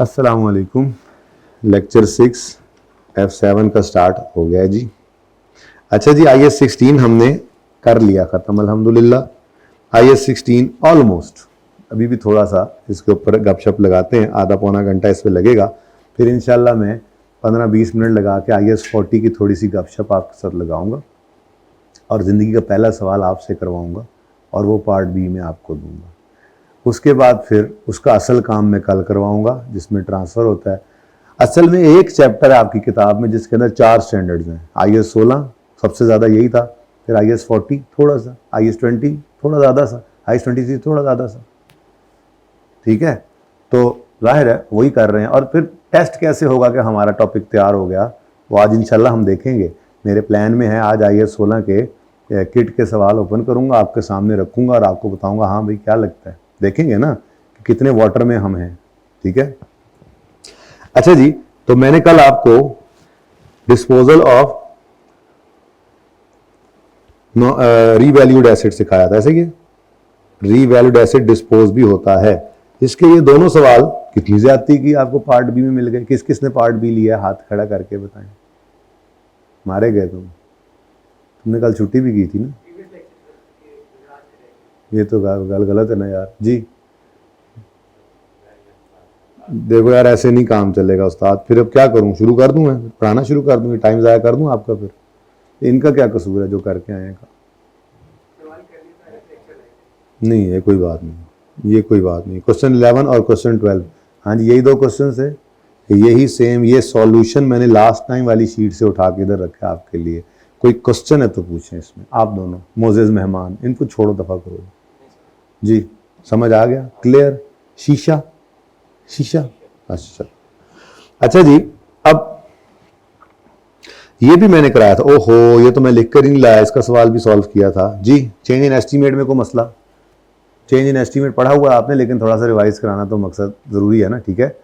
अस्सलाम वालेकुम। Lecture 6 F7 का स्टार्ट हो गया है जी। अच्छा जी, IS-16 हमने कर लिया ख़त्म अल्हम्दुलिल्लाह। IS-16 ऑलमोस्ट, अभी भी थोड़ा सा इसके ऊपर गपशप लगाते हैं, आधा पौना घंटा इस पर लगेगा। फिर इंशाल्लाह मैं 15-20 मिनट लगा के IS-40 की थोड़ी सी गपशप आपके साथ लगाऊंगा और ज़िंदगी का पहला सवाल आपसे करवाऊंगा और वो पार्ट बी में आपको दूंगा। उसके बाद फिर उसका असल काम मैं कल करवाऊंगा जिसमें ट्रांसफ़र होता है। असल में एक चैप्टर है आपकी किताब में जिसके अंदर 4 स्टैंडर्ड्स हैं। IS-16 सबसे ज़्यादा यही था, फिर IS-40 थोड़ा सा, IS-20 थोड़ा ज़्यादा सा, IS-23 थोड़ा ज़्यादा सा। ठीक है, तो जाहिर है वही कर रहे हैं। और फिर टेस्ट कैसे होगा कि हमारा टॉपिक तैयार हो गया, वो आज इंशाल्लाह हम देखेंगे। मेरे प्लान में है आज IS-16 के किट के सवाल ओपन करूँगा, आपके सामने रखूँगा और आपको बताऊँगा हाँ भाई क्या लगता है। देखेंगे ना कि कितने वाटर में हम हैं। ठीक है, अच्छा जी, तो मैंने कल आपको डिस्पोजल ऑफ रीवैल्यूड एसिड सिखाया था, ऐसे कि रीवैल्यूड एसिड डिस्पोज भी होता है। इसके ये दोनों सवाल कितनी ज्यादती की आपको पार्ट बी में मिल गए। किस किस ने पार्ट बी लिया, हाथ खड़ा करके बताएं। मारे गए तुमने कल छुट्टी भी की थी ना। ये तो गल गलत है ना यार जी। देखो यार, ऐसे नहीं काम चलेगा उस्ताद। फिर अब क्या करूं, शुरू कर दूं, मैं पढ़ाना शुरू कर दूं, टाइम ज़ाया कर दूं आपका। फिर इनका क्या कसूर है जो करके आए हैं का। नहीं है, कोई बात नहीं, ये कोई बात नहीं। क्वेश्चन 11 और क्वेश्चन 12, हाँ जी यही दो क्वेश्चन है, यही सेम। ये सॉल्यूशन मैंने लास्ट टाइम वाली शीट से उठा के इधर रखा है आपके लिए। कोई क्वेश्चन है तो पूछें इसमें। आप दोनों मोजेज मेहमान, इनको छोड़ो, दफा करो जी। समझ आ गया, क्लियर। शीशा शीशा, अच्छा अच्छा जी। अब ये भी मैंने कराया था। ओहो, ये तो मैं लिख कर ही नहीं लाया, इसका सवाल भी सॉल्व किया था जी। चेंज इन एस्टीमेट में कोई मसला, चेंज इन एस्टीमेट पढ़ा हुआ आपने, लेकिन थोड़ा सा रिवाइज कराना तो मकसद ज़रूरी है ना। ठीक है,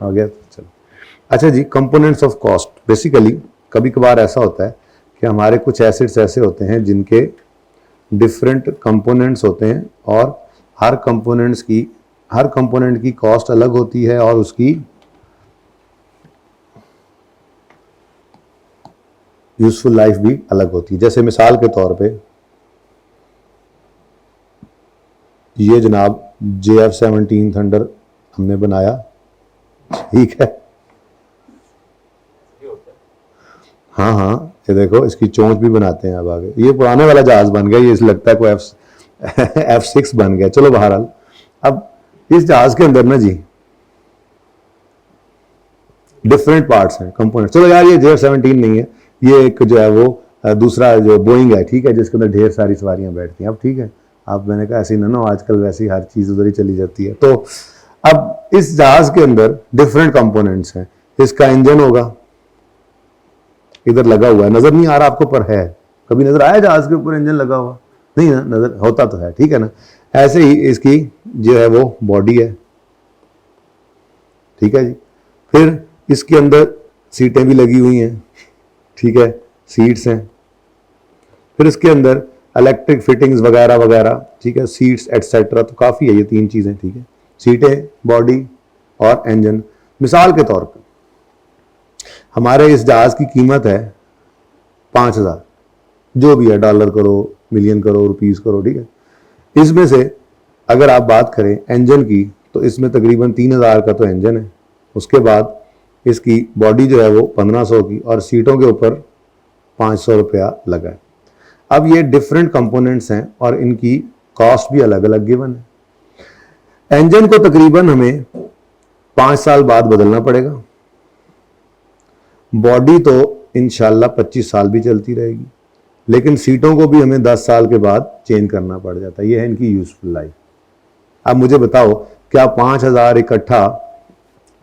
आ गया, चलो। अच्छा जी, कंपोनेंट्स ऑफ कॉस्ट। बेसिकली कभी कभार ऐसा होता है कि हमारे कुछ एसिड्स ऐसे होते हैं जिनके डिफरेंट कंपोनेंट्स होते हैं और हर कंपोनेंट की कॉस्ट अलग होती है और उसकी यूजफुल लाइफ भी अलग होती है। जैसे मिसाल के तौर पे ये जनाब JF-17 थंडर हमने बनाया, ठीक है। हाँ हाँ, ये देखो इसकी चोंच भी बनाते हैं अब आगे। ये पुराने वाला जहाज बन गया, ये लगता है कोई F6 बन गया। चलो बहरहाल, अब इस जहाज के अंदर ना जी डिफरेंट पार्ट्स हैं, कंपोनेंट। चलो यार, ये JF-17 नहीं है, ये एक जो है वो दूसरा जो बोइंग है, ठीक है, जिसके अंदर ढेर सारी सवारियां बैठती हैं। अब ठीक है, अब मैंने कहा ऐसी ना आजकल वैसी हर चीज उधर ही चली जाती है। तो अब इस जहाज के अंदर डिफरेंट कंपोनेंट्स हैं। इसका इंजन होगा, इधर लगा हुआ है, नजर नहीं आ रहा आपको पर है। कभी नजर आया जहाज के ऊपर इंजन लगा हुआ? नहीं ना, नजर होता तो है, ठीक है ना। ऐसे ही इसकी जो है वो बॉडी है, ठीक है जी। फिर इसके अंदर सीटें भी लगी हुई हैं, ठीक है, सीट्स हैं। फिर इसके अंदर इलेक्ट्रिक फिटिंग्स वगैरह वगैरह, ठीक है, सीट्स एटसेट्रा। तो काफ़ी है ये 3 चीज़ें, ठीक है, सीटें, बॉडी और इंजन। मिसाल के तौर पर हमारे इस जहाज़ की कीमत है 5000, जो भी है, डॉलर करो, मिलियन करो, रुपीस करो, ठीक है। इसमें से अगर आप बात करें इंजन की, तो इसमें तकरीबन 3000 का तो इंजन है। उसके बाद इसकी बॉडी जो है वो 1500 की और सीटों के ऊपर 500 रुपया लगा है। अब ये डिफरेंट कंपोनेंट्स हैं और इनकी कॉस्ट भी अलग अलग गिवन है। इंजन को तकरीबन हमें 5 साल बाद बदलना पड़ेगा। बॉडी तो इंशाल्लाह 25 साल भी चलती रहेगी, लेकिन सीटों को भी हमें 10 साल के बाद चेंज करना पड़ जाता है। ये है इनकी यूजफुल लाइफ। अब मुझे बताओ, क्या 5000 इकट्ठा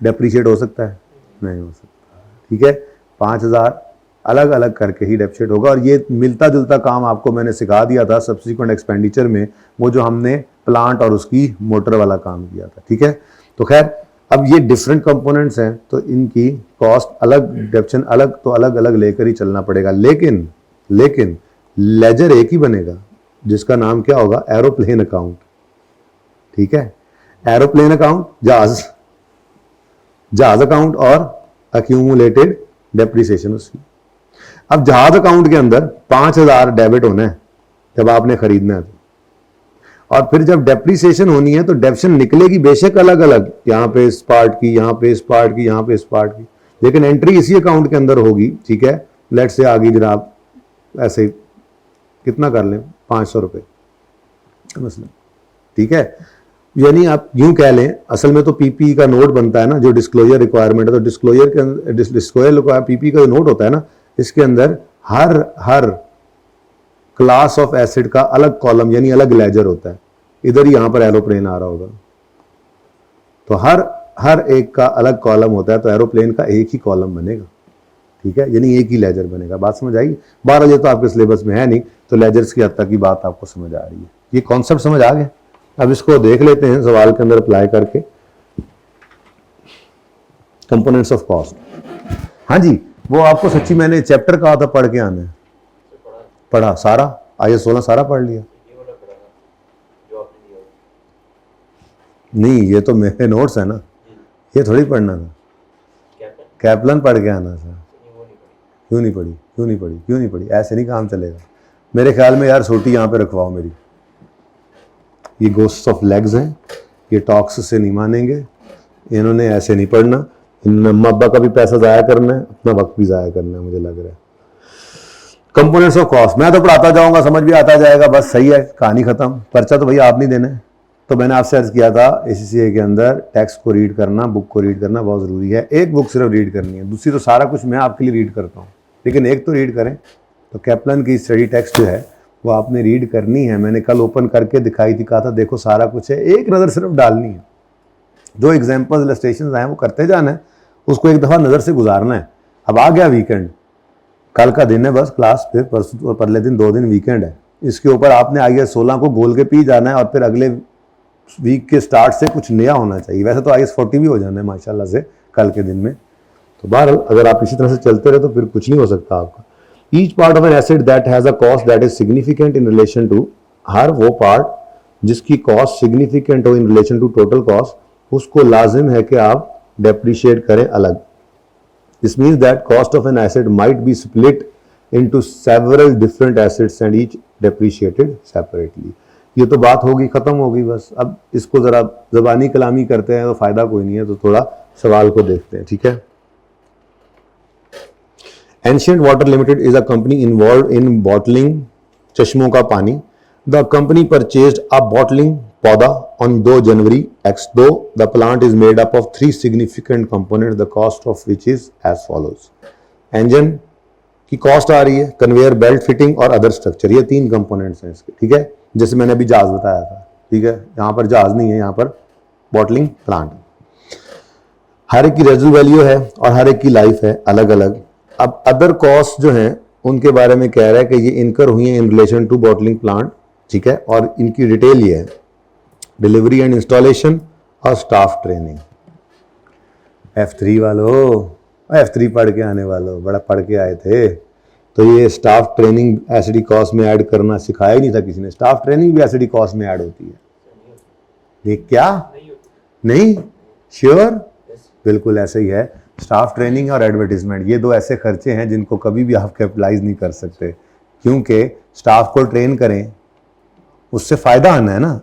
डेप्रीशिएट हो सकता है? नहीं हो सकता, ठीक है। 5000 अलग अलग करके ही डेप्रीशिएट होगा। और ये मिलता जुलता काम आपको मैंने सिखा दिया था सब्सिक्वेंट एक्सपेंडिचर में, वो जो हमने प्लांट और उसकी मोटर वाला काम किया था, ठीक है। तो खैर, अब ये डिफरेंट कंपोनेंट्स हैं तो इनकी कॉस्ट अलग, डेप्शन अलग, तो अलग अलग लेकर ही चलना पड़ेगा। लेकिन लेजर एक ही बनेगा जिसका नाम क्या होगा? एरोप्लेन अकाउंट, ठीक है। एरोप्लेन अकाउंट, जहाज, जहाज अकाउंट और अक्यूमुलेटेड डेप्रिसिएशन उसकी। अब जहाज अकाउंट के अंदर 5,000 डेबिट होना है जब आपने खरीदना है तो, और फिर जब डेप्रिसिएशन होनी है तो डेप्शन निकलेगी बेशक अलग अलग, यहां पे इस पार्ट की, यहां पे इस पार्ट की, यहां पे इस पार्ट की, लेकिन एंट्री इसी अकाउंट के अंदर होगी। ठीक है, लेट से आ गई जनाब ऐसे कितना कर लें 500 रुपये मसलन। ठीक है, यानी आप यूं कह लें असल में तो पीपी का नोट बनता है ना, जो डिस्क्लोजर रिक्वायरमेंट है, तो डिस्क्लोजर के अंदर डिस्क्लोजर पीपी का जो नोट होता है ना, इसके अंदर हर क्लास ऑफ एसिड का अलग कॉलम यानी अलग लेजर होता है। इधर ही यहां पर एरोप्लेन आ रहा होगा, तो हर एक का अलग कॉलम होता है, तो एरोप्लेन का एक ही कॉलम बनेगा। ठीक है, यानी एक ही लेजर बनेगा। बात समझ आई? 12 तो आपके सिलेबस में है नहीं, तो लेजर्स की हद तक की बात आपको समझ आ रही है, ये कॉन्सेप्ट समझ आ गया। अब इसको देख लेते हैं सवाल के अंदर अप्लाई करके। कंपोनेंट्स ऑफ कॉस्ट, हाँ जी, वो आपको सच्ची मैंने चैप्टर कहा था पढ़ के आना है, पढ़ा सारा IS 16 सारा पढ़ लिया? नहीं, ये तो मेरे नोट्स है ना, ये थोड़ी पढ़ना था, कैप्लन पढ़ के आना था। क्यों नहीं पढ़ी? क्यों नहीं पढ़ी? क्यों नहीं पढ़ी? ऐसे नहीं काम चलेगा मेरे ख्याल में यार। छोटी यहाँ पे रखवाओ मेरी, ये गोस्ट ऑफ लेग्स हैं, ये टॉक्स से नहीं मानेंगे, इन्होंने ऐसे नहीं पढ़ना, इन्होंने अम्मा अब्बा का भी पैसा ज़ाया करना है, अपना वक्त भी ज़ाया करना है, मुझे लग रहा है। कंपोनेंट्स ऑफ कॉस्ट मैं तो पढ़ाता जाऊंगा, समझ भी आता जाएगा, बस सही है, कहानी खत्म। पर्चा तो भैया आप नहीं देना है। तो मैंने आपसे अर्ज किया था ACCA के अंदर टेक्स्ट को रीड करना, बुक को रीड करना बहुत ज़रूरी है। एक बुक सिर्फ रीड करनी है, दूसरी तो सारा कुछ मैं आपके लिए रीड करता हूँ, लेकिन एक तो रीड करें। तो कैप्लन की स्टडी टेक्स्ट जो है वो आपने रीड करनी है। मैंने कल ओपन करके दिखाई थी, कहा था देखो सारा कुछ है, एक नज़र सिर्फ डालनी है। जो एग्जाम्पल्स इलस्ट्रेशन आए वो करते जाना है, उसको एक दफ़ा नज़र से गुजारना है। अब आ गया वीकेंड, कल का दिन है बस क्लास, फिर परसों और परले दिन 2 दिन वीकेंड है। इसके ऊपर आपने IS 16 को गोल के पी जाना है, और फिर अगले वीक के स्टार्ट से कुछ नया होना चाहिए। वैसे तो IS 40 भी हो जाना है माशाल्लाह से कल के दिन में। तो बहरहाल अगर आप इसी तरह से चलते रहे तो फिर कुछ नहीं हो सकता आपका। Each part of an asset that has a cost that is significant in relation to, हर वो पार्ट जिसकी कॉस्ट सिग्निफिकेंट हो in relation to total cost, उसको लाजिम है कि आप डेप्रिशिएट करें अलग। This means that cost of an asset might be split into several different assets and each depreciated separately. ये तो बात होगी, खत्म होगी बस। अब इसको जरा ज़बानी कलामी करते हैं तो फायदा कोई नहीं है, तो थोड़ा सवाल को देखते हैं। ठीक है, ancient water limited is a company involve in bottling चश्मों का पानी। The company purchased a bottling पौधा on 2 January X2। The plant is made up of 3 significant component, the cost of which is as follows. Engine की cost आ रही है, conveyor belt, fitting और other structure, ये 3 कंपोनेंट्स हैं इसके। ठीक है, जैसे मैंने अभी जहाज बताया था। ठीक है, यहाँ पर जहाज नहीं है, यहाँ पर बॉटलिंग प्लांट। हर एक की रेजिडुअल वैल्यू है और हर एक की लाइफ है अलग अलग। अब अदर कॉस्ट जो हैं उनके बारे में कह रहा है कि ये इनकर हुई हैं in relation to bottling plant. ठीक है, और इनकी डिटेल ये है, डिलीवरी एंड इंस्टॉलेशन और स्टाफ ट्रेनिंग। F3 वालों, F3 पढ़ के आने वालों, बड़ा पढ़ के आए थे, तो ये स्टाफ ट्रेनिंग एसिडी कॉस्ट में ऐड करना सिखाया ही नहीं था किसी ने। स्टाफ ट्रेनिंग भी एसिडी कॉस्ट में ऐड होती है, ये क्या नहीं? श्योर, बिल्कुल ऐसे ही है। स्टाफ ट्रेनिंग और एडवर्टीजमेंट, ये 2 ऐसे खर्चे हैं जिनको कभी भी आप कैपिटलाइज नहीं कर सकते, क्योंकि स्टाफ को ट्रेन करें उससे फायदा आना है ना,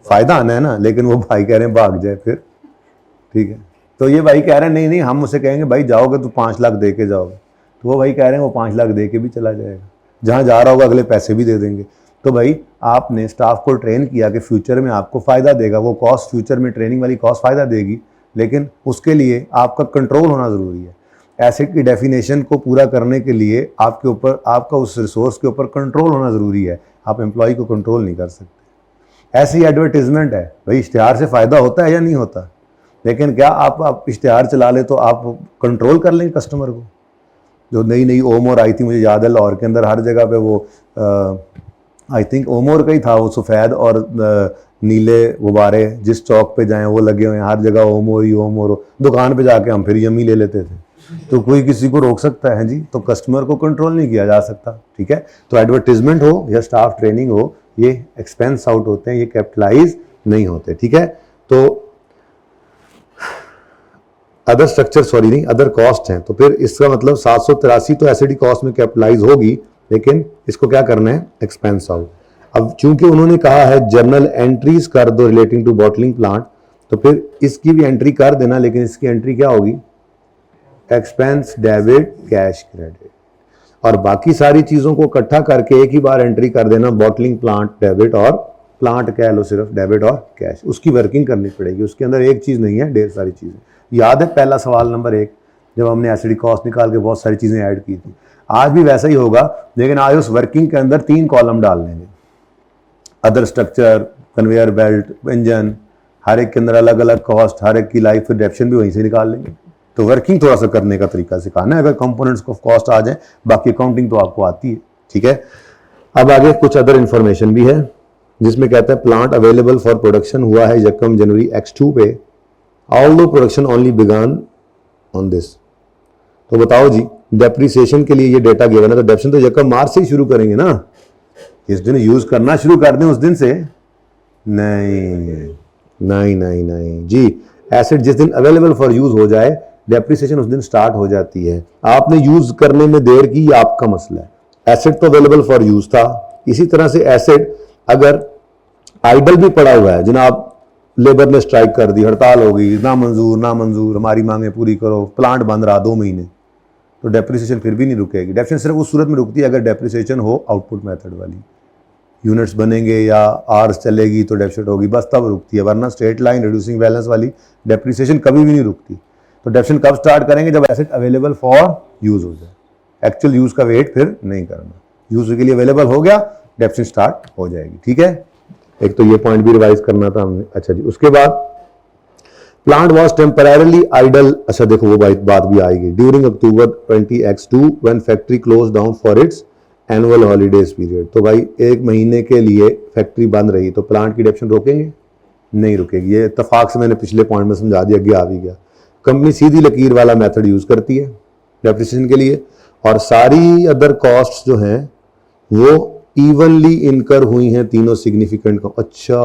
फायदा आना है ना, लेकिन वो भाई कह रहे हैं भाग जाए फिर। ठीक है, तो ये भाई कह रहे हैं नहीं नहीं, हम उसे कहेंगे भाई जाओगे तो 5 लाख दे के जाओगे, तो वो भाई कह रहे हैं वो 5 लाख दे के भी चला जाएगा, जहाँ जा रहा होगा अगले पैसे भी दे देंगे। तो भाई आपने स्टाफ को ट्रेन किया कि फ्यूचर में आपको फ़ायदा देगा, वो कॉस्ट फ्यूचर में ट्रेनिंग वाली कॉस्ट फ़ायदा देगी, लेकिन उसके लिए आपका कंट्रोल होना ज़रूरी है। एसिड की डेफिनेशन को पूरा करने के लिए आपके ऊपर, आपका उस रिसोर्स के ऊपर कंट्रोल होना ज़रूरी है। आप एम्प्लॉय को कंट्रोल नहीं कर सकते। ऐसी एडवर्टीजमेंट है भाई, इश्तिहार से फ़ायदा होता है या नहीं होता, लेकिन क्या आप इश्तिहार चला ले तो आप कंट्रोल कर लेंगे कस्टमर को। जो नई नई ओमोर आई थी, मुझे याद है लाहौर के अंदर हर जगह पे वो आई थिंक ओमोर का ही था, वो सफ़ेद और नीले गुब्बारे जिस चौक पे जाएं वो लगे हुए हैं, हर जगह ओमोर ही ओमोर। दुकान पे जाके हम फिर यम्मी ले लेते थे, तो कोई किसी को रोक सकता है जी? तो कस्टमर को कंट्रोल नहीं किया जा सकता। ठीक है, तो एडवर्टीजमेंट हो या स्टाफ ट्रेनिंग हो, ये एक्सपेंस आउट होते हैं, ये कैपिटलाइज नहीं होते। ठीक है, तो अदर स्ट्रक्चर सॉरी नहीं अदर कॉस्ट हैं, तो फिर इसका मतलब 783 तो एसिडी कॉस्ट में कैपिटलाइज होगी, लेकिन इसको क्या करना है, एक्सपेंस आउट। अब चूंकि उन्होंने कहा है जर्नल एंट्रीज कर दो रिलेटिंग टू बॉटलिंग प्लांट, तो फिर इसकी भी एंट्री कर देना, लेकिन इसकी एंट्री क्या होगी, एक्सपेंस डेबिट कैश क्रेडिट, और बाकी सारी चीजों को इकट्ठा करके एक ही बार एंट्री कर देना, बॉटलिंग प्लांट डेबिट और प्लांट कह लो सिर्फ डेबिट और कैश। उसकी वर्किंग करनी पड़ेगी, उसके अंदर एक चीज नहीं है, ढेर सारी चीजें। याद है पहला सवाल नंबर 1 जब हमने एसिडी कॉस्ट निकाल के बहुत सारी चीजें ऐड की थी, आज भी वैसा ही होगा, लेकिन आज उस वर्किंग के अंदर 3 कॉलम डाल देंगे, other structure, conveyor belt, engine, हर एक के अंदर अलग अलग कॉस्ट, हर एक की लाइफ फिर डेप्शन भी वहीं से निकाल लेंगे। तो वर्किंग थोड़ा सा करने का तरीका सिखाना है, अगर कंपोनेंट्स ऑफ कॉस्ट आ जाए, बाकी अकाउंटिंग तो आपको आती है, ठीक है। अब आगे कुछ अदर इंफॉर्मेशन भी है, जिसमें कहता है प्लांट अवेलेबल फॉर प्रोडक्शन हुआ है यकम जनवरी X2 पे, although production only began on this. तो बताओ जी, डेप्रिसिएशन के लिए ये डेटा गिवन है, तो डेप्रिसिएशन तो यकम मार्च से ही शुरू करेंगे ना, इस दिन यूज करना शुरू कर दें उस दिन से, नहीं नहीं नहीं नहीं जी, एसेट जिस दिन अवेलेबल फॉर यूज हो जाए डेप्रिसिएशन उस दिन स्टार्ट हो जाती है। आपने यूज करने में देर की, ये आपका मसला है। एसेट तो अवेलेबल फॉर यूज था, इसी तरह से एसेट अगर आइडल भी पड़ा हुआ है, जनाब लेबर ने स्ट्राइक कर दी, हड़ताल हो गई, ना मंजूर, हमारी मांगे पूरी करो, प्लांट बंद रहा 2 महीने, तो डेप्रिसिएशन फिर भी नहीं रुकेगी। डेप्रिसिएशन सिर्फ उस सूरत में रुकती है अगर डेप्रिसिएशन हो आउटपुट मेथड वाली, यूनिट्स बनेंगे या आर्स चलेगी तो डेप्रिसिएशन होगी, बस तब रुकती है, वरना स्ट्रेट लाइन रिड्यूसिंग बैलेंस वाली डेप्रिसिएशन कभी भी नहीं रुकती। तो डेप्रिसिएशन कब स्टार्ट करेंगे, जब एसेट अवेलेबल फॉर यूज हो जाए, एक्चुअल यूज का वेट फिर नहीं करना, यूज के लिए अवेलेबल हो गया डेप्रिसिएशन स्टार्ट हो जाएगी, ठीक है। एक तो ये पॉइंट भी रिवाइज करना था हमने। अच्छा जी, उसके बाद प्लांट वॉज टेम्पररली आइडल, अच्छा देखो वो बात भी आएगी, during October 20X2 when factory close down for its annual holidays period. तो भाई 1 महीने के लिए फैक्ट्री बंद रही, तो प्लांट की डेप्रिसिएशन रोकेंगे, नहीं रुकेगी, ये इत्तेफाक से मैंने पिछले पॉइंट में समझा दिया, आगे आ भी गया। कंपनी सीधी लकीर वाला मेथड यूज करती है डेप्रिसिएशन के लिए, और सारी अदर कॉस्ट जो हैं वो इवनली इनकर हुई हैं तीनों सिग्निफिकेंट को। अच्छा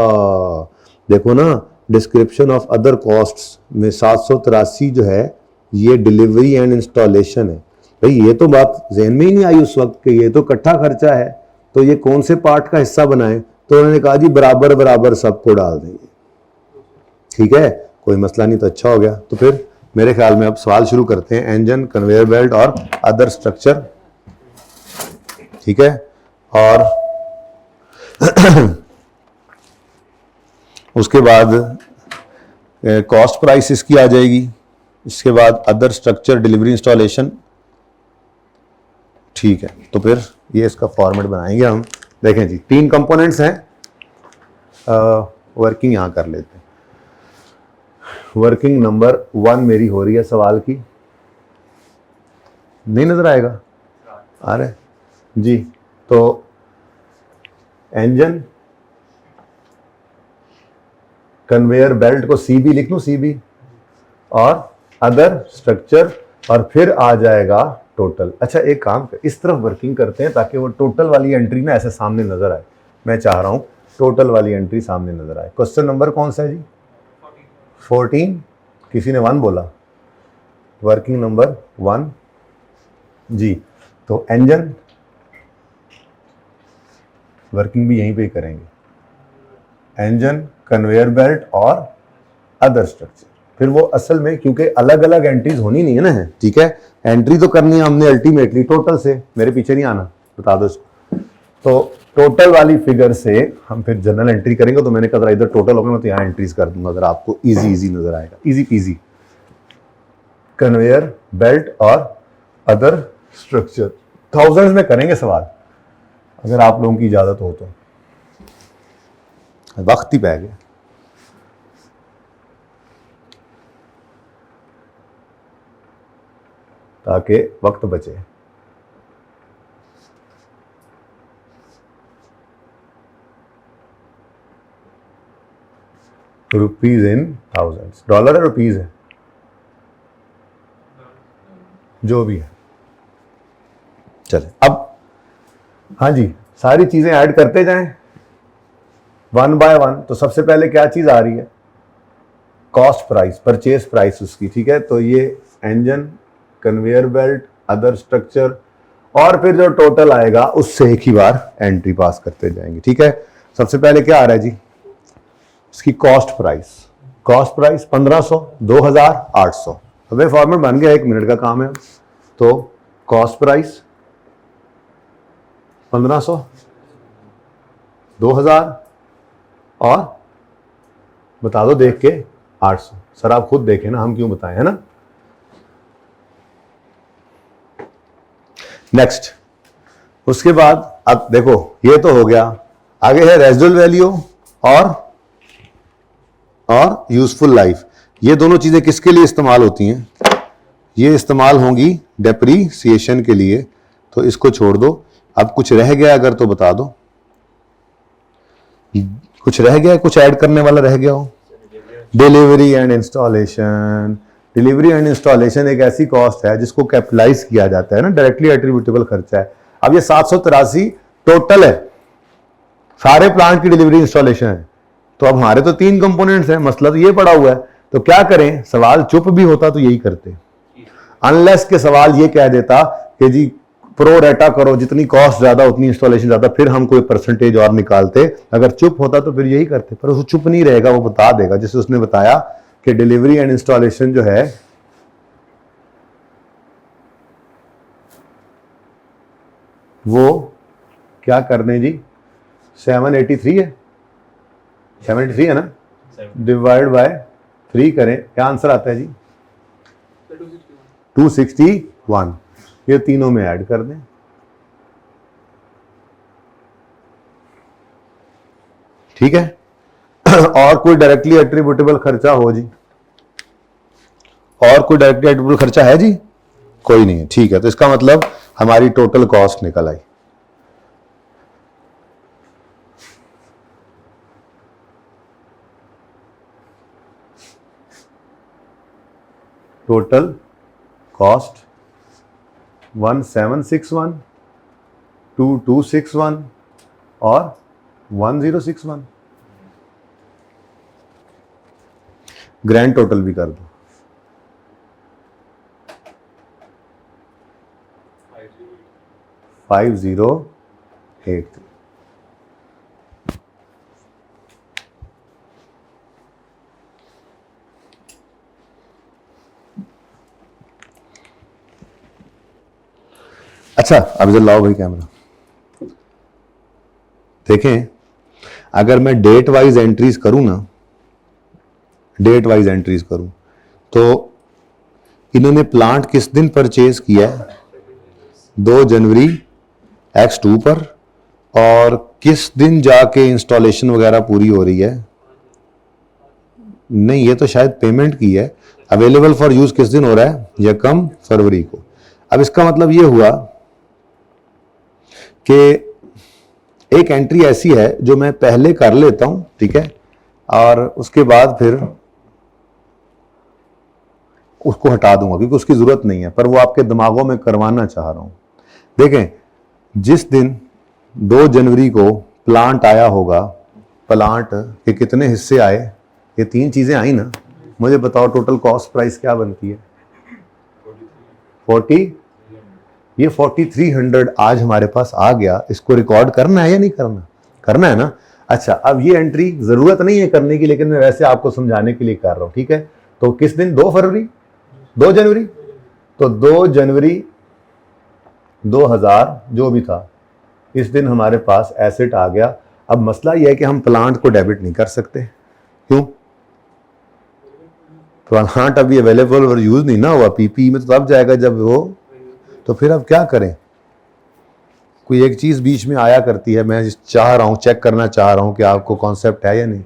देखो ना, डिस्क्रिप्शन ऑफ अदर कॉस्ट्स में 783 जो है ये डिलीवरी एंड इंस्टॉलेशन है। भाई ये तो बात ज़हन में ही नहीं आई उस वक्त कि ये तो इकट्ठा खर्चा है, तो ये कौन से पार्ट का हिस्सा बनाए, तो उन्होंने कहा जी बराबर बराबर सबको डाल देंगे, ठीक है, कोई मसला नहीं, तो अच्छा हो गया। तो फिर मेरे ख्याल में अब सवाल शुरू करते हैं, इंजन, कन्वेयर बेल्ट और अदर स्ट्रक्चर, ठीक है। और उसके बाद कॉस्ट प्राइस इसकी आ जाएगी, इसके बाद अदर स्ट्रक्चर, डिलीवरी, इंस्टॉलेशन, ठीक है। तो फिर ये इसका फॉर्मेट बनाएंगे हम। देखें जी 3 कंपोनेंट्स हैं, वर्किंग यहां कर लेते हैं। वर्किंग नंबर 1 मेरी हो रही है सवाल की, नहीं नजर आएगा आ रहा है जी। तो इंजन, कन्वेयर बेल्ट को CB लिख लूं, CB, और अदर स्ट्रक्चर, और फिर आ जाएगा टोटल। अच्छा एक काम कर, इस तरफ वर्किंग करते हैं ताकि वो टोटल वाली एंट्री ना ऐसे सामने नजर आए। मैं चाह रहा हूं टोटल वाली एंट्री सामने नजर आए। क्वेश्चन नंबर कौन सा है जी? 14। किसी ने 1 बोला, वर्किंग नंबर 1 जी। तो इंजन वर्किंग भी यहीं पे ही करेंगे, इंजन, कन्वेयर बेल्ट और अदर स्ट्रक्चर। फिर वो असल में क्योंकि अलग अलग एंट्रीज होनी नहीं है ना, ठीक है, एंट्री तो करनी है हमने अल्टीमेटली टोटल से, मेरे पीछे नहीं आना, बता दो इसको। तो टोटल वाली फिगर से हम फिर जनरल एंट्री करेंगे, तो मैंने कहा इधर टोटल होगा, मैं तो यहाँ एंट्रीज कर दूंगा, अगर आपको इजी नजर आएगा, इजी पीजी। कन्वेयर बेल्ट और अदर स्ट्रक्चर, थाउजेंड्स में करेंगे सवाल, अगर आप लोगों की इजाजत हो तो। वक्त ही पै गया, ताकि वक्त बचे। रुपीज इन थाउजेंड्स, डॉलर है रुपीज है, जो भी है। चले अब, हाँ जी, सारी चीजें ऐड करते जाएं 1 बाय 1। तो सबसे पहले क्या चीज आ रही है? कॉस्ट प्राइस, परचेज प्राइस उसकी, ठीक है। तो ये engine, conveyor belt, other structure, और फिर जो टोटल आएगा उससे एक ही बार एंट्री पास करते जाएंगे, ठीक है। सबसे पहले क्या आ रहा है जी, इसकी कॉस्ट प्राइस। Cost price 1500, 2800। अब ये फॉर्मेट बन गया, 1 मिनट का काम है। तो कॉस्ट प्राइस 1500, 2000 और बता दो देख के 800। सर आप खुद देखें ना, हम क्यों बताएं, है ना। नेक्स्ट, उसके बाद अब देखो ये तो हो गया, आगे है रेजिडुअल वैल्यू और यूजफुल लाइफ। ये दोनों चीजें किसके लिए इस्तेमाल होती हैं, ये इस्तेमाल होंगी डेप्रीसिएशन के लिए। तो इसको छोड़ दो। अब कुछ रह गया अगर तो बता दो, कुछ रह गया, कुछ ऐड करने वाला रह गया हो। Delivery and installation. Delivery and installation एक ऐसी कॉस्ट है जिसको कैपिटलाइज किया जाता है ना, डायरेक्टली एट्रीब्यूटेबल खर्चा है। अब ये 783 टोटल है, सारे प्लांट की डिलीवरी इंस्टॉलेशन है। तो अब हमारे तो 3 कंपोनेंट्स हैं, मसला तो ये पड़ा हुआ है। तो क्या करें, सवाल चुप भी होता तो यही करते, अनलेस के सवाल ये कह देता कि जी प्रो रेटा करो, जितनी कॉस्ट ज्यादा उतनी इंस्टॉलेशन ज्यादा, फिर हम कोई परसेंटेज और निकालते। अगर चुप होता तो फिर यही करते, पर वो चुप नहीं रहेगा, वो बता देगा। जैसे उसने बताया कि डिलीवरी एंड इंस्टॉलेशन जो है वो क्या करने जी, 783 है, 783 है ना, डिवाइड बाय 3 करें, क्या आंसर आता है जी, 261। ये तीनों में ऐड कर दें। ठीक है। और कोई डायरेक्टली एट्रीब्यूटेबल खर्चा हो जी, और कोई डायरेक्टली एट्रीब्यूटेबल खर्चा है जी, कोई नहीं है, ठीक है। तो इसका मतलब हमारी टोटल कॉस्ट निकल आई। टोटल कॉस्ट 1761, 2261 और 1061। ग्रैंड टोटल भी कर दो, 5083। अच्छा, अब इधर लाओ भाई कैमरा। देखें, अगर मैं डेट वाइज एंट्रीज करूं ना, डेट वाइज एंट्रीज करूं, तो इन्होंने प्लांट किस दिन परचेज किया है, 2 जनवरी X2 पर, और किस दिन जाके इंस्टॉलेशन वगैरह पूरी हो रही है, नहीं ये तो शायद पेमेंट की है। अवेलेबल फॉर यूज किस दिन हो रहा है, यकम फरवरी को। अब इसका मतलब ये हुआ कि एक एंट्री ऐसी है जो मैं पहले कर लेता हूं, ठीक है, और उसके बाद फिर उसको हटा दूंगा क्योंकि उसकी जरूरत नहीं है, पर वो आपके दिमागों में करवाना चाह रहा हूं। देखें, जिस दिन 2 जनवरी को प्लांट आया होगा, प्लांट के कितने हिस्से आए, ये 3 चीजें आई ना, मुझे बताओ टोटल कॉस्ट प्राइस क्या बनती है, 40। ये 4300 आज हमारे पास आ गया। इसको रिकॉर्ड करना है या नहीं करना, करना है ना। अच्छा, अब ये एंट्री जरूरत नहीं है करने की, लेकिन मैं वैसे आपको समझाने के लिए कर रहा हूं, ठीक है। तो किस दिन, 2 फरवरी, 2 जनवरी, तो 2 जनवरी 2000 जो भी था, इस दिन हमारे पास एसेट आ गया। अब मसला यह है कि हम प्लांट को डेबिट नहीं कर सकते। क्यों? प्लांट अभी अवेलेबल और यूज नहीं ना हुआ, पीपी में तो तब जाएगा जब वो, तो फिर अब क्या करें। कोई एक चीज बीच में आया करती है, मैं चाह रहा हूं, चेक करना चाह रहा हूं कि आपको कॉन्सेप्ट है या नहीं,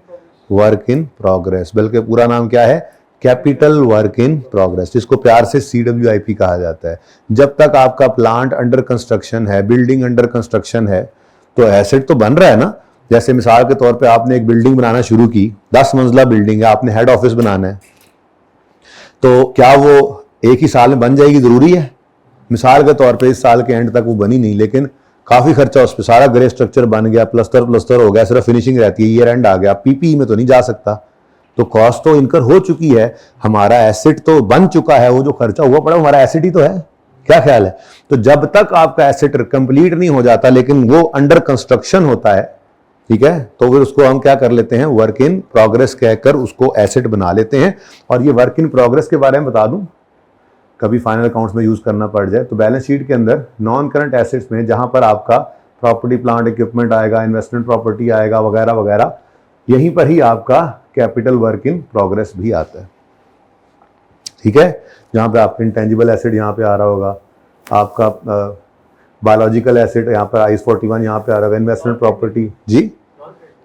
वर्क इन प्रोग्रेस, बल्कि पूरा नाम क्या है, कैपिटल वर्क इन प्रोग्रेस, जिसको प्यार से CWIP कहा जाता है। जब तक आपका प्लांट अंडर कंस्ट्रक्शन है, बिल्डिंग अंडर कंस्ट्रक्शन है, तो एसेट तो बन रहा है ना। जैसे मिसाल के तौर पे आपने एक बिल्डिंग बनाना शुरू की, 10 मंजिला बिल्डिंग है, आपने हेड ऑफिस बनाना है, तो क्या वो एक ही साल में बन जाएगी, जरूरी है? मिसाल के तौर पे इस साल के एंड तक वो बनी नहीं, लेकिन काफी खर्चा उस पर, सारा ग्रे स्ट्रक्चर बन गया, प्लस्तर हो गया, सिर्फ फिनिशिंग रहती है, ईयर एंड आ गया, पीपी में तो नहीं जा सकता। तो कॉस्ट तो इनकर हो चुकी है, हमारा एसेट तो बन चुका है, वो जो खर्चा हुआ पड़ा हमारा एसेट ही तो है। क्या ख्याल है? तो जब तक आपका एसेट कंप्लीट नहीं हो जाता लेकिन वो अंडर कंस्ट्रक्शन होता है, ठीक है, तो फिर उसको हम क्या कर लेते हैं, वर्क इन प्रोग्रेस कहकर उसको एसेट बना लेते हैं। और ये वर्क इन प्रोग्रेस के बारे में बता दूं, कभी फाइनल अकाउंट्स में यूज करना पड़ जाए तो बैलेंस शीट के अंदर नॉन करंट एसेट्स में जहां पर आपका प्रॉपर्टी प्लांट इक्विपमेंट आएगा, इन्वेस्टमेंट प्रॉपर्टी आएगा वगैरह वगैरह, यहीं पर ही आपका कैपिटल वर्क इन प्रोग्रेस भी आता है। ठीक है, जहां पे आपका इंटेंजिबल एसेट यहाँ पे आ रहा होगा, आपका बायोलॉजिकल एसेट यहाँ पर IS 41 यहाँ पे आ रहा होगा, इन्वेस्टमेंट प्रॉपर्टी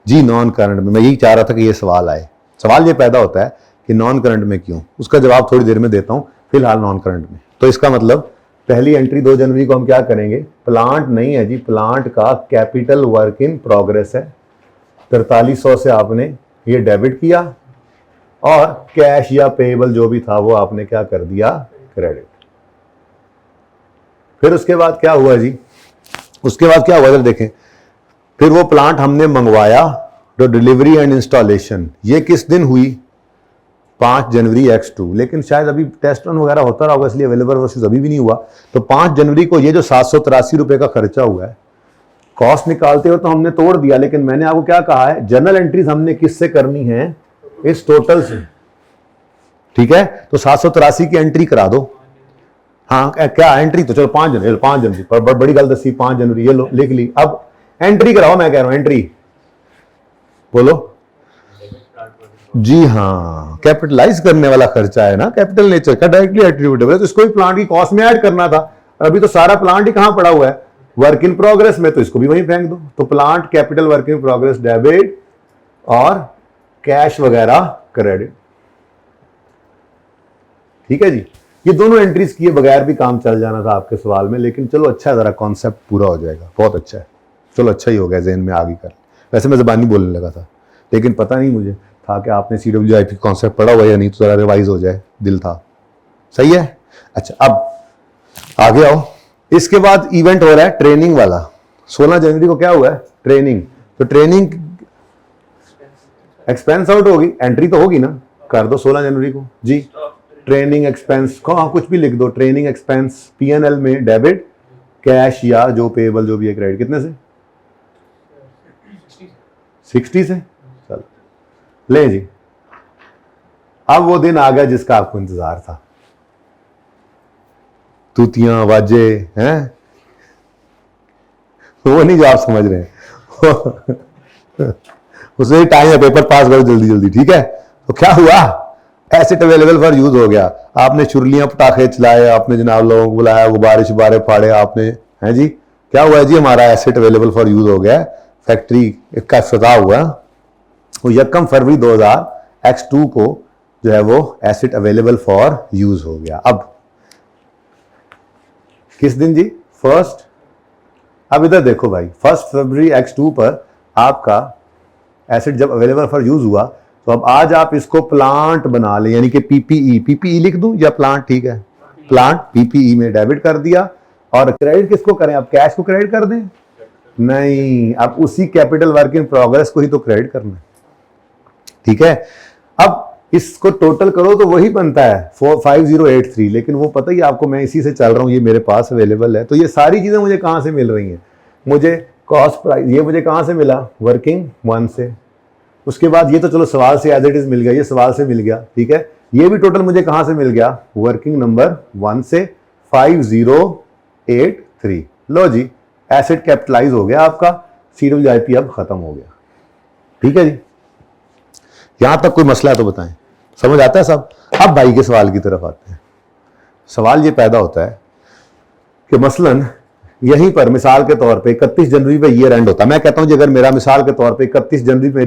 जी नॉन करंट में। मैं यही चाह रहा था कि ये सवाल आए। सवाल ये पैदा होता है कि नॉन करंट में क्यों, उसका जवाब थोड़ी देर में देता हूं, फिलहाल नॉन करंट में। तो इसका मतलब पहली एंट्री 2 जनवरी को हम क्या करेंगे, प्लांट नहीं है जी, प्लांट का कैपिटल वर्क इन प्रोग्रेस है। 4300 से आपने ये डेबिट किया और कैश या पेएबल जो भी था वो आपने क्या कर दिया, क्रेडिट। फिर उसके बाद क्या हुआ जी, उसके बाद क्या हुआ जरा देखें, फिर वो प्लांट हमने मंगवाया, तो डिलीवरी एंड इंस्टॉलेशन ये किस दिन हुई, 5 जनवरी X2, लेकिन शायद अभी टेस्ट रन वगैरह होता रहा होगा इसलिए अवेलेबल वर्सेस अभी भी नहीं हुआ। तो 5 जनवरी को ये जो 783 रुपए का खर्चा हुआ है, कॉस्ट निकालते हो तो हमने तोड़ दिया, लेकिन मैंने आपको क्या कहा है, जर्नल एंट्रीज हमने किससे करनी है, इस टोटल से। ठीक है, तो 783 की एंट्री करा दो। हाँ क्या एंट्री, तो चलो 5 जनवरी पर बड़ी गल दसी, 5 जनवरी ये लो लिख ली। अब एंट्री कराओ, मैं कह रहा हूं एंट्री बोलो जी। हाँ, कैपिटलाइज करने वाला खर्चा है ना, कैपिटल नेचर का, डायरेक्टली एट्रीब्यूटेबल है, तो इसको भी प्लांट की कॉस्ट में ऐड करना था। अभी तो सारा प्लांट ही कहां पड़ा हुआ है, वर्क इन प्रोग्रेस में, तो इसको भी वहीं फेंक दो। तो plant capital work in progress debit और कैश वगैरह क्रेडिट। ठीक है जी, ये दोनों एंट्रीज किए बगैर भी काम चल जाना था आपके सवाल में, लेकिन चलो अच्छा है, जरा कॉन्सेप्ट पूरा हो जाएगा, बहुत अच्छा है, चलो अच्छा ही हो गया, ज़हन में आगे कर। वैसे मैं ज़बानी बोलने लगा था, लेकिन पता नहीं मुझे था कि आपने CWIP कॉन्सेप्ट पढ़ा हुआ या नहीं, तो जरा रिवाइज हो जाए, दिल था। सही है, अच्छा अब आगे आओ। इसके बाद इवेंट हो रहा है ट्रेनिंग वाला। 16 जनवरी को क्या हुआ है, ट्रेनिंग। तो ट्रेनिंग एक्सपेंस आउट होगी, एंट्री तो होगी ना, कर दो 16 जनवरी को जी। ट्रेनिंग एक्सपेंस को हाँ कुछ भी लिख दो, ट्रेनिंग एक्सपेंस P&L में डेबिट, कैश या जो पेएबल जो भी है क्रेडिट। कितने से, 60 से, चलो ले जी। अब वो दिन आ गया जिसका आपको इंतजार था, तूतियां वाजे हैं, वो नहीं जो आप समझ रहे हैं उसे टाइम है, पेपर पास करो जल्दी जल्दी। ठीक है, तो क्या हुआ, एसेट अवेलेबल फॉर यूज हो गया। आपने चुरलियां पटाखे चलाए, आपने जनाब लोगों को बुलाया, गुब्बारे शुब्बारे फाड़े आपने, हैं जी। क्या हुआ जी, हमारा एसेट अवेलेबल फॉर यूज हो गया, फैक्ट्री का इफ्तिताह हुआ। वो 1 फरवरी 2000 X2 को जो है वो एसेट अवेलेबल फॉर यूज हो गया। अब किस दिन जी, फर्स्ट। अब इधर देखो भाई, 1 फरवरी X2 पर आपका एसेट जब अवेलेबल फॉर यूज हुआ, तो अब आज आप इसको प्लांट बना लें, यानी कि पीपीई लिख दूं या प्लांट, ठीक है, प्लांट पीपीई में डेबिट कर दिया। और क्रेडिट किसको करें, अब कैश को क्रेडिट कर दें, नहीं, अब उसी कैपिटल वर्क इन प्रोग्रेस को ही तो क्रेडिट करना है। ठीक है, अब इसको टोटल करो तो वही बनता है 5083, लेकिन वो पता ही आपको, मैं इसी से चल रहा हूं, ये मेरे पास अवेलेबल है। तो ये सारी चीजें मुझे कहां से मिल रही हैं, मुझे कॉस्ट प्राइस, ये मुझे कहां से मिला, वर्किंग 1 से। उसके बाद ये तो चलो सवाल से एज इट इज मिल गया, ये सवाल से मिल गया। ठीक है, ये भी टोटल मुझे कहां से मिल गया, वर्किंग नंबर 1 से 5083। लो जी, एसेट कैपिटलाइज हो गया आपका, CWIP अब खत्म हो गया। ठीक है जी, यहां तक कोई मसला है तो बताएं, समझ आता है सब। अब भाई के सवाल की तरफ आते हैं। सवाल ये पैदा होता है कि मसलन यहीं पर मिसाल के तौर पे 31 जनवरी पे ईयर एंड होता है। मैं कहता हूं जी, अगर मेरा मिसाल के तौर पे 31 जनवरी पे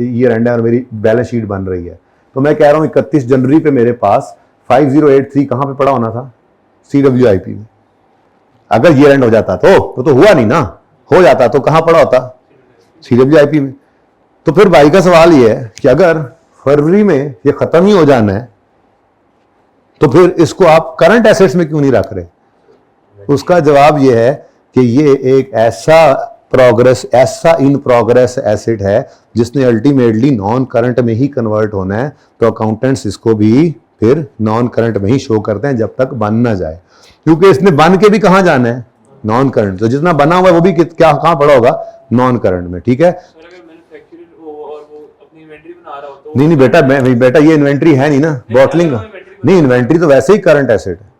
ईयर एंड है और मेरी बैलेंस शीट बन रही है, तो मैं कह रहा हूं 31 जनवरी पे मेरे पास 5083 कहां पे पड़ा होना था, CWIP में। अगर ईयर एंड हो जाता तो हुआ नहीं ना, हो जाता तो कहां पड़ा होता, CWIP में। तो फिर भाई का सवाल ये है कि अगर फरवरी में ये खत्म ही हो जाना है, तो फिर इसको आप करंट एसेट्स में क्यों नहीं रख रहे। उसका जवाब यह है कि ये एक ऐसा प्रोग्रेस, ऐसा इन प्रोग्रेस एसेट है जिसने अल्टीमेटली नॉन करंट में ही कन्वर्ट होना है, तो अकाउंटेंट्स इसको भी फिर नॉन करंट में ही शो करते हैं जब तक बन ना जाए, क्योंकि इसने बन के भी कहां जाना है, नॉन करंट। तो जितना बना हुआ है वो भी क्या कहां पड़ा होगा, नॉन करंट में। ठीक है, नहीं नहीं बेटा, बेटा ये इन्वेंट्री है नहीं ना, बॉटलिंग का नहीं, इन्वेंट्री तो वैसे ही करंट एसेट है।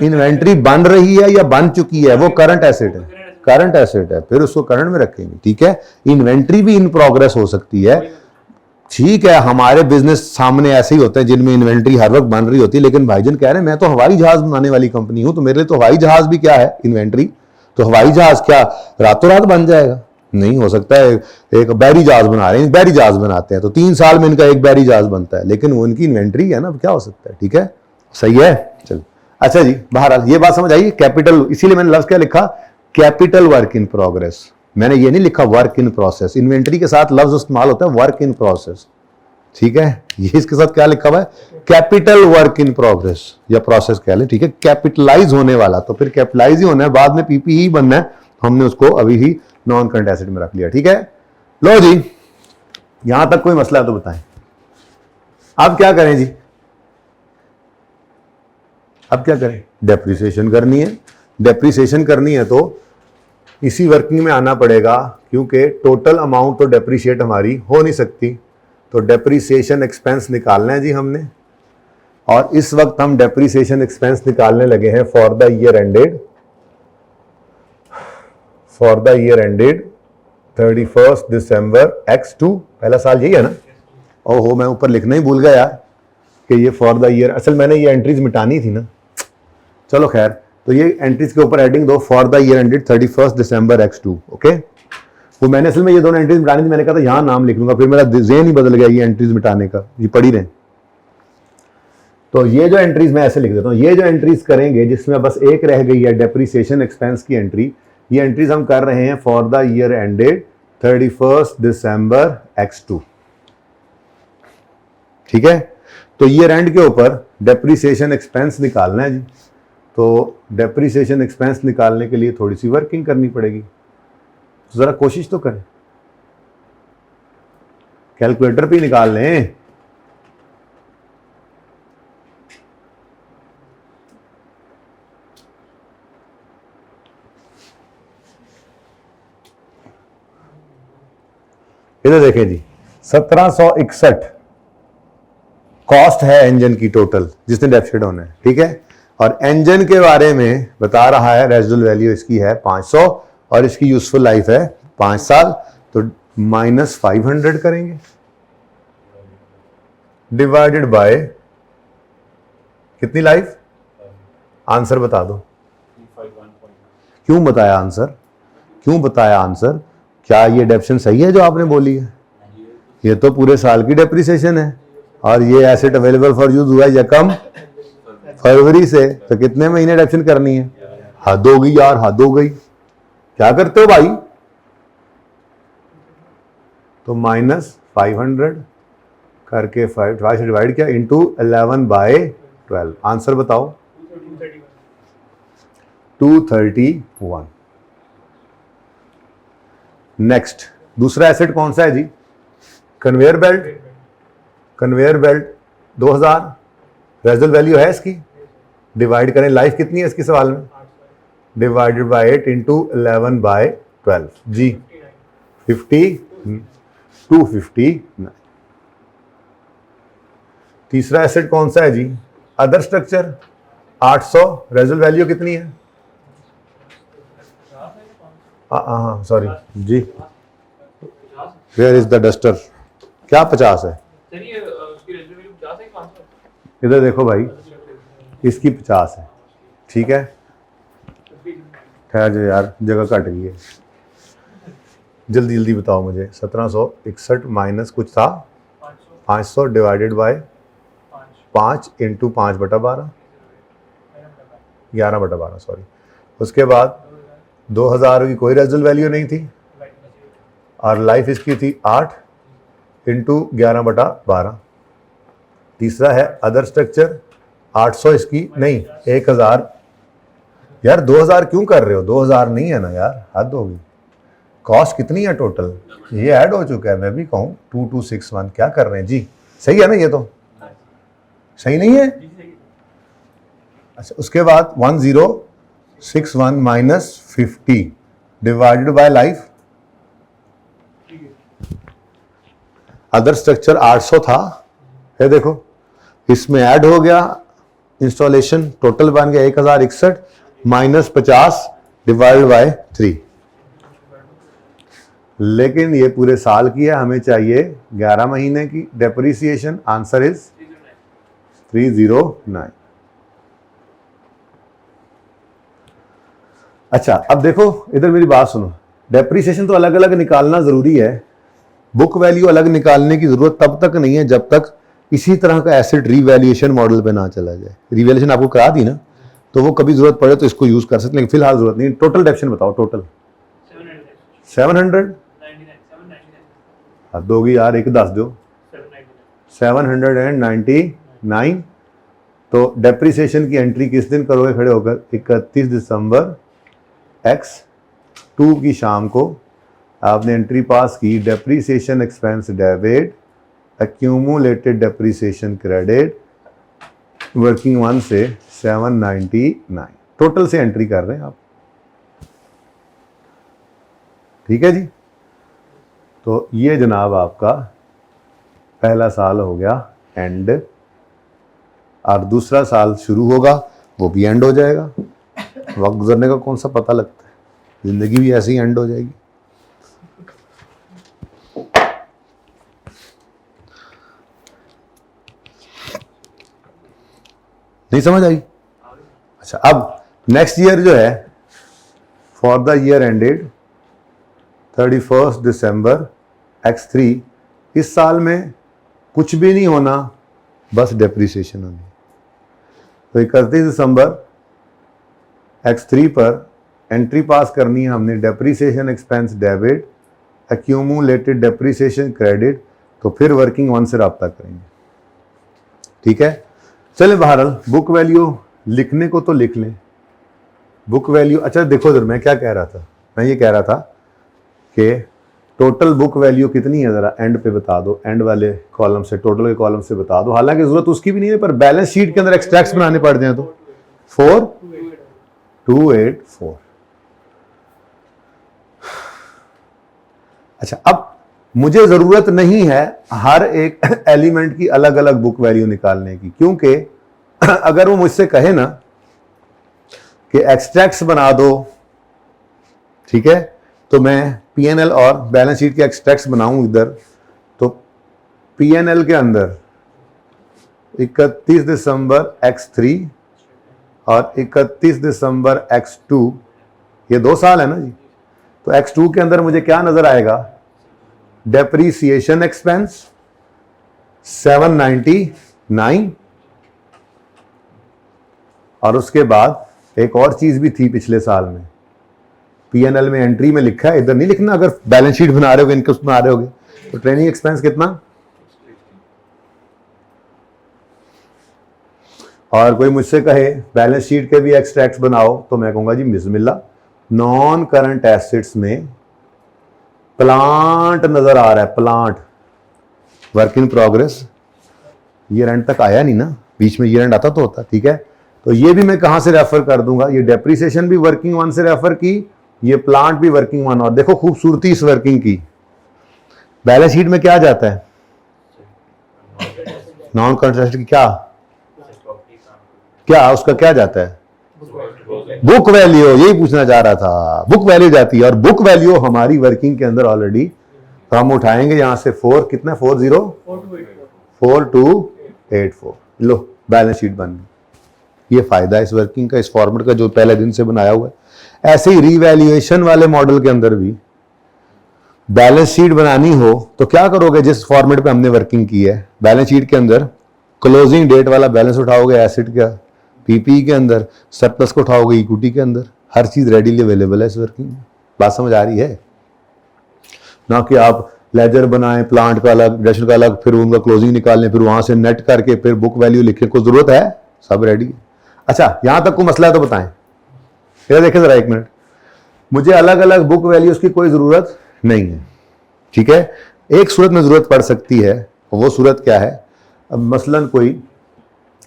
इन्वेंट्री बन रही है या बन चुकी है वो करंट एसेट है, करंट एसेट है, फिर उसको करंट में रखेंगे। ठीक है, इन्वेंट्री भी इन प्रोग्रेस हो सकती है। ठीक है, हमारे बिजनेस सामने ऐसे ही होते हैं जिनमें इन्वेंट्री हर वक्त बन रही होती है, लेकिन भाईजान कह रहे हैं मैं तो हवाई जहाज बनाने वाली कंपनी हूं, तो मेरे लिए तो हवाई जहाज भी क्या है, इन्वेंट्री। तो हवाई जहाज क्या रातों रात बन जाएगा, नहीं हो सकता है। एक बैरी जहाज बना रहे हैं, बैरी जहाज बनाते हैं तो 3 साल में इनका एक बैरी जहाज बनता है, लेकिन वो इनकी इन्वेंट्री है ना, क्या हो सकता है। ठीक है, सही है, चलो अच्छा जी, बहरहाल ये बात समझ आई। कैपिटल, इसीलिए मैंने लफ्ज क्या लिखा, कैपिटल वर्क इन प्रोग्रेस, मैंने ये नहीं लिखा वर्क इन प्रोसेस। इन्वेंट्री के साथ लफ्ज इस्तेमाल होता है वर्क इन प्रोसेस। ठीक है, ये इसके साथ क्या लिखा हुआ है, कैपिटल वर्क इन प्रोग्रेस या प्रोसेस कह ले। ठीक है, कैपिटलाइज होने वाला, तो फिर कैपिटलाइज ही होना है, बाद में पीपी ही बनना है, हमने उसको अभी ही नॉन करंट एसेट में रख लिया। ठीक है, लो जी, यहां तक कोई मसला है तो बताएं। अब क्या करें जी, अब क्या करें, डेप्रिसिएशन करनी है। डेप्रिसिएशन करनी है तो इसी वर्किंग में आना पड़ेगा, क्योंकि टोटल अमाउंट तो डेप्रिशिएट हमारी हो नहीं सकती, तो डेप्रिसिएशन एक्सपेंस निकालना है जी हमने। और इस वक्त हम डेप्रिसिएशन एक्सपेंस निकालने लगे हैं for the year ended, for the year ended 31 December X2, पहला साल यही है ना। ओहो, मैं ऊपर लिखना ही भूल गया यार कि ये फॉर द ईयर, असल मैंने ये एंट्रीज मिटानी थी ना, चलो खैर, तो ये एंट्रीज के ऊपर हेडिंग दो, for the year ended 31 December X2। Okay, वो मैंने असल में ये दोनों एंट्रीज मिटानी थी, मैंने कहा था यहां नाम लिख लूंगा, फिर मेरा ज़हन ही बदल गया ये एंट्रीज मिटाने का, ये पढ़ी रहे। तो ये जो एंट्रीज मैं ऐसे लिख देता हूं, ये जो एंट्रीज करेंगे जिसमें बस एक रह गई है डेप्रिसिएशन एक्सपेंस की एंट्री, ये एंट्रीज हम कर रहे हैं for the year ended 31 December X2। ठीक है, तो ईयर एंड के ऊपर डेप्रिसिएशन एक्सपेंस निकालना है जी। तो डेप्रिसिएशन एक्सपेंस निकालने के लिए थोड़ी सी वर्किंग करनी पड़ेगी, तो जरा कोशिश तो करें, कैलकुलेटर पे निकाल लें। इधर देखें जी, 1761 कॉस्ट है इंजन की टोटल जिसने डेप्रिसिएट होना है। ठीक है, और इंजन के बारे में बता रहा है रेजिडुअल वैल्यू इसकी है 500 और इसकी यूजफुल लाइफ है 5 साल, तो -500 करेंगे डिवाइडेड बाय कितनी लाइफ, आंसर बता दो। क्यों बताया आंसर, क्यों बताया आंसर, क्या ये डेप्शन सही है जो आपने बोली है, ये तो पूरे साल की डेप्रिसिएशन है, और ये एसेट अवेलेबल फॉर यूज हुआ है यकम फरवरी से, तो कितने महीने डेप्शन करनी है, हद हो गई यार, हद हो गई, क्या करते हो भाई। तो -500 करके 5 से डिवाइड किया इंटू 11/12, आंसर बताओ 231। नेक्स्ट, दूसरा एसेट कौन सा है जी, conveyor belt. Conveyor belt 2000 residual value है इसकी, डिवाइड करें, लाइफ कितनी है इसकी सवाल में, डिवाइडेड बाय 8 इंटू 11/12 जी 259। तीसरा एसेट कौन सा है जी, अदर स्ट्रक्चर 800, रेजिडुअल वैल्यू कितनी है, हाँ सॉरी जी, वेयर इज द डस्टर, क्या 50 है, इधर देखो भाई इसकी 50 है। ठीक है, ठहर जो यार, जगह कट गई है, जल्दी जल्दी बताओ मुझे। 1761 माइनस कुछ था 500 डिवाइडेड बाय 5 इंटू 5/12, 11/12 सॉरी। उसके बाद 2000 की कोई रेजिडुअल वैल्यू नहीं थी, और लाइफ इसकी थी 8 इंटू 11/12। तीसरा है अदर स्ट्रक्चर 800 इसकी नहीं 1000 यार 2000 क्यों कर रहे हो? 2000 नहीं है ना यार, हद होगी। कॉस्ट कितनी है टोटल? ये ऐड हो चुका है, मैं भी कहूँ 2261। क्या कर रहे हैं जी? सही है ना? ये तो सही नहीं है? अच्छा, उसके बाद 1061 minus 50 divided by life. Other structure 800 था, ये देखो इसमें ऐड हो गया इंस्टॉलेशन, टोटल बन गया 1061 माइनस 50 डिवाइड बाय 3। लेकिन ये पूरे साल की है, हमें चाहिए 11 महीने की डेप्रिसिएशन। Answer is 309। अच्छा, अब देखो इधर मेरी बात सुनो, डेप्रिसिएशन तो अलग अलग निकालना जरूरी है, बुक वैल्यू अलग निकालने की जरूरत तब तक नहीं है जब तक इसी तरह का एसेट रीवैल्यूएशन मॉडल पे ना चला जाए। रीवैल्यूएशन आपको करा दी ना, तो वो कभी जरूरत पड़े तो इसको यूज कर सकते, लेकिन फिलहाल जरूरत नहीं। टोटल डेप्शन बताओ, टोटल 700। हद होगी यार, एक 10 दो। 799। तो डेप्रिसिएशन की एंट्री किस दिन करोगे खड़े होकर? 31 दिसंबर X2 की शाम को आपने एंट्री पास की। Depreciation expense debit, accumulated depreciation credit, working one से 799 टोटल से एंट्री कर रहे हैं आप। ठीक है जी, तो ये जनाब आपका पहला साल हो गया एंड, और दूसरा साल शुरू होगा, वो भी एंड हो जाएगा। वक्त गुजरने का कौन सा पता लगता है, जिंदगी भी ऐसे ही एंड हो जाएगी। नहीं समझ आई? अच्छा, अब नेक्स्ट ईयर जो है, for the year ended 31 December X3, इस साल में कुछ भी नहीं होना, बस डेप्रिसिएशन होनी। तो 31 दिसंबर X3 पर एंट्री पास करनी है हमने, depreciation expense debit, accumulated depreciation credit, तो फिर वर्किंग वन से रब्ता करेंगे। ठीक है, चले बहरहाल बुक वैल्यू लिखने को तो लिख लें। बुक वैल्यू, अच्छा देखो इधर मैं क्या कह रहा था, मैं ये कह रहा था कि टोटल बुक वैल्यू कितनी है, जरा एंड पे बता दो, एंड वाले कॉलम से, टोटल के कॉलम से बता दो। हालांकि जरूरत उसकी भी नहीं है, पर बैलेंस शीट के अंदर एक्सट्रैक्ट्स बनाने पड़ते हैं, तो 4284। अच्छा, अब मुझे जरूरत नहीं है हर एक एलिमेंट की अलग अलग बुक वैल्यू निकालने की, क्योंकि अगर वो मुझसे कहे ना कि एक्सट्रैक्ट्स बना दो, ठीक है, तो मैं पीएनएल और बैलेंस शीट के एक्सट्रैक्ट्स बनाऊं इधर, तो पीएनएल के अंदर 31 दिसंबर X3 और 31 दिसंबर X2, ये 2 साल है ना जी। तो X2 के अंदर मुझे क्या नजर आएगा? डेप्रीसिएशन एक्सपेंस 799, और उसके बाद एक और चीज भी थी पिछले साल में, पीएनएल में एंट्री में लिखा है, इधर नहीं लिखना, अगर बैलेंस शीट बना रहे होगे, इनकम बना रहे होगे, तो ट्रेनिंग एक्सपेंस कितना। और कोई मुझसे कहे बैलेंस शीट के भी एक्सट्रैक्ट्स बनाओ, तो मैं कहूंगा जी बिस्मिल्लाह। नॉन करंट एसेट्स में प्लांट नजर आ रहा है, plant work in progress, year and तक आया नहीं ना, बीच में ईयर एंड आता तो होता। ठीक है, तो ये भी मैं कहां से रेफर कर दूंगा? ये डेप्रिसिएशन भी वर्किंग वन से रेफर की, ये प्लांट भी वर्किंग वन। और देखो खूबसूरती इस वर्किंग की, बैलेंस शीट में क्या जाता है? नॉन करंट एसेट की क्या उसका क्या जाता है? Book value. यही पूछना चाह रहा था, बुक वैल्यू जाती है, और बुक वैल्यू हमारी वर्किंग के अंदर ऑलरेडी, तो हम उठाएंगे यहां से 4, कितना 4284, लो बैलेंस शीट बन गई। ये फायदा है इस वर्किंग का, इस फॉर्मेट का जो पहले दिन से बनाया हुआ है। ऐसे ही रीवैल्यूएशन वाले मॉडल के अंदर भी बैलेंस शीट बनानी हो तो क्या करोगे? जिस फॉर्मेट पे हमने वर्किंग की है, बैलेंस शीट के अंदर क्लोजिंग डेट वाला बैलेंस उठाओगे एसेट का, पीपी के अंदर सरप्लस को उठाओगे इक्विटी के अंदर, हर चीज रेडीली अवेलेबल है इस वर्किंग में। बात समझ आ रही है ना? कि आप लेजर बनाएं, प्लांट का अलग, डेप्रिसिएशन का अलग, फिर उनका क्लोजिंग निकालें, फिर वहां से नेट करके फिर बुक वैल्यू लिखने को जरूरत है, सब रेडी है। अच्छा, यहां तक कोई मसला है तो बताएं। ये देखें जरा एक मिनट, मुझे अलग अलग बुक वैल्यूज की कोई जरूरत नहीं है, ठीक है। एक सूरत में जरूरत पड़ सकती है, वो सूरत क्या है, अब मसलन कोई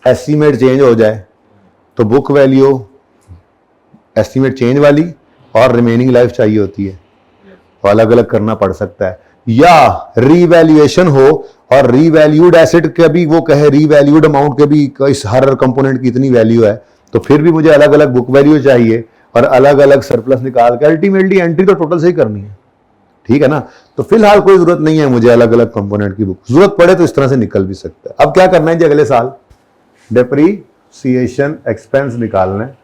एस्टीमेट चेंज हो जाए तो बुक वैल्यू एस्टीमेट चेंज वाली और रिमेनिंग लाइफ चाहिए होती है, तो अलग अलग करना पड़ सकता है। या रीवैल्यूएशन हो और रीवैल्यूड एसेट के भी वो कहे रीवैल्यूड अमाउंट के भी इस हर कंपोनेंट की इतनी वैल्यू है, तो फिर भी मुझे अलग अलग बुक वैल्यू चाहिए और अलग अलग सरप्लस निकाल के अल्टीमेटली एंट्री तो टोटल से ही करनी है, ठीक है ना। तो फिलहाल कोई जरूरत नहीं है मुझे अलग अलग कंपोनेंट की बुक, जरूरत पड़े तो इस तरह से निकल भी सकता है। अब क्या करना है जी, अगले साल डेप्रीसिएशन एक्सपेंस निकालना है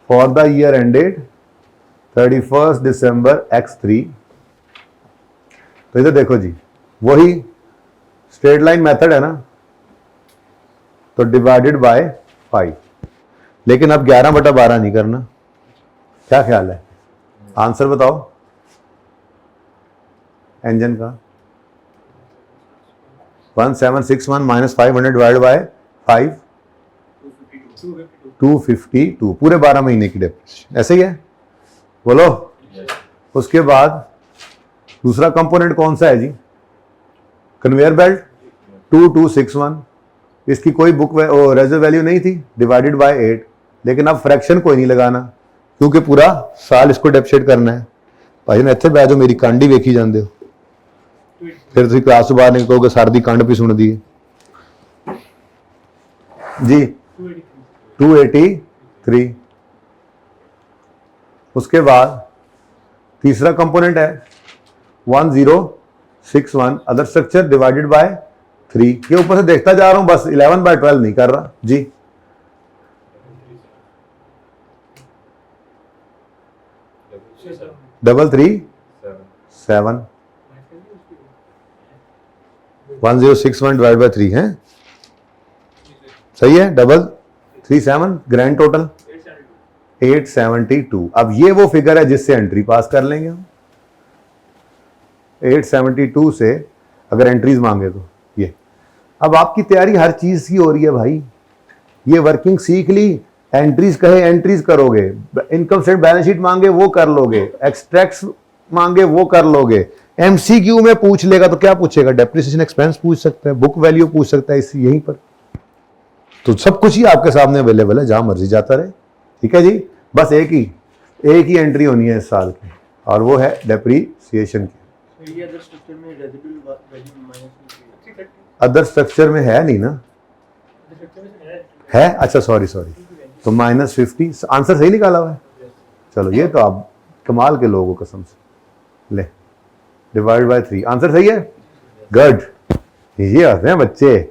for the year ended 31 December X3। तो इधर देखो जी, वही स्ट्रेट लाइन मेथड है ना, तो डिवाइडेड बाय 5, लेकिन अब 11/12 नहीं करना। क्या ख्याल है, आंसर बताओ एंजन का। 1761 माइनस 500 डिवाइड बाय 5, 252, पूरे 12 महीने की डेप्रिसिएशन, ऐसे ही है बोलो। उसके बाद दूसरा कंपोनेंट कौन सा है जी, कन्वेयर बेल्ट 2261, इसकी कोई बुक रिजर्व वैल्यू नहीं थी, डिवाइडेड बाय 8, लेकिन अब फ्रैक्शन कोई नहीं लगाना क्योंकि पूरा साल इसको डेप्रिसिएट करना है। भाई ने इतने बैजो मेरी कांडी वेखी जाते हो, फिर तुम क्लास तो बाहर नहीं कहोगे सर दी कंड भी सुन दी जी। 283। उसके बाद तीसरा कंपोनेंट है 1061 अदर स्ट्रक्चर डिवाइडेड बाय 3, के ऊपर से देखता जा रहा हूं बस, 11/12 नहीं कर रहा जी। डबल 3 7 1061 डिवाइड बाय 3 है, सही है, डबल 37, ग्रैंड टोटल 872। अब ये वो फिगर है जिससे एंट्री पास कर लेंगे हम। 872 से अगर एंट्रीज मांगे तो ये, अब आपकी तैयारी हर चीज की हो रही है भाई, ये वर्किंग सीख ली, एंट्रीज कहे एंट्रीज करोगे, इनकम स्टेटमेंट बैलेंस शीट मांगे वो कर लोगे, एक्सट्रैक्ट्स मांगे वो कर लोगे, एमसीक्यू में पूछ लेगा तो क्या पूछेगा, डेप्रिसिएशन एक्सपेंस पूछ सकता है, बुक वैल्यू पूछ सकता है, इस यहीं पर तो सब कुछ ही आपके सामने अवेलेबल है, जहां मर्जी जाता रहे, ठीक है जी। बस एक ही एंट्री होनी है इस साल की और वो है डेप्रिसिएशन की। अदर स्ट्रक्चर में है नहीं ना, है, अच्छा सॉरी, तो -50, आंसर सही निकाला हुआ है। चलो ये तो आप कमाल के लोगों कसम से, ले डिवाइड बाय 3, आंसर सही है, गुड। ये आते हैं बच्चे,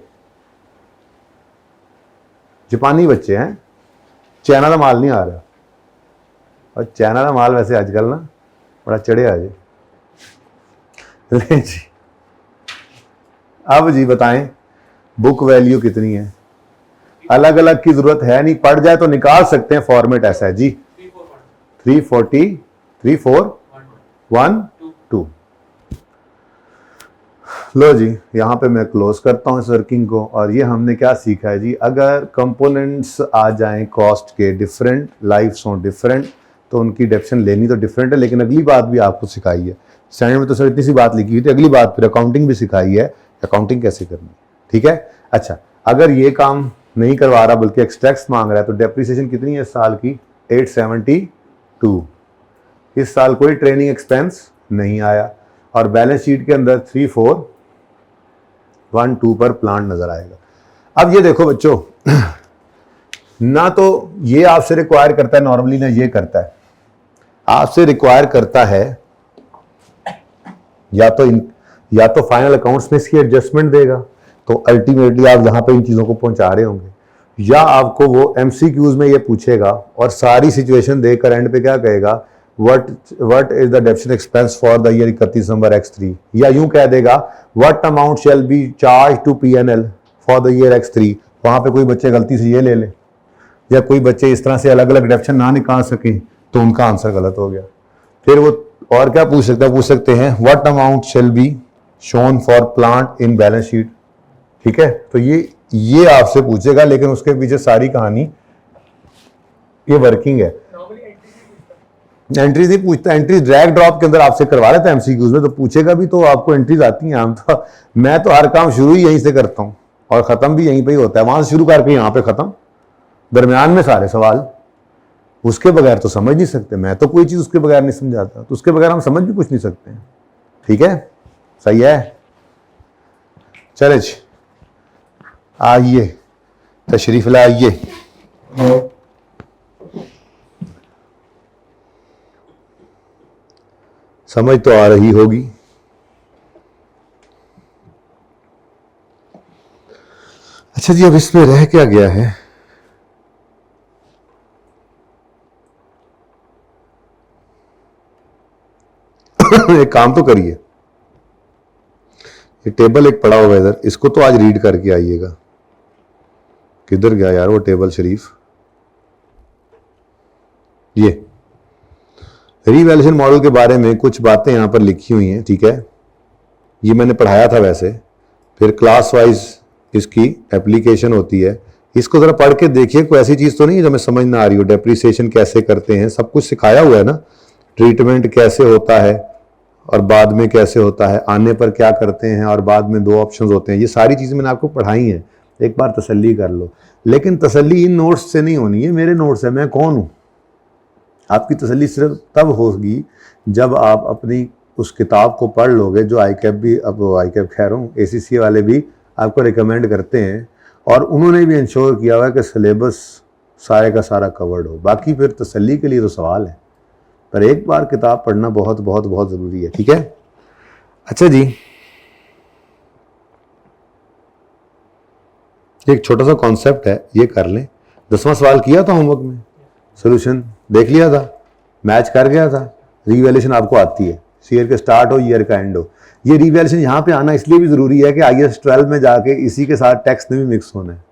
जापानी बच्चे हैं, चाइना का माल नहीं आ रहा, और चाइना का माल वैसे आजकल ना बड़ा चढ़े आ जाए। ले जी, अब जी बताएं बुक वैल्यू कितनी है, अलग अलग की जरूरत है नहीं, पड़ जाए तो निकाल सकते हैं, फॉर्मेट ऐसा है जी 340 3412। लो जी, यहां पे मैं क्लोज करता हूं इस वर्किंग को, और ये हमने क्या सीखा है जी, अगर कंपोनेंट्स आ जाएं कॉस्ट के डिफरेंट, लाइफ्स हों डिफरेंट, तो उनकी डेप्रिसिएशन लेनी तो डिफरेंट है, लेकिन अगली बात भी आपको सिखाई है स्टैंडर्ड में, तो सर इतनी सी बात लिखी हुई थी, अगली बात फिर अकाउंटिंग भी सिखाई है, अकाउंटिंग कैसे करनी, ठीक है। अच्छा, अगर ये काम नहीं करवा रहा बल्कि एक्सट्रैक्ट्स मांग रहा है, तो डेप्रिसिएशन कितनी है इस साल की, 872। इस साल कोई ट्रेनिंग एक्सपेंस नहीं आया, और बैलेंस शीट के अंदर 3412 पर प्लांट नजर आएगा। अब ये देखो बच्चों, ना तो ये आपसे रिक्वायर करता है नॉर्मली, ना ये करता है, आपसे रिक्वायर करता है या तो फाइनल अकाउंट्स में इसकी एडजस्टमेंट देगा, तो अल्टीमेटली आप यहां पे इन चीजों को पहुंचा रहे होंगे, या आपको वो एमसीक्यूज में ये पूछेगा और सारी सिचुएशन देखकर एंड पे क्या कहेगा, what is the depreciation expense for the year 31 December X3, या यूं कह देगा what amount shall be charge to P&L for the year X3। वहां पे कोई बच्चे गलती से ये ले ले, या कोई बच्चे इस तरह से अलग अलग डेप्रिसिएशन ना निकाल सके, तो उनका आंसर गलत हो गया। फिर वो और क्या पूछ सकते हैं what amount shall be shown for plant in balance sheet, ठीक है। तो ये आपसे पूछेगा, लेकिन उसके पीछे सारी कहानी ये वर्किंग है। एंट्रीज नहीं पूछता, एंट्रीज ड्रैग ड्रॉप के अंदर आपसे करवा लेता है एमसीक्यूज में, तो पूछेगा भी तो आपको एंट्रीज आती हैं आम तो। मैं तो हर काम शुरू ही यहीं से करता हूँ और ख़त्म भी यहीं पे ही होता है, वहां से शुरू करके यहाँ पे ख़त्म, दरमियान में सारे सवाल। उसके बगैर तो समझ नहीं सकते, मैं तो कोई चीज़ उसके बगैर नहीं समझाता, तो उसके बगैर हम समझ भी कुछ नहीं सकते हैं। ठीक है, सही है। चले जी, आइए तशरीफ लाइए। समझ तो आ रही होगी। अच्छा जी, अब इसमें रह क्या गया है? एक काम तो करिए, ये टेबल एक पड़ा हुआ है इधर, इसको तो आज रीड करके आइएगा। किधर गया यार वो टेबल शरीफ? ये रीवैल्यूएशन मॉडल के बारे में कुछ बातें यहां पर लिखी हुई हैं, ठीक है। ये मैंने पढ़ाया था वैसे, फिर क्लास वाइज इसकी एप्लीकेशन होती है। इसको जरा पढ़ के देखिए, कोई ऐसी चीज तो नहीं है जो मैं समझ ना आ रही हो। डेप्रिसिएशन कैसे करते हैं, सब कुछ सिखाया हुआ है ना। ट्रीटमेंट कैसे होता है और बाद में कैसे होता है, आने पर क्या करते हैं और बाद में 2 ऑप्शंस होते हैं, ये सारी चीज़ें मैंने आपको पढ़ाई हैं। एक बार तसल्ली कर लो, लेकिन तसल्ली इन नोट्स से नहीं होनी है, मेरे नोट्स है, मैं कौन हूँ। आपकी तसल्ली सिर्फ तब होगी जब आप अपनी उस किताब को पढ़ लोगे जो आईकैप भी, अब आईकैप कह रहा हूँ, एसीसी वाले भी आपको रिकमेंड करते हैं और उन्होंने भी इंश्योर किया हुआ है कि सिलेबस सारे का सारा कवर्ड हो। बाकी फिर तसल्ली के लिए तो सवाल है, पर एक बार किताब पढ़ना बहुत बहुत बहुत ज़रूरी है। ठीक है, अच्छा जी, एक छोटा सा कॉन्सेप्ट है, ये कर लें। 10वां सवाल किया था होमवर्क में, सोल्यूशन देख लिया था, मैच कर गया था। रिवैल्यूएशन आपको आती है, ईयर का स्टार्ट हो ईयर का एंड हो। ये रिवैल्यूएशन यहाँ पे आना इसलिए भी ज़रूरी है कि IAS 12 में जाके इसी के साथ टैक्स में भी मिक्स होना है,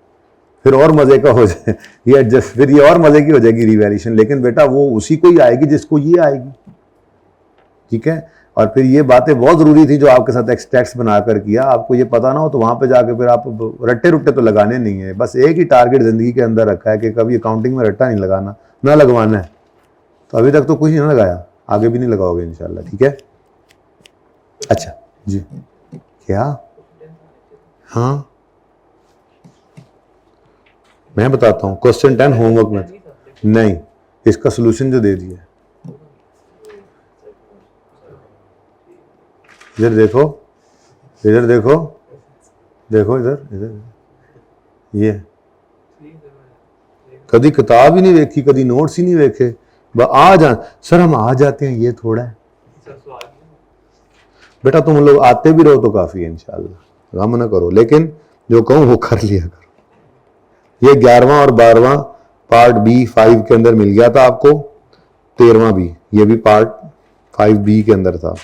फिर और मज़े का हो जाए ये एडजस्ट, फिर ये और मज़े की हो जाएगी रिवैल्यूएशन। लेकिन बेटा वो उसी को ही आएगी जिसको ये आएगी, ठीक है। और फिर ये बातें बहुत ज़रूरी थी जो आपके साथ टैक्स बनाकर किया। आपको ये पता ना हो तो वहाँ पे जाके फिर आप रट्टे रुट्टे तो लगाने नहीं है। बस एक ही टारगेट ज़िंदगी के अंदर रखा है कि कभी अकाउंटिंग में रट्टा नहीं लगाना, ना लगवाना है। तो अभी तक तो कुछ नहीं लगाया, आगे भी नहीं लगाओगे इंशाल्लाह, ठीक है। अच्छा जी, क्या? हाँ मैं बताता हूँ, क्वेश्चन 10 होमवर्क में नहीं, इसका सोल्यूशन जो दे दिया। इधर देखो, इधर देखो, देखो इधर इधर, ये कभी किताब ही नहीं देखी, कभी नोट्स ही नहीं देखे, आ जा सर हम आ जाते हैं, ये थोड़ा है बेटा। तुम लोग आते भी रहो तो काफी है इंशाल्लाह, गम ना करो, लेकिन जो कहूँ वो कर लिया करो। ये 11वां और 12वां पार्ट B 5 के अंदर मिल गया था आपको, 13वां भी, ये भी पार्ट 5B के अंदर था।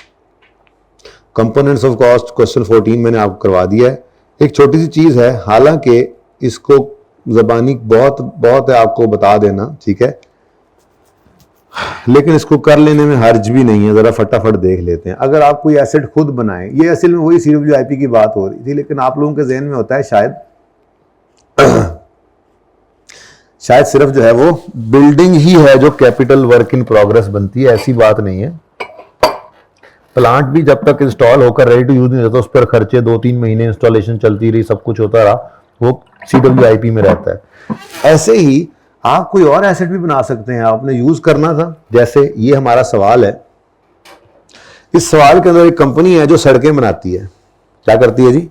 कंपोनेंट्स ऑफ कॉस्ट क्वेश्चन 14 मैंने आपको करवा दिया है। एक छोटी सी चीज है, हालांकि इसको ज़बानी बहुत बहुत है आपको बता देना, ठीक है, लेकिन इसको कर लेने में हर्ज भी नहीं है। जरा फटाफट देख लेते हैं। अगर आप कोई एसेट खुद बनाएं, ये असल में वही CWIP की बात हो रही थी, लेकिन आप लोगों के जहन में होता है शायद शायद सिर्फ जो है वो बिल्डिंग ही है जो कैपिटल वर्क इन प्रोग्रेस बनती है, ऐसी बात नहीं है। प्लांट भी जब तक इंस्टॉल होकर रेडी टू यूज नहीं रहता, उस पर खर्चे 2-3 महीने इंस्टॉलेशन चलती रही, सब कुछ होता रहा, वो CWIP में रहता है। ऐसे ही आप कोई और एसेट भी बना सकते हैं, आपने यूज करना था। जैसे ये हमारा सवाल है, इस सवाल के अंदर एक कंपनी है जो सड़कें बनाती है। क्या करती है जी?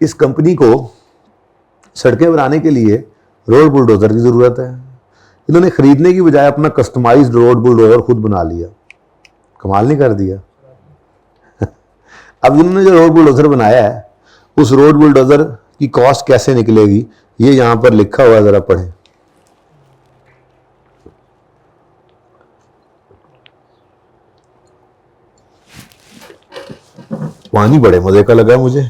इस कंपनी को सड़कें बनाने के लिए रोड बुलडोजर की जरूरत है। इन्होंने खरीदने की बजाय अपना कस्टमाइज्ड रोड बुलडोजर खुद बना लिया। कमाल नहीं कर दिया? अब इन्होंने जो रोड बुलडोजर बनाया है, उस रोड बुलडोजर की कॉस्ट कैसे निकलेगी ये यहां पर लिखा हुआ है, जरा पढ़ें। पानी बड़े मजे का लगा मुझे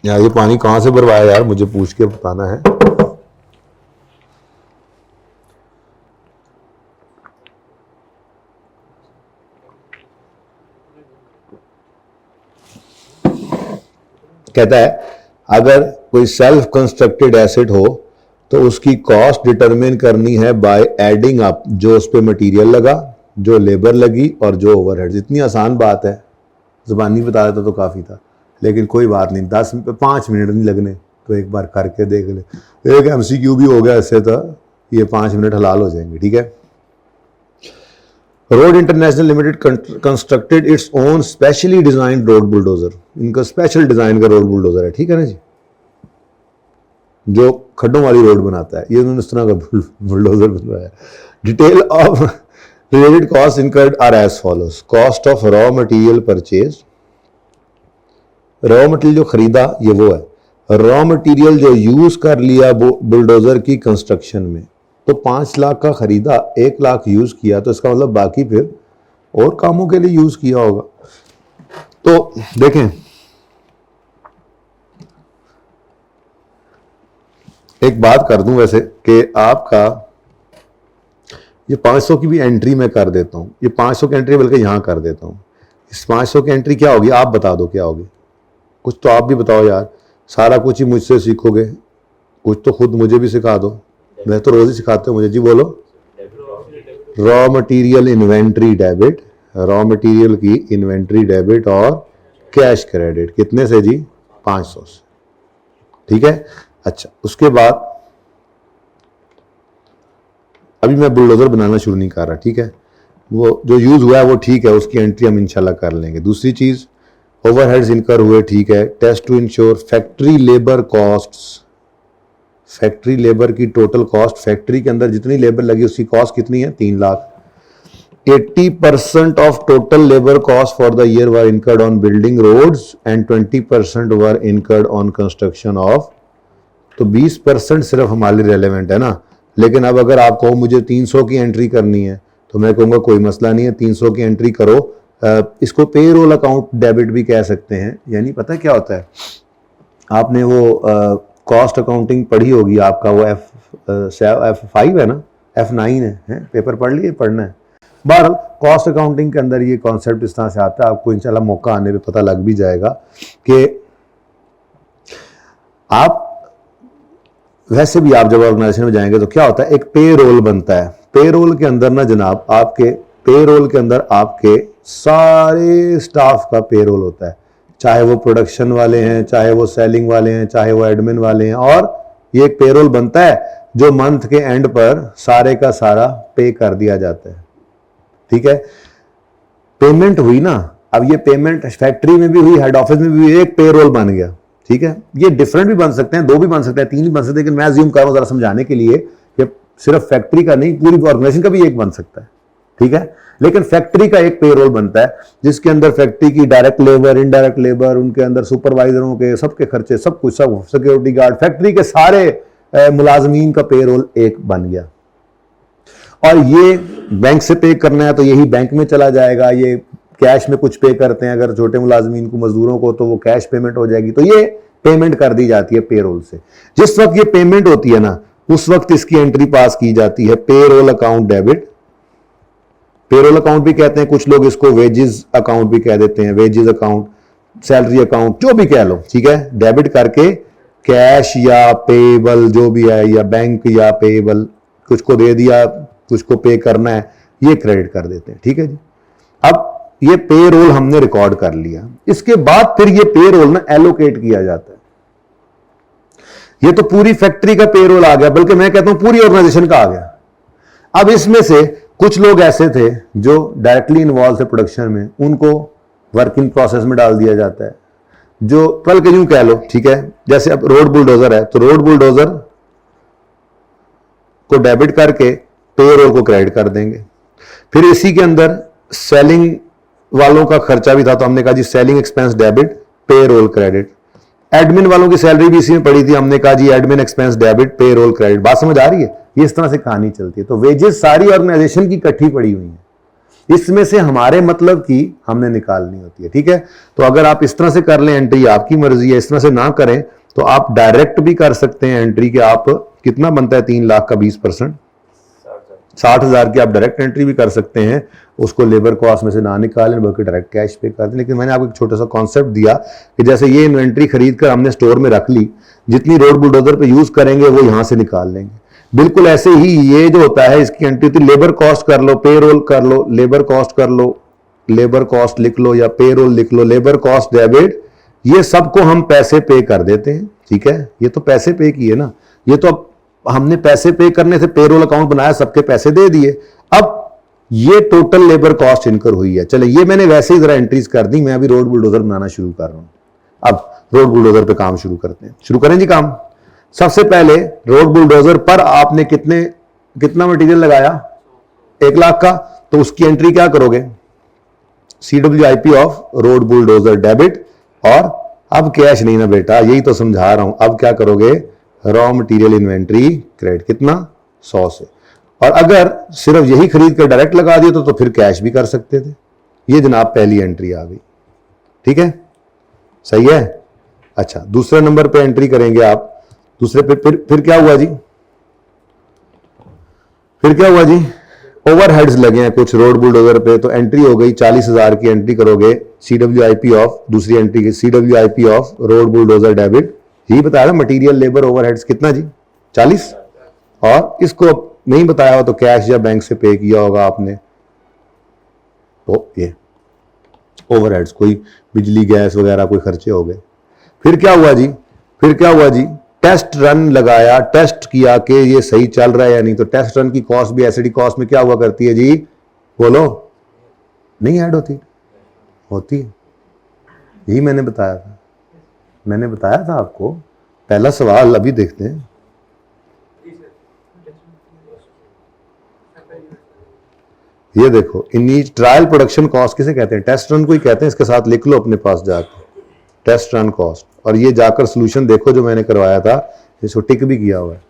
यार। ये पानी कहां से भरवाया यार, मुझे पूछ के बताना है। कहता है अगर कोई सेल्फ कंस्ट्रक्टेड एसेट हो तो उसकी कॉस्ट डिटरमिन करनी है बाय एडिंग अप जो उस पर मटेरियल लगा, जो लेबर लगी और जो ओवरहेड्स। इतनी आसान बात है, ज़बानी बता देता तो काफ़ी था, लेकिन कोई बात नहीं, 5 मिनट नहीं लगने, तो एक बार करके देख ले। एक MCQ भी हो गया इससे, तो ये 5 मिनट हलाल हो जाएंगे। ठीक है। Road international limited constructed its own specially designed road bulldozer. इनका स्पेशल डिजाइन का रोड बुलडोजर है, ठीक है ना जी, जो खड्डों वाली रोड बनाता है, ये उन्होंने इस तरह का बुलडोजर बनवाया। Detail of related cost incurred are as follows. Cost of raw material purchase, raw material जो खरीदा ये वो है, रॉ मटेरियल जो यूज कर लिया बुलडोजर की कंस्ट्रक्शन में, तो 5 लाख का खरीदा, 1 लाख यूज किया, तो इसका मतलब बाकी फिर और कामों के लिए यूज किया होगा। तो देखें, एक बात कर दूं वैसे कि आपका ये 500 की भी एंट्री मैं कर देता हूं, ये 500 की एंट्री बल्कि यहां कर देता हूं। इस 500 की एंट्री क्या होगी आप बता दो, क्या होगी? कुछ तो आप भी बताओ यार, सारा कुछ ही मुझसे सीखोगे, कुछ तो खुद मुझे भी सिखा दो, मैं तो रोज ही सिखाते हो मुझे। जी बोलो। Raw material inventory debit, raw material की इन्वेंट्री डेबिट और कैश क्रेडिट कितने से जी? 500 से। ठीक है। अच्छा, उसके बाद अभी मैं बुलडोजर बनाना शुरू नहीं कर रहा, ठीक है, वो जो यूज हुआ है वो ठीक है, उसकी एंट्री हम इंशाल्लाह कर लेंगे। दूसरी चीज, ओवरहेड्स इनकर हुए, ठीक है। Test to ensure factory labour costs, factory labour की टोटल कॉस्ट, फैक्ट्री के अंदर जितनी लेबर लगी उसकी कॉस्ट कितनी है? 3 lakh. 80% of total labour cost for the year were incurred on building roads and 20% were incurred on construction of. तो 20% सिर्फ हमारे लिए रेलेवेंट है ना, लेकिन अब अगर आप कहो मुझे 300 की एंट्री करनी है, तो मैं कहूँगा कोई मसला नहीं है, 300 की एंट्री करो। इसको पे रोल अकाउंट डेबिट भी कह सकते हैं। यानी पता क्या होता है, आपने वो कॉस्ट अकाउंटिंग पढ़ी होगी, आपका वो F5 है ना, F9 है, पेपर पढ़ लिए, पढ़ना है। बहरहाल कॉस्ट अकाउंटिंग के अंदर ये कॉन्सेप्ट इस तरह से आता है, आपको इंशाल्लाह मौका आने पे पता लग भी जाएगा कि आप वैसे भी आप जब ऑर्गेनाइजेशन में जाएंगे तो क्या होता है, एक पे रोल बनता है। पे रोल के अंदर ना जनाब, आपके पे रोल के अंदर आपके सारे स्टाफ का पे रोल होता है, चाहे वो प्रोडक्शन वाले हैं, चाहे वो सेलिंग वाले हैं, चाहे वो एडमिन वाले हैं, और ये एक पेरोल बनता है जो मंथ के एंड पर सारे का सारा पे कर दिया जाता है। ठीक है। पेमेंट हुई ना, अब ये पेमेंट फैक्ट्री में भी हुई, हेड ऑफिस में भी हुई, एक पेरोल बन गया। ठीक है। ये डिफरेंट भी बन सकते हैं, 2 भी बन सकते हैं, 3 भी बन सकते हैं, लेकिन मैं अज्यूम कर रहा हूं जरा समझाने के लिए कि सिर्फ फैक्ट्री का नहीं, पूरी ऑर्गेनाइजेशन का भी एक बन सकता है। ठीक है। लेकिन फैक्ट्री का एक पेरोल बनता है जिसके अंदर फैक्ट्री की डायरेक्ट लेबर, इनडायरेक्ट लेबर, उनके अंदर सुपरवाइजरों के सबके खर्चे, सब कुछ, सब सिक्योरिटी गार्ड, फैक्ट्री के सारे मुलाजमीन का पेरोल एक बन गया। और ये बैंक से पे करना है तो यही बैंक में चला जाएगा, ये कैश में कुछ पे करते हैं अगर छोटे मुलाजमीन को, मजदूरों को, तो वो कैश पेमेंट हो जाएगी। तो ये पेमेंट कर दी जाती है पेरोल से। जिस वक्त ये पेमेंट होती है ना, उस वक्त इसकी एंट्री पास की जाती है payroll account debit. Payroll account भी कहते हैं कुछ लोग, इसको वेजेस अकाउंट भी कह देते हैं, वेजेस अकाउंट, सैलरी अकाउंट, जो भी कह लो। ठीक है। डेबिट करके कैश या पेबल जो भी है, या बैंक या पेबल, कुछ को दे दिया, कुछ को पे करना है, ये क्रेडिट कर देते हैं। ठीक है जी। अब ये पे रोल हमने रिकॉर्ड कर लिया, इसके बाद फिर ये पे रोल ना एलोकेट किया जाता है। ये तो पूरी फैक्ट्री का पे रोल आ गया, बल्कि मैं कहता हूं पूरी ऑर्गेनाइजेशन का आ गया। अब इसमें से कुछ लोग ऐसे थे जो डायरेक्टली इन्वॉल्व थे प्रोडक्शन में, उनको वर्किंग प्रोसेस में डाल दिया जाता है। जो कल के यूं कह लो, ठीक है, जैसे अब रोड बुलडोजर है, तो रोड बुलडोजर को डेबिट करके पे रोल को क्रेडिट कर देंगे। फिर इसी के अंदर सेलिंग वालों का खर्चा भी था, तो हमने कहा जी सेलिंग एक्सपेंस डेबिट, पे रोल क्रेडिट। एडमिन वालों की सैलरी भी इसी में पड़ी थी, हमने कहा जी एडमिन एक्सपेंस डेबिट, पे रोल क्रेडिट। बात समझ आ रही है? ये इस तरह से कहानी चलती है। तो वेजेस सारी ऑर्गेनाइजेशन की इकट्ठी पड़ी हुई है, इसमें से हमारे मतलब की हमने निकालनी होती है। ठीक है। तो अगर आप इस तरह से कर लें एंट्री, आपकी मर्जी है, इस तरह से ना करें तो आप डायरेक्ट भी कर सकते हैं एंट्री के। आप कितना बनता है 3 लाख का 20%? 60,000 की आप डायरेक्ट एंट्री भी कर सकते हैं, उसको लेबर कॉस्ट में से ना निकालें बल्कि डायरेक्ट कैश पे कर दें। लेकिन मैंने आपको एक छोटा सा कॉन्सेप्ट दिया कि जैसे ये इन्वेंट्री खरीद कर हमने स्टोर में रख ली, जितनी रोड बुलडोजर पे यूज करेंगे वो यहां से निकाल लेंगे। बिल्कुल ऐसे ही ये जो होता है इसकी एंट्री होती है, लेबर कॉस्ट कर लो, पे रोल कर लो, लेबर कॉस्ट कर लो, लेबर कॉस्ट लिख लो या पे रोल लिख लो, लेबर कॉस्ट डेबिट, ये सबको हम पैसे पे कर देते हैं। ठीक है, ये तो पैसे पे किए ना, ये तो अब हमने पैसे पे करने से पेरोल अकाउंट बनाया, सबके पैसे दे दिए। अब ये टोटल लेबर कॉस्ट इनकर हुई है। चले, ये मैंने वैसे ही जरा एंट्रीज कर दी, मैं अभी रोड बुलडोजर बनाना शुरू कर रहा हूं। अब रोड बुलडोजर पे काम शुरू करते हैं, शुरू करें जी काम। सबसे पहले रोड बुलडोजर पर आपने कितना मटेरियल लगाया, 1 लाख का, तो उसकी एंट्री क्या करोगे, CWIP of road bulldozer debit. और अब कैश नहीं ना बेटा, यही तो समझा रहा हूं। अब क्या करोगे, रॉ मटेरियल इन्वेंट्री क्रेडिट कितना, 100 से। और अगर सिर्फ यही खरीद कर डायरेक्ट लगा दिए तो फिर कैश भी कर सकते थे। ये जनाब पहली एंट्री आ गई। ठीक है, सही है। अच्छा, दूसरे नंबर पे एंट्री करेंगे आप। दूसरे पे फिर क्या हुआ जी, फिर क्या हुआ जी, ओवरहेड्स लगे हैं कुछ रोड बुलडोजर पे, तो एंट्री हो गई 40,000 की एंट्री करोगे, CWIP ऑफ, दूसरी एंट्री की CWIP of road bulldozer debit. यही बताया ना, मटेरियल लेबर ओवरहेड्स कितना जी, 40। और इसको नहीं बताया हो तो कैश या बैंक से पे किया होगा आपने, तो ये ओवरहेड्स, कोई बिजली गैस वगैरह कोई खर्चे हो गए। फिर क्या हुआ जी, फिर क्या हुआ जी, टेस्ट रन लगाया, टेस्ट किया कि ये सही चल रहा है या नहीं। तो टेस्ट रन की कॉस्ट भी एसडी कॉस्ट में क्या हुआ करती है जी, बोलो, नहीं ऐड होती, होती है। यही मैंने बताया था, मैंने बताया था आपको। पहला सवाल अभी देखते हैं, ये देखो, ट्रायल प्रोडक्शन कॉस्ट किसे कहते हैं, टेस्ट रन को ही कहते हैं। इसके साथ लिख लो अपने पास जाकर, टेस्ट रन कॉस्ट। और ये जाकर सोल्यूशन देखो जो मैंने करवाया था, इसको टिक भी किया हुआ है।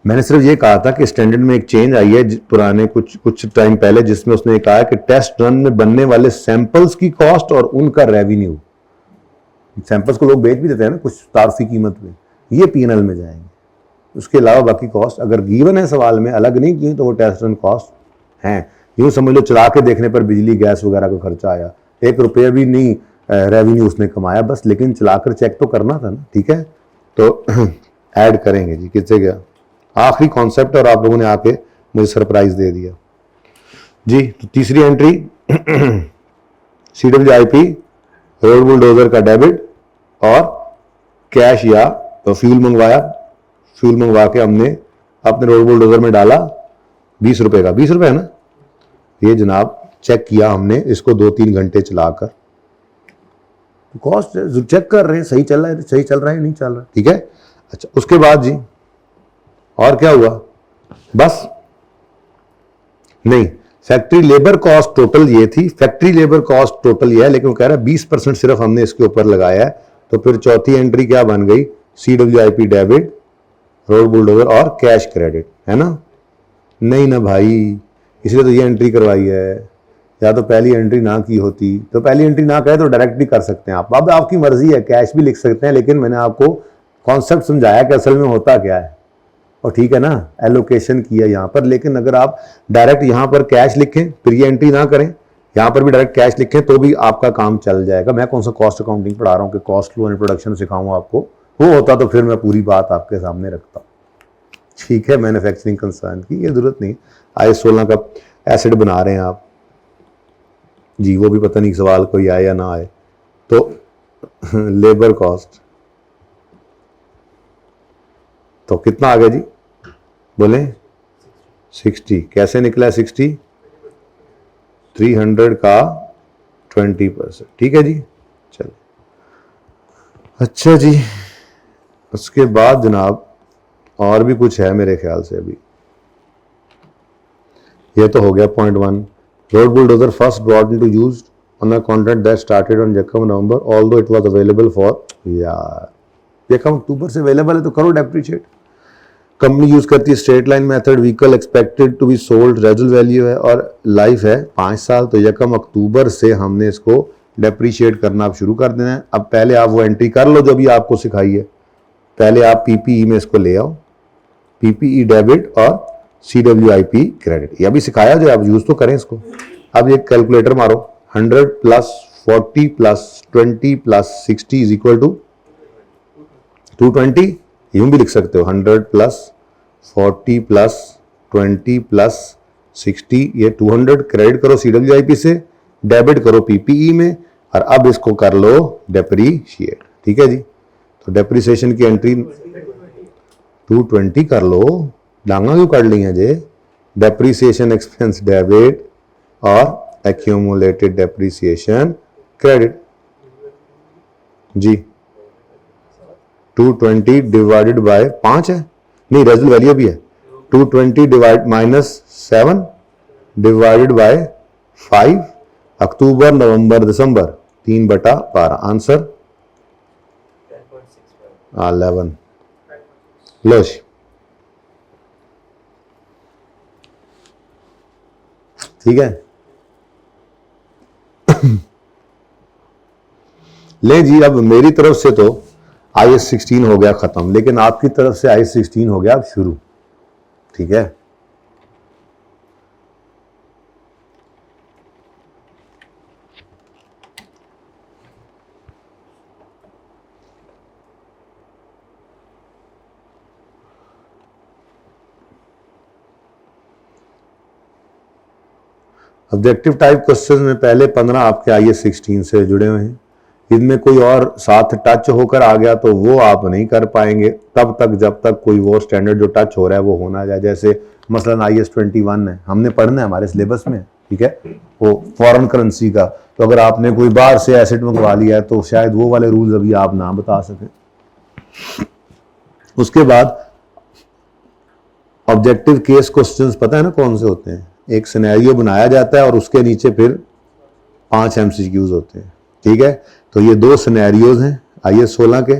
मैंने सिर्फ ये कहा था कि स्टैंडर्ड में एक चेंज आई है पुराने कुछ टाइम पहले, जिसमें उसने कहा कि टेस्ट रन में बनने वाले सैंपल्स की कॉस्ट और उनका रेवेन्यू, सैंपल्स को लोग बेच भी देते हैं ना कुछ तारफी कीमत में, ये P&L में जाएंगे। उसके अलावा बाकी कॉस्ट अगर गिवन है सवाल में, अलग नहीं की, तो वो टेस्ट रन कॉस्ट हैं। यूं समझ लो, चला के देखने पर बिजली गैस वगैरह का खर्चा आया, 1 रुपया भी नहीं रेवेन्यू उसने कमाया बस, लेकिन चलाकर चेक तो करना था ना। ठीक है, तो ऐड करेंगे जी, किससे गया आखिरी कॉन्सेप्ट, और आप लोगों ने आके मुझे सरप्राइज दे दिया जी। तो तीसरी एंट्री CWIP रोड बुलडोजर का डेबिट, और कैश या तो फ्यूल मंगवाया, फ्यूल मंगवा के हमने अपने रोड बुलडोजर में डाला 20 रुपए का, 20 रुपए है ना ये जनाब, चेक किया हमने इसको 2-3 घंटे चलाकर, कॉस्ट चेक कर रहे हैं सही चल रहा है, सही चल रहा है नहीं चल रहा, ठीक है। अच्छा, उसके बाद जी और क्या हुआ, बस नहीं, फैक्ट्री लेबर कॉस्ट टोटल ये थी, फैक्ट्री लेबर कॉस्ट टोटल ये है, लेकिन वो कह रहा है 20% सिर्फ हमने इसके ऊपर लगाया है। तो फिर चौथी एंट्री क्या बन गई, CWIP डेबिट, रोड बुलडोजर और कैश क्रेडिट, है ना। नहीं ना भाई, इसलिए तो ये एंट्री करवाई है। या तो पहली एंट्री ना की होती, तो पहली एंट्री ना कहे तो डायरेक्ट भी कर सकते हैं आप, अब आपकी मर्जी है, कैश भी लिख सकते हैं, लेकिन मैंने आपको कॉन्सेप्ट समझाया कि असल में होता क्या है, और ठीक है ना, एलोकेशन किया यहाँ पर। लेकिन अगर आप डायरेक्ट यहाँ पर कैश लिखें फिर ये एंट्री ना करें, यहाँ पर भी डायरेक्ट कैश लिखें, तो भी आपका काम चल जाएगा। मैं कौन सा कॉस्ट अकाउंटिंग पढ़ा रहा हूँ कि कॉस्ट फ्लो एंड प्रोडक्शन सिखाऊँ आपको, वो होता तो फिर मैं पूरी बात आपके सामने रखता। ठीक है, मैन्युफैक्चरिंग कंसर्न की ये जरूरत नहीं। IS 16 का एसिड बना रहे हैं आप जी, वो भी पता नहीं सवाल कोई आए या ना आए। तो लेबर कॉस्ट तो कितना आ गया जी, बोले 60, कैसे निकला है 60, 300 का 20%, ठीक है जी। चलो अच्छा जी, उसके बाद जनाब और भी कुछ है मेरे ख्याल से। अभी ये तो हो गया point 1, road bulldozer first brought into used on a contract that started on Jacob November although it was available for, यार जैकब अक्टूबर से अवेलेबल है तो करो डेप्रीशिएट। कंपनी यूज करती है straight line method, vehicle expected to be sold, residual value है और life है 5 साल, तो यकम अक्टूबर से हमने इसको डेप्रीशिएट करना आप शुरू कर देना है। अब पहले आप वो एंट्री कर लो जो भी आपको सिखाई है, पहले आप PPE में इसको ले आओ, PPE डेबिट और CWIP क्रेडिट। ये अभी सिखाया जो आप यूज तो करें इसको। अब ये कैलकुलेटर मारो, 100 plus 40 plus 20 plus 60 is equal to 220। यूं भी लिख सकते हो 100 प्लस 40 प्लस 20 प्लस 60, ये 200 क्रेडिट करो CWIP से, डेबिट करो PPE में, और अब इसको कर लो डेप्रीशिएट। ठीक है जी, तो डेप्रीसिएशन की एंट्री 220 कर लो, डांगा क्यों कर ली है जे, डेप्रीसिएशन एक्सपेंस डेबिट और एक्यूमुलेटेड डेप्रीसिएशन क्रेडिट जी। 220 डिवाइडेड बाय 5 है, नहीं रेजल वैल्यू भी है, 220 डिवाइड माइनस 7 डिवाइडेड बाय 5, अक्टूबर नवंबर दिसंबर 3/12, आंसर 11। लो जी, ठीक है। ले जी, अब मेरी तरफ से तो IAS 16 हो गया खत्म, लेकिन आपकी तरफ से IAS 16 हो गया अब शुरू। ठीक है, ऑब्जेक्टिव टाइप क्वेश्चन में पहले 15 आपके IAS 16 से जुड़े हुए हैं। इनमें कोई और साथ टच होकर आ गया तो वो आप नहीं कर पाएंगे तब तक जब तक कोई वो स्टैंडर्ड जो टच हो रहा है वो होना जाए। जैसे मसलन IAS 21 है, हमने पढ़ना है, हमारे सिलेबस में, ठीक है, वो फॉरेन करेंसी का। तो अगर आपने कोई बाहर से एसेट मंगवा लिया है तो शायद वो वाले रूल्स अभी आप ना बता सकें। उसके बाद ऑब्जेक्टिव केस क्वेश्चंस पता है ना कौन से होते हैं, एक सिनेरियो बनाया जाता है और उसके नीचे फिर 5 MCQs होते हैं। ठीक है, तो ये 2 सिनेरियोज हैं IAS 16 के,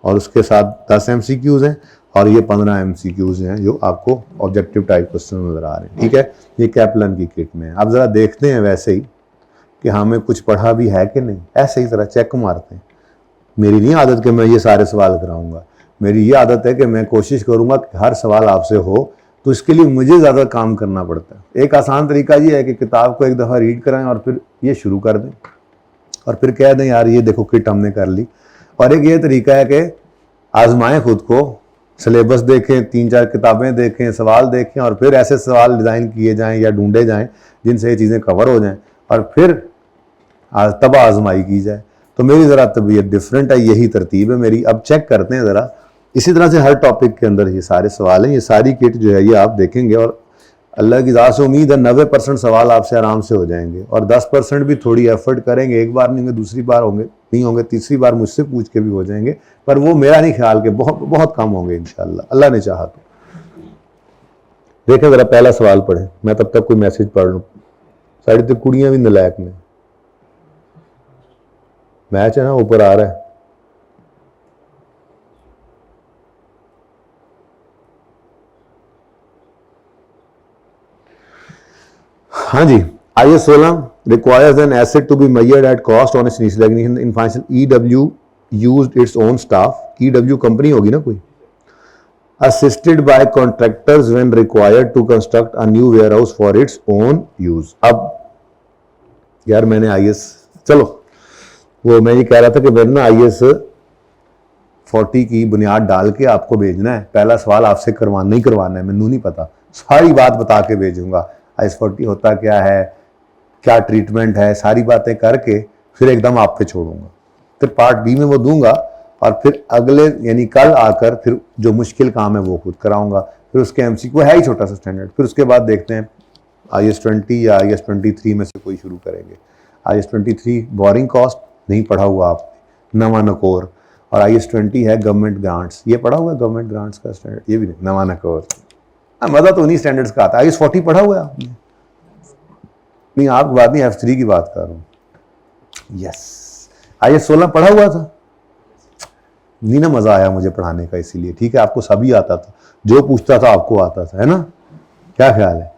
और उसके साथ 10 MCQs हैं, और ये 15 MCQs हैं जो आपको ऑब्जेक्टिव टाइप क्वेश्चन नजर आ रहे हैं। ठीक है, ये कैप्लन की किट में है। अब जरा देखते हैं वैसे ही कि हमें कुछ पढ़ा भी है कि नहीं, ऐसे ही जरा चेक मारते हैं। मेरी नहीं आदत कि मैं ये सारे सवाल कराऊंगा, मेरी ये आदत है कि मैं कोशिश करूंगा कि हर सवाल आपसे हो, तो इसके लिए मुझे ज़्यादा काम करना पड़ता है। एक आसान तरीका ये है कि किताब को एक दफ़ा रीड कराएं और फिर ये शुरू कर दें और फिर कह दें यार ये देखो किट हमने कर ली। और एक ये तरीका है कि आजमाएं खुद को, सिलेबस देखें, 3-4 किताबें देखें, सवाल देखें, और फिर ऐसे सवाल डिज़ाइन किए जाएं या ढूंढे जाएं जिनसे ये चीज़ें कवर हो जाएं, और फिर तब आजमाई की जाए। तो मेरी ज़रा तबीयत डिफरेंट है, यही तरतीब है मेरी। अब चेक करते हैं ज़रा। इसी तरह से हर टॉपिक के अंदर ये सारे सवाल हैं, ये सारी किट जो है ये आप देखेंगे, और अल्लाह की ज़ात से उम्मीद है 90% सवाल आपसे आराम से हो जाएंगे, और 10% भी थोड़ी एफर्ट करेंगे, एक बार नहीं होंगे, दूसरी बार होंगे नहीं होंगे, तीसरी बार मुझसे पूछ के भी हो जाएंगे, पर वो मेरा नहीं ख्याल के बहुत बहुत कम होंगे इंशाल्लाह, अल्लाह ने चाहा तो। देखें ज़रा पहला सवाल पढ़े, मैं तब तक कोई मैसेज पढ़ लूँ। साड़ी तो कुड़ियाँ भी नलायक में, मैच है ना ऊपर आ रहा है। हाँ जी, IAS 16 requires an asset to be measured at cost on its initial recognition in financial EW used its own staff, EW company होगी ना कोई, assisted by contractors when required to construct a new warehouse for its own use। अब यार मैंने IAS, चलो वो मैं ये कह रहा था कि मैंने ना IAS 40 की बुनियाद डाल के आपको भेजना है। पहला सवाल आपसे नहीं करवाना है, मैनू नहीं पता, सारी बात बता के भेजूंगा। IAS 40 होता क्या है, क्या ट्रीटमेंट है, सारी बातें करके फिर एकदम आप पे छोड़ूंगा। फिर पार्ट B में वो दूंगा, और फिर अगले यानी कल आकर फिर जो मुश्किल काम है वो खुद कराऊंगा। फिर उसके MCQ है ही छोटा सा स्टैंडर्ड। फिर उसके बाद देखते हैं IAS 20 या IAS 23 में से कोई शुरू करेंगे। IAS 23 बोरिंग कॉस्ट नहीं पढ़ा हुआ आपने, नवा नकोर, और IAS 20 है गवर्नमेंट ग्रांट्स, ये पढ़ा हुआ है गवर्नमेंट ग्रांट्स का स्टैंडर्ड, ये भी नहीं, नवा नकोर। मजा तो उन्हीं स्टैंडर्ड्स का आता है। IAS 40 पढ़ा हुआ है आपने? नहीं, आप बात नहीं, F3 की बात कर रहा हूँ। यस, IAS 16 पढ़ा हुआ था? नहीं ना, मजा आया मुझे पढ़ाने का इसीलिए। ठीक है, आपको सभी आता था, जो पूछता था आपको आता था, है ना? क्या ख्याल है?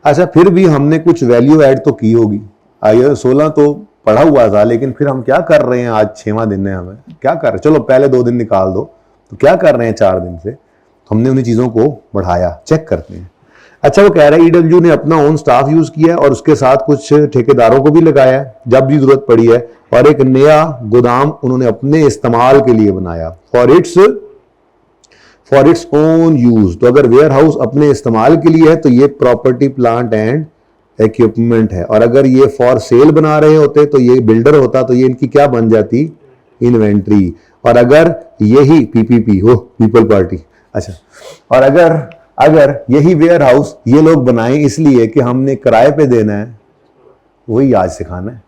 अच्छा, फिर भी हमने कुछ वैल्यू ऐड तो की होगी। IAS 16 तो पढ़ा हुआ था, लेकिन फिर हम क्या कर रहे हैं, आज 6वां दिन है, हमें क्या कर रहे हैं, चलो पहले 2 दिन निकाल दो, तो क्या कर रहे हैं 4 दिन से, हमने उन्हीं चीज़ों को बढ़ाया, चेक करते हैं। अच्छा, वो कह रहा है ईडब्ल्यू ने अपना ओन स्टाफ यूज किया है और उसके साथ कुछ ठेकेदारों को भी लगाया है जब भी जरूरत पड़ी है, और एक नया गोदाम उन्होंने अपने इस्तेमाल के लिए बनाया फॉर इट्स ओन यूज। तो अगर वेयर हाउस अपने इस्तेमाल के लिए है तो ये प्रॉपर्टी, प्लांट एंड इक्विपमेंट है, और अगर ये फॉर सेल बना रहे होते तो ये बिल्डर होता, तो ये इनकी क्या बन जाती, इन्वेंट्री। और अगर यही पीपीपी हो, पीपल पार्टी, अच्छा, और अगर यही वेयर हाउस ये लोग बनाएं इसलिए कि हमने किराए पे देना है, वही आज सिखाना है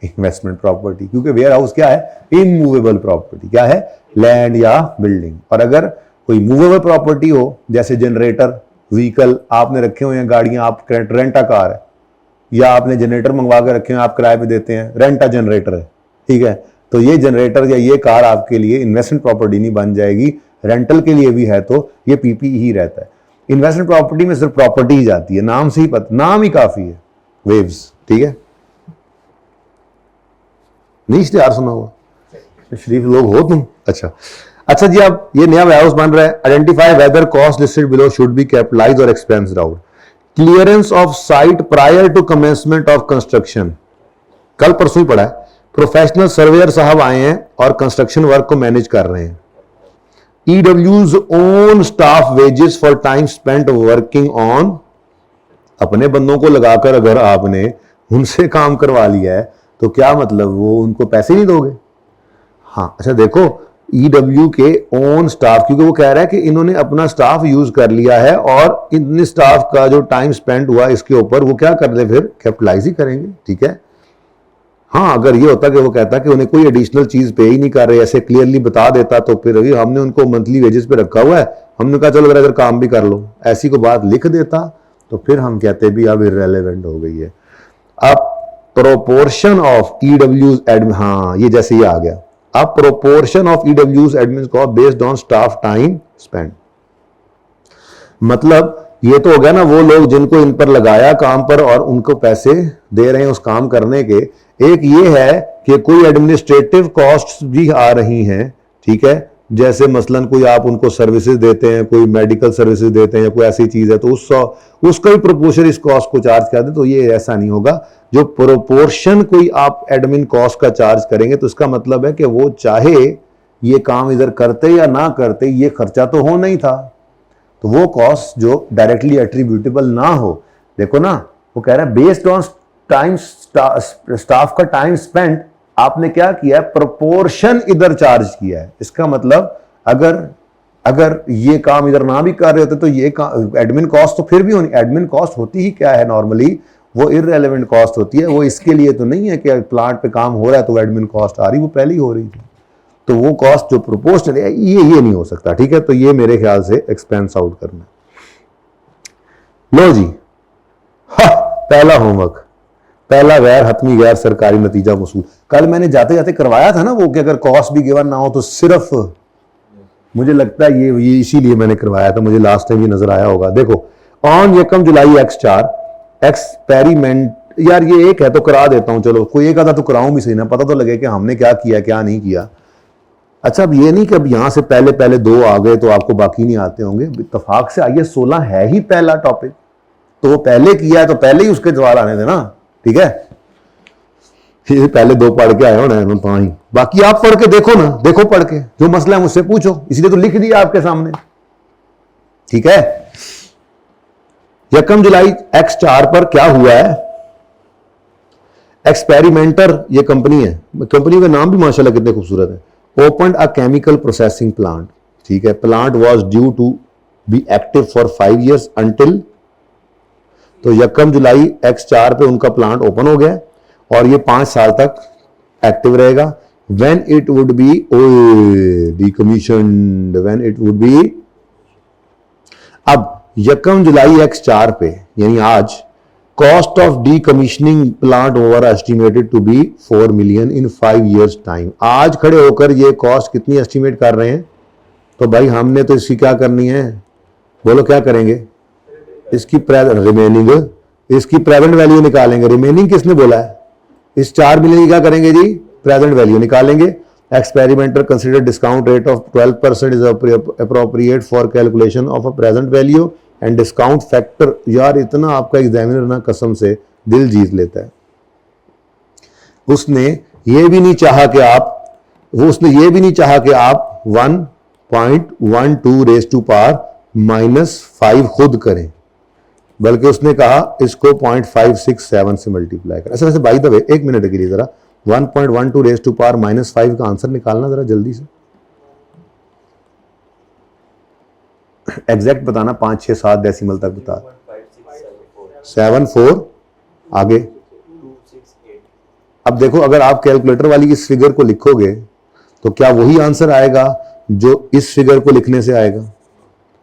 इन्वेस्टमेंट प्रॉपर्टी, क्योंकि वेयर हाउस क्या है, इमूवेबल प्रॉपर्टी, क्या है, लैंड या बिल्डिंग। और अगर कोई मूवेबल प्रॉपर्टी हो, जैसे जनरेटर, व्हीकल आपने रखे हुए हैं, गाड़ियां, आप रेंटा कार है, या आपने जनरेटर मंगवा के रखे हैं, आप किराए पे देते हैं, रेंटा जनरेटर है, ठीक है, तो ये जनरेटर या ये कार आपके लिए इन्वेस्टमेंट प्रॉपर्टी नहीं बन जाएगी, रेंटल के लिए भी है तो ये पीपी ही रहता है। इन्वेस्टमेंट प्रॉपर्टी में सिर्फ प्रॉपर्टी ही जाती है, नाम से ही पता, नाम ही काफी है, वेव्स, ठीक है, नहीं इश्तिहार सुना हुआ, शरीफ लोग हो तुम। अच्छा जी, अब ये नया वेयरहाउस बन रहा है, identify whether cost listed below should be capitalised और expensed out, clearance of site prior to commencement of construction, कल परसों ही पढ़ा है, प्रोफेशनल सर्वेयर साहब आए हैं और कंस्ट्रक्शन वर्क को मैनेज कर रहे हैं। ईडब्ल्यूज own staff wages for time spent working on, अपने बंदों को लगाकर अगर आपने उनसे काम करवा लिया है तो क्या मतलब, वो उनको पैसे नहीं दोगे। हाँ, अच्छा देखो, ईडब्ल्यू के ओन स्टाफ, क्योंकि वो कह रहा है कि इन्होंने अपना स्टाफ यूज कर लिया है और इन स्टाफ का जो टाइम स्पेंड हुआ इसके ऊपर वो क्या कर ले, फिर कैपिटलाइज ही करेंगे, ठीक है। हाँ, अगर ये होता कि वो कहता कि उन्हें कोई एडिशनल चीज पे ही नहीं कर रहे, ऐसे क्लियरली बता देता तो फिर अभी हमने उनको मंथली वेजेस पे रखा हुआ है, हमने कहा चलो अगर काम भी कर लो, ऐसी को बात लिख देता तो फिर हम कहते भी अब इररेलेवेंट हो गई है। अब प्रोपोर्शन ऑफ ईडब्ल्यूज एडमिन, हाँ ये जैसे ये आ गया, अब प्रोपोर्शन ऑफ ईडब्ल्यूज admin cost based on staff time spend, मतलब ये तो हो गया ना, वो लोग जिनको इन पर लगाया काम पर और उनको पैसे दे रहे हैं उस काम करने के। एक ये है कि कोई एडमिनिस्ट्रेटिव कॉस्ट्स भी आ रही हैं, ठीक है, जैसे मसलन कोई आप उनको सर्विसेज देते हैं, कोई मेडिकल सर्विसेज देते हैं या कोई ऐसी चीज है तो उसका भी प्रोपोर्शन इस कॉस्ट को चार्ज कर दे, तो ये ऐसा नहीं होगा। जो प्रोपोर्शन कोई आप एडमिन कॉस्ट का चार्ज करेंगे तो इसका मतलब है कि वो चाहे ये काम इधर करते या ना करते, ये खर्चा तो होना ही था, तो वो कॉस्ट जो डायरेक्टली एट्रीब्यूटेबल ना हो, देखो ना वो कह रहा है बेस्ड ऑन टाइम स्टाफ का टाइम स्पेंड, आपने क्या किया है, प्रोपोर्शन इधर चार्ज किया है। इसका मतलब अगर ये काम इधर ना भी कर रहे होते तो ये एडमिन कॉस्ट तो फिर भी होनी, एडमिन कॉस्ट होती ही क्या है नॉर्मली, वो इररेलेवेंट कॉस्ट होती है, वो इसके लिए तो नहीं है कि प्लांट पे काम हो रहा है तो एडमिन कॉस्ट आ रही, वो पहले ही हो रही थी, तो वो कॉस्ट जो प्रोपोर्शनल है ये नहीं हो सकता, ठीक है। तो ये मेरे ख्याल से एक्सपेंस आउट करना। लो जी, पहला होमवर्क, पहला गैर हतमी गैर सरकारी नतीजा वसूल, कल मैंने जाते जाते करवाया था ना वो कि अगर कॉस्ट भी गिवन ना हो तो सिर्फ, मुझे लगता है ये इसीलिए मैंने करवाया था, मुझे लास्ट टाइम ये नजर आया होगा। देखो, ऑन 1 जुलाई X4 एक्सपेरिमेंट, यार ये एक है तो करा देता हूं, चलो कोई एक आधा तो कराऊं भी सही ना, पता तो लगे कि हमने क्या किया क्या नहीं किया। अच्छा, अब ये नहीं कि अब यहां से पहले 2 आ गए तो आपको बाकी नहीं आते होंगे, इत्तेफाक से आइए 16 है ही पहला टॉपिक, तो वो पहले किया है तो पहले ही उसके सवाल आने थे ना, ठीक है। ये पहले 2 पढ़ के आए होना है तो ही, बाकी आप पढ़ के देखो ना, देखो पढ़ के, जो मसला है मुझसे पूछो, इसलिए तो लिख दिया आपके सामने, ठीक है। 1 जुलाई X4 पर क्या हुआ है, एक्सपेरिमेंटर ये कंपनी है, कंपनी का नाम भी माशाल्लाह कितने खूबसूरत है, opened a chemical processing plant, ठीक है, plant was due to be active for 5 years until, तो 1 जुलाई X4 पे उनका प्लांट ओपन हो गया और ये 5 साल तक एक्टिव रहेगा। When it would be decommissioned, when it would be, अब 1 जुलाई X4 पे यानी आज, cost of decommissioning plant over estimated to be 4 million इन 5 years टाइम। आज खड़े होकर ये कॉस्ट कितनी एस्टिमेट कर रहे हैं, तो भाई हमने तो इसकी क्या करनी है, बोलो क्या करेंगे, इसकी रिमेनिंग, इसकी प्रेजेंट वैल्यू निकालेंगे। रिमेनिंग किसने बोला है, इस 4 million की क्या करेंगे जी, प्रेजेंट वैल्यू निकालेंगे। Experimenter consider discount rate of 12% is appropriate for calculation of a present value and discount factor। यार इतना आपका एग्जामिनर ना कसम से दिल जीत लेता है। उसने ये भी नहीं चाहा कि आप 1.12 रेज टू पावर -5 खुद करें, बल्कि उसने कहा इसको 0.567 से मल्टीप्लाई करें। वैसे बाय द वे एक मिनट के लिए जरा 1.12 रेज टू पावर -5 का आंसर निकालना जरा जल्दी से, एग्जैक्ट बताना, 5 6 7 डेसिमल तक बता। 74 आगे। अब देखो अगर आप कैलकुलेटर वाली इस फिगर को लिखोगे तो क्या वही आंसर आएगा जो इस फिगर को लिखने से आएगा?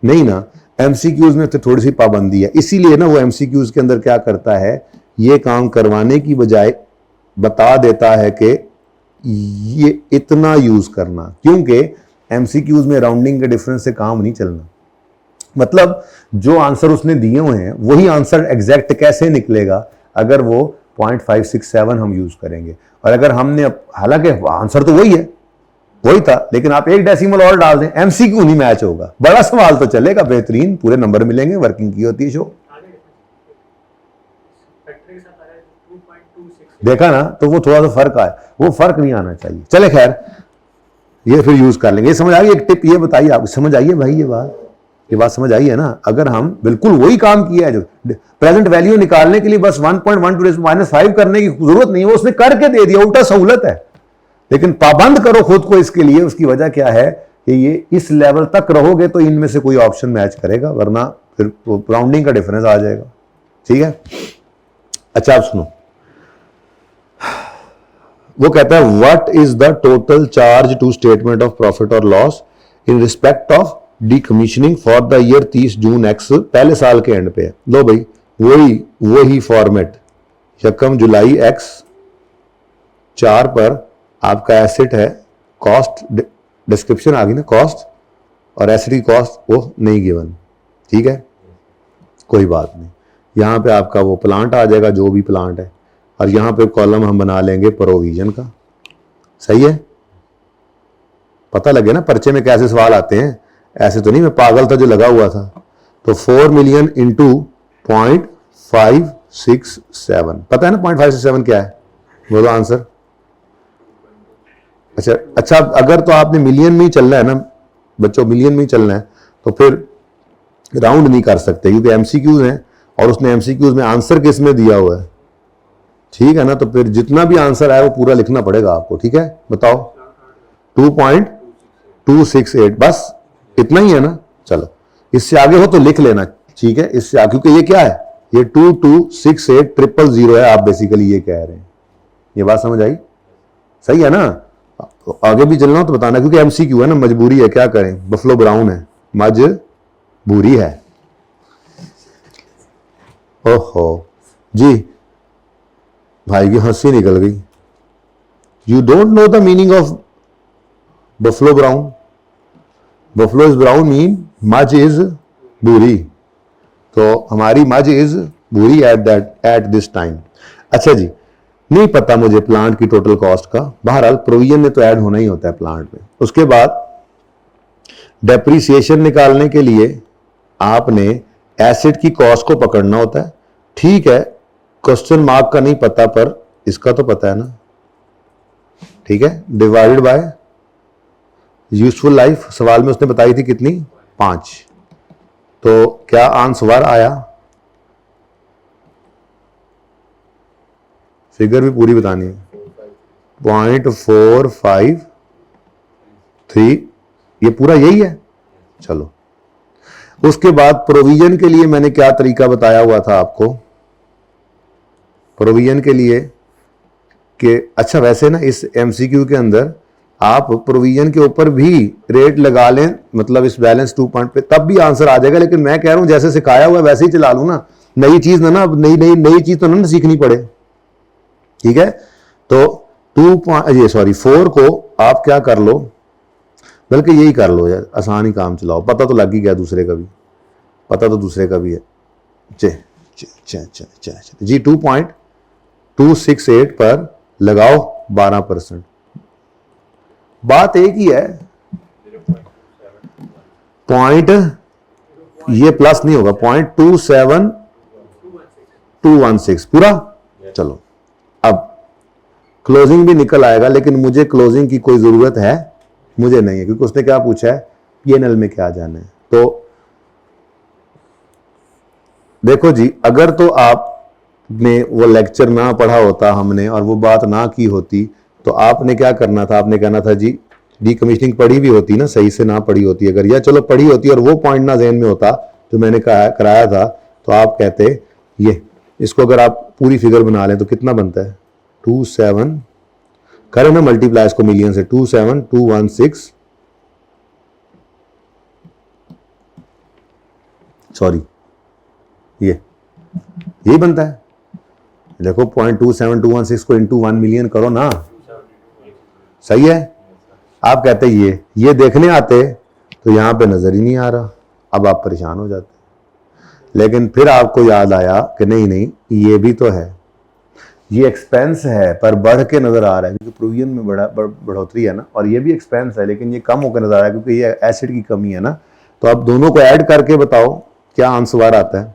नहीं ना। एमसीक्यूज में तो थोड़ी सी पाबंदी है, इसीलिए ना वो एमसीक्यूज के अंदर क्या करता है, ये काम करवाने की बजाय बता देता है कि ये इतना यूज करना, क्योंकि एमसीक्यूज में राउंडिंग के डिफरेंस से काम नहीं चलना। मतलब जो आंसर उसने दिए हुए हैं वही आंसर एग्जैक्ट कैसे निकलेगा अगर वो 0.567 हम यूज करेंगे। और अगर हमने, हालांकि आंसर तो वही है, वही था, लेकिन आप एक डेसिमल और डाल दें, एमसीक्यू नहीं मैच होगा। बड़ा सवाल तो चलेगा, बेहतरीन पूरे नंबर मिलेंगे, वर्किंग की होती है शो। देखा ना, तो वो थोड़ा सा फर्क आया, वो फर्क नहीं आना चाहिए। चले खैर, ये फिर यूज कर लेंगे। ये समझ आ गई? एक टिप ये बताइए आपको, समझ आई है भाई? ये बात समझ आई है ना? अगर हम बिल्कुल वही काम किया है, जो प्रेजेंट वैल्यू निकालने के लिए बस 1.12 -5 करने की जरूरत नहीं है, वो उसने करके दे दिया, उल्टा सहूलत है। लेकिन पाबंद करो खुद को इसके लिए। उसकी वजह क्या है कि ये इस लेवल तक रहोगे तो इनमें से कोई ऑप्शन मैच करेगा, वरना फिर राउंडिंग का डिफरेंस आ जाएगा। ठीक है, अच्छा आप सुनो, वो कहता है what is the total charge to statement of profit और loss in respect of decommissioning for the year 30 June X, पहले साल के एंड पे है। लो भाई, वही फॉर्मेट, यकम जुलाई एक्स 4 पर आपका एसेट है, कॉस्ट डिस्क्रिप्शन आ गई ना, कॉस्ट और एसेट की कॉस्ट वो नहीं गिवन। ठीक है, कोई बात नहीं। यहां पे आपका वो प्लांट आ जाएगा, जो भी प्लांट है, और यहां पे कॉलम हम बना लेंगे प्रोविजन का। सही है, पता लगे ना पर्चे में कैसे सवाल आते हैं, ऐसे तो नहीं मैं पागल था जो लगा हुआ था। तो 4 मिलियन इंटू 0.567, पता है ना 0.567 क्या है? बोलो आंसर। अच्छा, अगर तो आपने मिलियन में ही चलना है ना बच्चों, मिलियन में ही चलना है, तो फिर राउंड नहीं कर सकते, क्योंकि एमसीक्यूज हैं और उसने एमसीक्यूज में आंसर किस में दिया हुआ है। ठीक है ना, तो फिर जितना भी आंसर आए वो पूरा लिखना पड़ेगा आपको। ठीक है, बताओ 2.268, बस इतना ही है ना। चलो, इससे आगे हो तो लिख लेना। ठीक है, इससे आगे, क्योंकि ये क्या है, ये 2268000 है, आप बेसिकली ये कह रहे हैं। ये बात समझ आई? सही है ना? तो आगे भी चलना हो तो बताना, क्योंकि एमसीक्यू है ना, मजबूरी है, क्या करें, बफलो ब्राउन है, मजबूरी है। ओहो जी, भाई की हंसी निकल गई। You don't know the meaning of buffalo brown? Buffalo is brown mean मज इज बुरी, तो हमारी मज इज बुरी एट दिस टाइम। अच्छा जी, नहीं पता मुझे प्लांट की टोटल कॉस्ट का, बहरहाल प्रोविजन में तो ऐड होना ही होता है प्लांट में। उसके बाद डेप्रीसिएशन निकालने के लिए आपने एसेट की कॉस्ट को पकड़ना होता है। ठीक है, क्वेश्चन मार्क का नहीं पता, पर इसका तो पता है ना। ठीक है, डिवाइडेड बाय यूजफुल लाइफ, सवाल में उसने बताई थी कितनी, 5। तो क्या आंसर आया? फिगर भी पूरी बतानी है। 0.453, ये पूरा यही है। चलो, उसके बाद प्रोविजन के लिए मैंने क्या तरीका बताया हुआ था आपको, प्रोविजन के लिए कि अच्छा वैसे ना इस एमसीक्यू के अंदर आप प्रोविजन के ऊपर भी रेट लगा लें, मतलब इस बैलेंस 2 पॉइंट पे, तब भी आंसर आ जाएगा। लेकिन मैं कह रहा हूं जैसे सिखाया हुआ वैसे ही चला लूं ना, नई चीज ना नई चीज तो ना सीखनी पड़े। ठीक है, तो 4 को आप क्या कर लो, बल्कि यही कर लो यार, आसान ही काम चलाओ, पता तो लग ही गया दूसरे का भी, पता तो दूसरे का भी है। जी 2.268 पर लगाओ 12%। बात एक ही है, पॉइंट ये प्लस नहीं होगा, 0.27216 पूरा। चलो अब क्लोजिंग भी निकल आएगा, लेकिन मुझे क्लोजिंग की कोई जरूरत है मुझे नहीं है, क्योंकि उसने क्या पूछा है पीएनएल में क्या जाना है। तो देखो जी, अगर तो आपने वो लेक्चर ना पढ़ा होता हमने और वो बात ना की होती, तो आपने क्या करना था, आपने कहना था जी डीकमीशनिंग पढ़ी भी होती ना, सही से ना पढ़ी होती अगर, या चलो पढ़ी होती और वो पॉइंट ना ज़हन में होता जो मैंने कराया था, तो आप कहते ये इसको अगर आप पूरी फिगर बना लें तो कितना बनता है 27, करें ना मल्टीप्लाई इसको मिलियन से, 27216, सॉरी यही बनता है। देखो 0.27216 को इंटू 1 मिलियन करो ना, सही है। आप कहते ये देखने आते तो यहां पे नजर ही नहीं आ रहा, अब आप परेशान हो जाते, लेकिन फिर आपको याद आया कि नहीं ये भी तो है, ये एक्सपेंस है पर बढ़ के नजर आ रहा है क्योंकि प्रोविजन में बढ़ोतरी है ना, और ये भी एक्सपेंस है लेकिन ये कम होकर नजर आ रहा है क्योंकि ये एसिड की कमी है ना। तो आप दोनों को ऐड करके बताओ क्या आंसर आता है।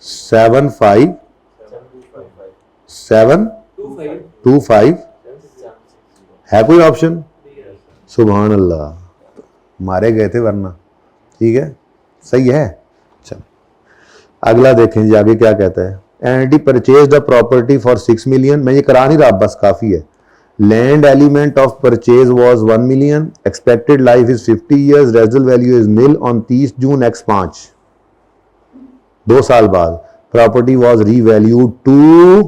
75725 है कोई ऑप्शन? सुभान अल्लाह, मारे गए थे वरना, ठीक है सही है। चलो अगला देखें जी, आगे क्या कहता है। Entity purchase the property for 6 million, मैं ये करा नहीं रहा, बस काफी है। Land element of purchase was 1 million, expected life is 50 years, residual value is nil on 30 June x5, 2 साल बाद property was revalued to,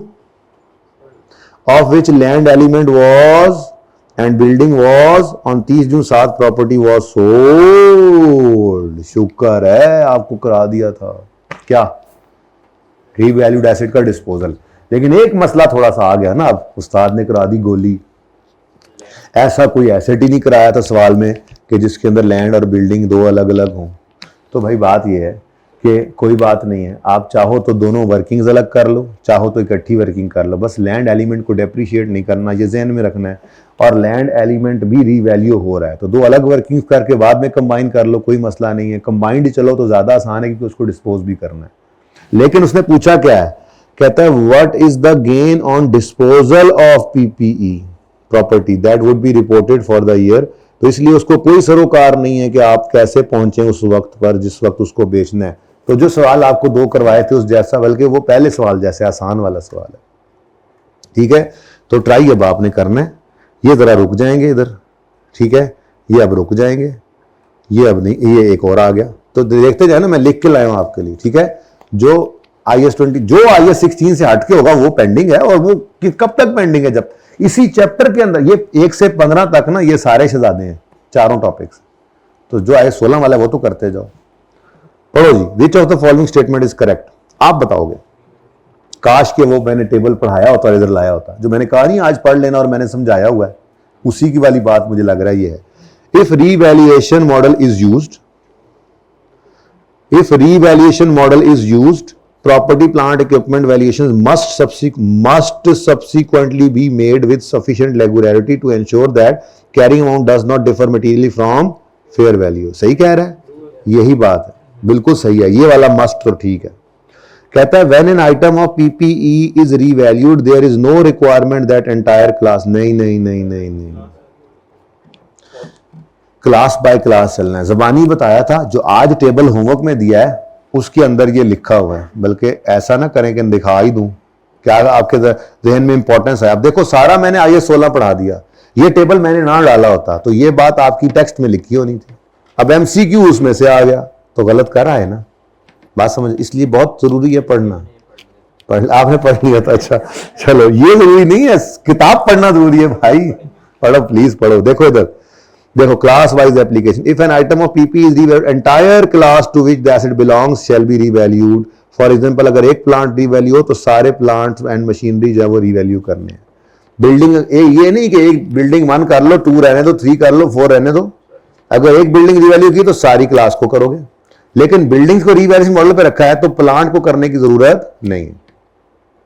of which land element was and building was on 30 June 7 property was sold. शुक्र है आपको करा दिया था क्या, revalued asset का डिस्पोजल। लेकिन एक मसला थोड़ा सा आ गया ना, अब उस्ताद ने करा दी गोली, ऐसा कोई एसेट ही नहीं कराया था सवाल में कि जिसके अंदर लैंड और बिल्डिंग दो अलग अलग हों। तो भाई बात यह है कि कोई बात नहीं है, आप चाहो तो दोनों वर्किंग्स अलग कर लो, चाहो तो इकट्ठी वर्किंग कर लो, बस लैंड एलिमेंट को डेप्रिशिएट नहीं करना, ये जहन में रखना है। और लैंड एलिमेंट भी रीवैल्यू हो रहा है तो दो अलग वर्किंग्स करके बाद में कंबाइन कर लो, कोई मसला नहीं है। कंबाइंड चलो तो ज्यादा आसान है क्योंकि उसको डिस्पोज भी करना है। लेकिन उसने पूछा क्या है, कहता है what is the gain on disposal of PPE property that would be reported for the year. तो इसलिए उसको कोई सरोकार नहीं है कि आप कैसे पहुंचे उस वक्त पर जिस वक्त उसको बेचना है। तो जो सवाल आपको दो करवाए थे उस जैसा, बल्कि वो पहले सवाल जैसे आसान वाला सवाल है, ठीक है। तो ट्राई अब आपने करना है। ये जरा रुक जाएंगे इधर, ठीक है, ये अब रुक जाएंगे, ये अब नहीं, ये एक और आ गया। तो देखते जाए ना, मैं लिख के लाया हूं आपके लिए, ठीक है। जो IS-20 जो IS-16 से हटके होगा वो पेंडिंग है, और वो कब तक पेंडिंग है, जब इसी चैप्टर के अंदर ये 1 से 15 तक ना ये सारे शहजादे हैं, चारों टॉपिक्स। तो जो IS-16 वाला है वो तो करते जाओ। पढ़ो जी, which of the following statement is correct, आप बताओगे। काश के वो मैंने टेबल पढ़ाया होता और इधर लाया होता, जो मैंने कहा नहीं आज पढ़ लेना और मैंने समझाया हुआ है, उसी की वाली बात मुझे लग रहा है ये है। If revaluation model is used, if revaluation model is used, property plant equipment valuations must subsequently be made with sufficient regularity to ensure that carrying amount does not differ materially from fair value। सही कह रहा है, यही बात है, बिल्कुल सही है, ये वाला मस्ट तो ठीक है। कहता है when an item of PPE is revalued there is no requirement that entire class, नहीं नहीं नहीं नहीं नहीं, क्लास बाय क्लास चलना है। जबानी बताया था, जो आज टेबल होमवर्क में दिया है उसके अंदर ये लिखा हुआ है, बल्कि ऐसा ना करें कि दिखा ही दूं, क्या आपके जहन में इंपॉर्टेंस है। अब देखो सारा मैंने IS-16 पढ़ा दिया, ये टेबल मैंने ना डाला होता तो ये बात आपकी टेक्स्ट में लिखी होनी थी। अब MCQ उसमें से आ गया तो गलत कर रहा है ना, बात समझ, इसलिए बहुत जरूरी है पढ़ना। आपने पढ़ लिया था, अच्छा चलो, ये जरूरी नहीं है, किताब पढ़ना जरूरी है भाई, पढ़ो प्लीज पढ़ो। देखो इधर देखो, class wise application. If an item of PP is revalued, entire class to which the asset belongs shall be revalued. For example, अगर एक प्लांट रीवैल्यू हो तो सारे प्लांट्स एंड मशीनरी जो है वो रीवैल्यू करने हैं। बिल्डिंग ये नहीं कि एक बिल्डिंग 1 कर लो, 2 रहने दो, 3 कर लो, 4 रहने दो। अगर एक बिल्डिंग रीवैल्यू की तो सारी क्लास को करोगे, लेकिन बिल्डिंग्स को रीवैल्यूएशन मॉडल पे रखा है तो प्लांट को करने की जरूरत नहीं है।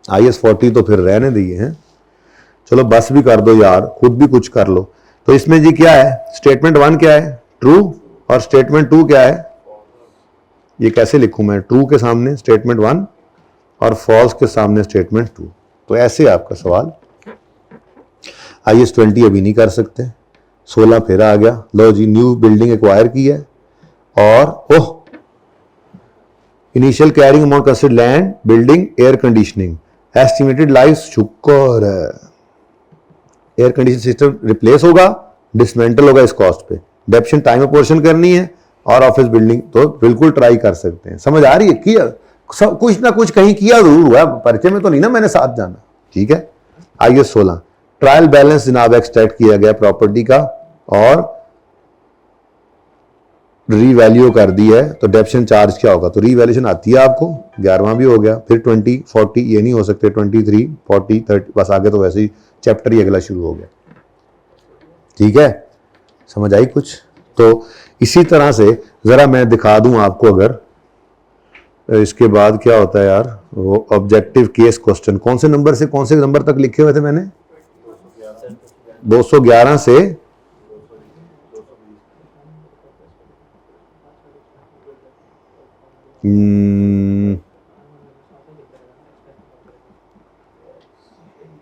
IS-40 तो फिर रहने दिए हैं। चलो बस भी कर दो यार, खुद भी कुछ कर लो। तो इसमें जी क्या है, स्टेटमेंट 1 क्या है, ट्रू, और स्टेटमेंट 2 क्या है, ये कैसे लिखूं मैं, ट्रू के सामने स्टेटमेंट 1 और फॉल्स के सामने स्टेटमेंट 2। तो ऐसे आपका सवाल। IS-20 अभी नहीं कर सकते, 16 फिर आ गया। लो जी, न्यू बिल्डिंग एक्वायर की है और oh, initial carrying amount consider land, building, air conditioning, estimated life, शुक्र है, एयर कंडीशन सिस्टम रिप्लेस होगा, डिसमेंटल होगा इस कॉस्ट पे, डेप्शन टाइम अपोर्शन करनी है और ऑफिस बिल्डिंग। तो बिल्कुल ट्राई कर सकते हैं। समझ आ रही है, किया सब कुछ ना कुछ कहीं किया जरूर हुआ, परिचय में तो नहीं ना मैंने साथ जाना। ठीक है। IS-16 ट्रायल बैलेंस जनाब एक्सट्रैक्ट किया गया प्रॉपर्टी का और रीवैल्यू कर दी है, तो डेप्शन चार्ज क्या होगा, तो रीवैल्यूशन आती है आपको, 11वां भी हो गया, फिर 20, 40 ये नहीं हो सकते, 23, 40, 30, बस आगे तो वैसे ही चैप्टर ही अगला शुरू हो गया। ठीक है, समझ आई कुछ। तो इसी तरह से जरा मैं दिखा दूं आपको, अगर इसके बाद क्या होता है यार, वो ऑब्जेक्टिव केस क्वेश्चन कौन से नंबर से कौन से नंबर तक लिखे हुए थे मैंने, 211 से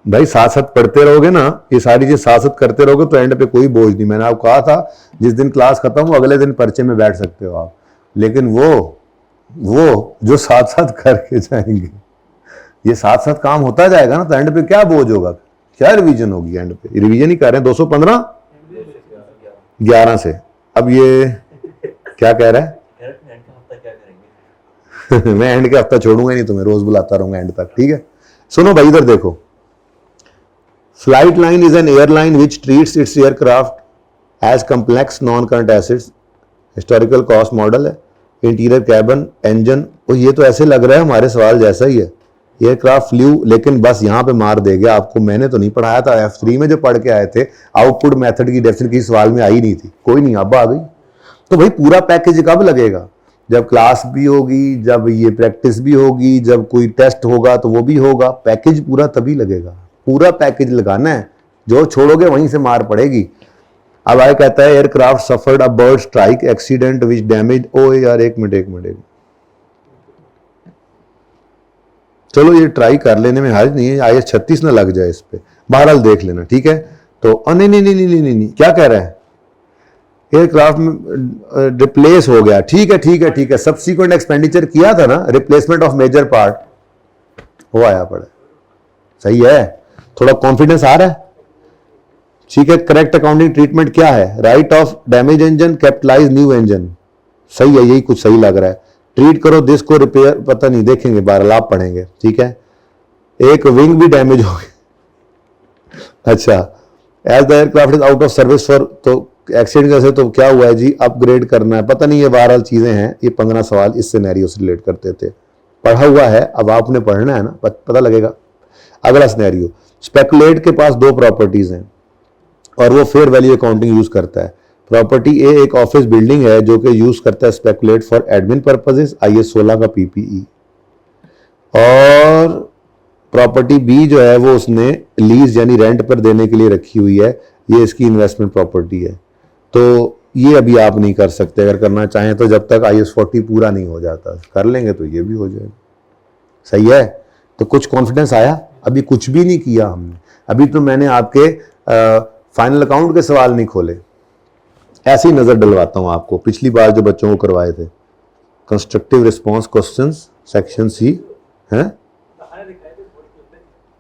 भाई साथ साथ पढ़ते रहोगे ना, ये सारी चीज साथ साथ करते रहोगे तो एंड पे कोई बोझ नहीं। मैंने आपको कहा था जिस दिन क्लास खत्म हो अगले दिन पर्चे में बैठ सकते हो आप, लेकिन वो जो साथ साथ करके जाएंगे, ये साथ साथ काम होता जाएगा ना, तो एंड पे क्या बोझ होगा, क्या रिवीजन होगी, एंड पे रिवीजन ही कर रहे हैं। 215 11 से। अब ये क्या कह रहा है मैं एंड के हफ्ता छोड़ूंगा नहीं, तुम्हें रोज बुलाता रहूंगा एंड तक। ठीक है, सुनो भाई इधर देखो, flight line is an airline which treats its aircraft as complex non current assets, historical cost model है, इंटीरियर कैबिन, इंजन। और ये तो ऐसे लग रहा है हमारे सवाल जैसा ही है, एयरक्राफ्ट फ्लू, लेकिन बस यहां पे मार देगा आपको। मैंने तो नहीं पढ़ाया था, F3 में जो पढ़ के आए थे, आउटपुट मेथड की डेफिनेशन की सवाल में आई नहीं थी। कोई नहीं, अब आ गई। तो भाई पूरा पैकेज कब लगेगा, जब क्लास भी होगी, जब ये प्रैक्टिस भी होगी, जब कोई टेस्ट होगा तो वो भी होगा। पैकेज पूरा तभी लगेगा, पूरा पैकेज लगाना है, जो छोड़ोगे वहीं से मार पड़ेगी। अब आए कहता है aircraft suffered a bird strike accident which damage, ओ यार एक मिनट, चलो ये ट्राई कर लेने में हर्ज नहीं है, IS-36 ना लग जाए इस पे, बहरहाल देख लेना। ठीक है, तो नहीं, क्या कह रहा है, एयरक्राफ्ट में रिप्लेस हो गया, ठीक है, सब्सिक्वेंट एक्सपेंडिचर किया था ना, रिप्लेसमेंट ऑफ मेजर पार्ट, वो आया पड़ा, सही है, थोड़ा कॉन्फिडेंस आ रहा है। ठीक है, करेक्ट अकाउंटिंग ट्रीटमेंट क्या है, write off damage engine, capitalise new engine, सही है, यही कुछ सही लग रहा है। ट्रीट करो दिस को रिपेयर, पता नहीं, देखेंगे, 12 आप पढ़ेंगे। ठीक है, एक विंग भी डैमेज हो गया, अच्छा, as the aircraft is out of service for, तो एक्सीडेंट कैसे, तो क्या हुआ है जी, अपग्रेड करना है, पता नहीं, ये 12 चीजें हैं। ये 15 सवाल इस सिनेरियो से रिलेट करते थे, पढ़ा हुआ है, अब आपने पढ़ना है ना, पता लगेगा। अगला सिनेरियो, स्पेकुलेट के पास 2 प्रॉपर्टीज हैं और वो फेयर वैल्यू अकाउंटिंग यूज करता है। प्रॉपर्टी ए एक ऑफिस बिल्डिंग है जो कि यूज करता है speculate for admin purposes, IS-16 का PPE, और प्रॉपर्टी बी जो है वो उसने लीज यानी रेंट पर देने के लिए रखी हुई है, ये इसकी इन्वेस्टमेंट प्रॉपर्टी है। तो ये अभी आप नहीं कर सकते, अगर करना चाहें तो जब तक IS-40 पूरा नहीं हो जाता, कर लेंगे तो ये भी हो जाएगा। सही है, तो कुछ कॉन्फिडेंस आया, अभी कुछ भी नहीं किया हमने, अभी तो मैंने आपके फाइनल अकाउंट के सवाल नहीं खोले, ऐसी नजर डलवाता हूं आपको। पिछली बार जो बच्चों को करवाए थे constructive response questions section C हैं,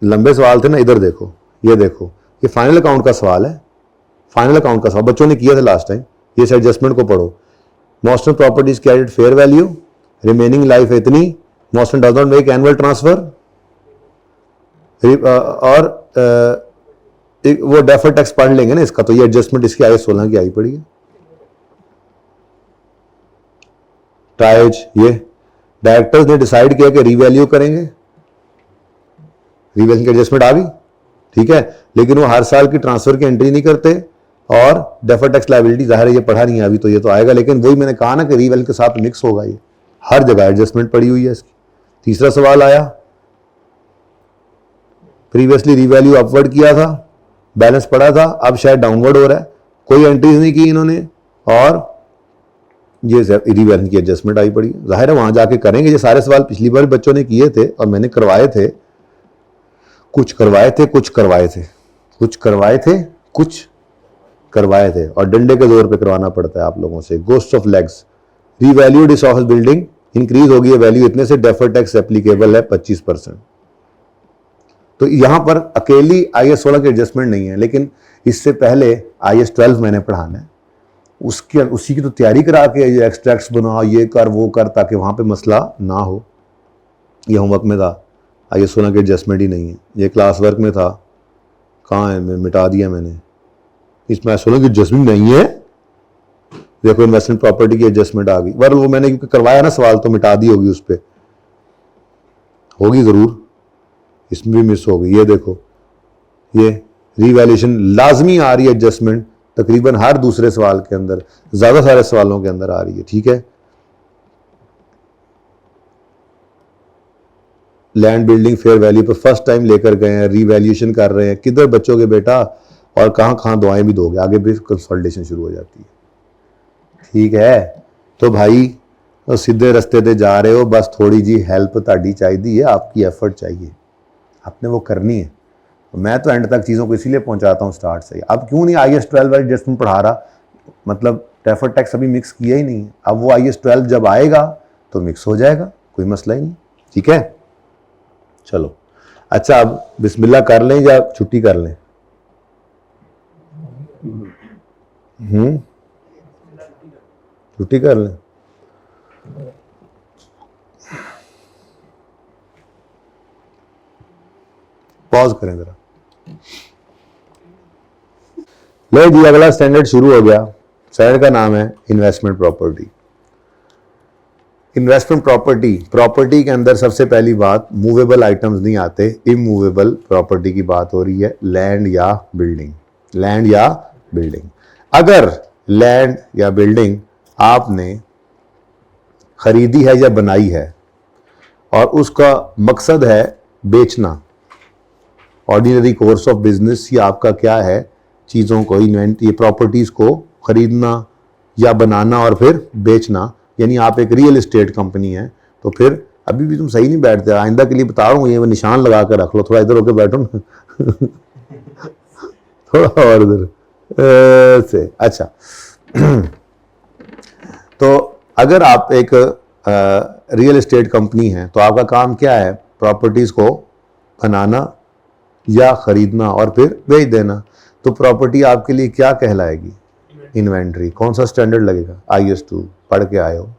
लंबे सवाल थे ना, इधर देखो, ये देखो, ये फाइनल अकाउंट का सवाल है, फाइनल अकाउंट का सवाल बच्चों ने किया था लास्ट टाइम। ये एडजस्टमेंट को पढ़ो, Moston properties carried fair value, remaining life इतनी, Moston does not make annual transfer, और वो डेफर टैक्स पढ़ लेंगे ना इसका, तो ये एडजस्टमेंट इसकी IS-16 की आई पड़ी है। टाइज, ये डायरेक्टर्स ने डिसाइड किया कि रीवैल्यू करेंगे, रीवैल्यू की एडजस्टमेंट आ गई। ठीक है, लेकिन वो हर साल की ट्रांसफर की एंट्री नहीं करते, और डेफर टैक्स लायबिलिटी, जाहिर है ये पढ़ा नहीं है अभी, तो ये तो आएगा, लेकिन वही मैंने कहा ना कि रीवैल्यू के साथ मिक्स होगा, ये हर जगह एडजस्टमेंट पड़ी हुई है इसकी। तीसरा सवाल आया, प्रीवियसली रीवैल्यू अपवर्ड किया था, बैलेंस पड़ा था, अब शायद डाउनवर्ड हो रहा है, कोई एंट्रीज नहीं की इन्होंने, और ये रीवैल्यू की एडजस्टमेंट आई पड़ी। जाहिर है वहां जाके करेंगे, ये सारे सवाल पिछली बार बच्चों ने किए थे और मैंने करवाए थे, कुछ करवाए थे कुछ करवाए थे, कुछ करवाए थे कुछ करवाए थे, और डंडे के जोर पे करवाना पड़ता है आप लोगों से। गोस्ट ऑफ लेग्स, रीवैल्यूड इस ऑफिस बिल्डिंग, इंक्रीज हो गई है वैल्यू इतने से, डेफर टैक्स एप्लीकेबल है 25%। तो यहां पर अकेली IAS 16 की एडजस्टमेंट नहीं है, लेकिन इससे पहले IAS 12 मैंने पढ़ाना है, उसकी की तो तैयारी करा के ये एक्सट्रैक्ट्स बना, ये कर वो कर, ताकि वहां पे मसला ना हो। ये होमवर्क में था, IAS 16 की एडजस्टमेंट ही नहीं है। ये क्लास वर्क में था, कहाँ है, मैं मिटा दिया मैंने, इसमें IAS 16 की एडजस्टमेंट नहीं है। देखो इन्वेस्टमेंट प्रॉपर्टी की एडजस्टमेंट आ गई, वरना वो मैंने क्योंकि करवाया ना सवाल, तो मिटा दी होगी, उस पर होगी जरूर, इसमें भी मिस हो गई। ये देखो, ये रीवैल्यूएशन लाजमी आ रही है एडजस्टमेंट, तकरीबन हर दूसरे सवाल के अंदर, ज्यादा सारे सवालों के अंदर आ रही है, ठीक है। लैंड बिल्डिंग फेयर वैल्यू पे फर्स्ट टाइम लेकर गए हैं, रीवैल्यूएशन कर रहे हैं, किधर बच्चोगे बेटा, और कहां कहां दुआएं भी दोगे, आगे भी कंसल्टेशन शुरू हो जाती है, ठीक है। तो भाई तो सीधे रस्ते पे जा रहे हो, बस थोड़ी जी हेल्प ताड़ी चाहिए, आपकी एफर्ट चाहिए, आपने वो करनी है। मैं तो एंड तक चीज़ों को इसीलिए पहुंचाता हूँ स्टार्ट से। अब क्यों नहीं IAS 12 वाली एडजस्टमेंट पढ़ा रहा, मतलब डेफर्ड टैक्स अभी मिक्स किया ही नहीं है, अब वो IAS 12 जब आएगा तो मिक्स हो जाएगा, कोई मसला ही नहीं, ठीक है। चलो अच्छा, अब बिस्मिल्लाह कर लें या छुट्टी कर लें? छुट्टी कर लें। पॉज करें जरा। ले जी, अगला स्टैंडर्ड शुरू हो गया। स्टैंडर्ड का नाम है investment property. Investment property, property के अंदर सबसे पहली बात, मूवेबल आइटम्स नहीं आते, इमूवेबल प्रॉपर्टी की बात हो रही है, लैंड या बिल्डिंग। लैंड या बिल्डिंग, अगर लैंड या बिल्डिंग आपने खरीदी है या बनाई है और उसका मकसद है बेचना, ऑर्डिनरी कोर्स ऑफ बिजनेस, या आपका क्या है, चीज़ों को ये प्रॉपर्टीज़ को खरीदना या बनाना और फिर बेचना, यानी आप एक रियल एस्टेट कंपनी है, तो फिर अभी भी तुम सही नहीं बैठते, आइंदा के लिए बता रहा हूँ, ये निशान लगा कर रख लो, थोड़ा इधर होकर बैठो ना थोड़ा और इधर से, अच्छा तो अगर आप एक रियल एस्टेट कंपनी है, तो आपका काम क्या है, प्रॉपर्टीज़ को बनाना या खरीदना और फिर बेच देना। तो प्रॉपर्टी आपके लिए क्या कहलाएगी, इन्वेंट्री। कौन सा स्टैंडर्ड लगेगा, IAS 2 पढ़ के आए हो,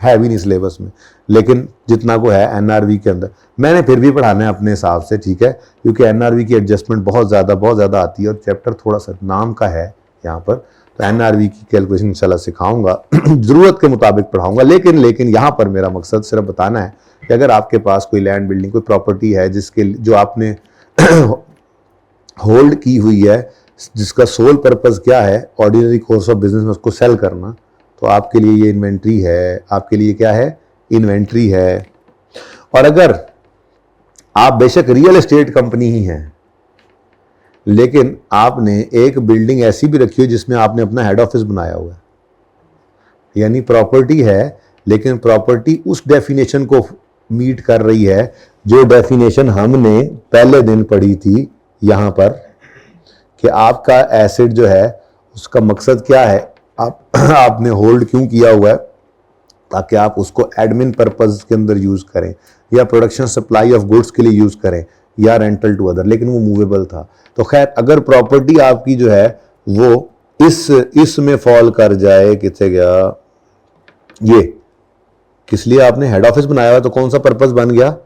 है भी नहीं सिलेबस में, लेकिन जितना को है NRV के अंदर, मैंने फिर भी पढ़ाना है अपने हिसाब से, ठीक है, क्योंकि NRV की एडजस्टमेंट बहुत ज़्यादा आती है और चैप्टर थोड़ा सा नाम का है यहाँ पर, तो NRV की कैलकुलेशन इंशाल्लाह सिखाऊंगा ज़रूरत के मुताबिक पढ़ाऊंगा। लेकिन यहाँ पर मेरा मकसद सिर्फ बताना है कि अगर आपके पास कोई लैंड बिल्डिंग, कोई प्रॉपर्टी है जिसके जो आपने होल्ड की हुई है, जिसका सोल पर्पस क्या है, ऑर्डिनरी कोर्स ऑफ बिजनेस में उसको सेल करना, तो आपके लिए ये इन्वेंट्री है, आपके लिए क्या है, इन्वेंट्री है। और अगर आप बेशक रियल एस्टेट कंपनी ही हैं, लेकिन आपने एक बिल्डिंग ऐसी भी रखी हो जिसमें आपने अपना हेड ऑफिस बनाया हुआ है, यानी प्रॉपर्टी है, लेकिन प्रॉपर्टी उस डेफिनेशन को मीट कर रही है जो डेफिनेशन हमने पहले दिन पढ़ी थी यहाँ पर, कि आपका एसेट जो है उसका मकसद क्या है, आपने होल्ड क्यों किया हुआ है, ताकि आप उसको एडमिन पर्पस के अंदर यूज़ करें, या प्रोडक्शन सप्लाई ऑफ गुड्स के लिए यूज़ करें, या रेंटल टू अदर, लेकिन वो मूवेबल था। तो खैर, अगर प्रॉपर्टी आपकी जो है वो इस में फॉल कर जाए, कितने गया ये, किस लिए आपने हेड ऑफिस बनाया हुआ, तो कौन सा पर्पस बन गया,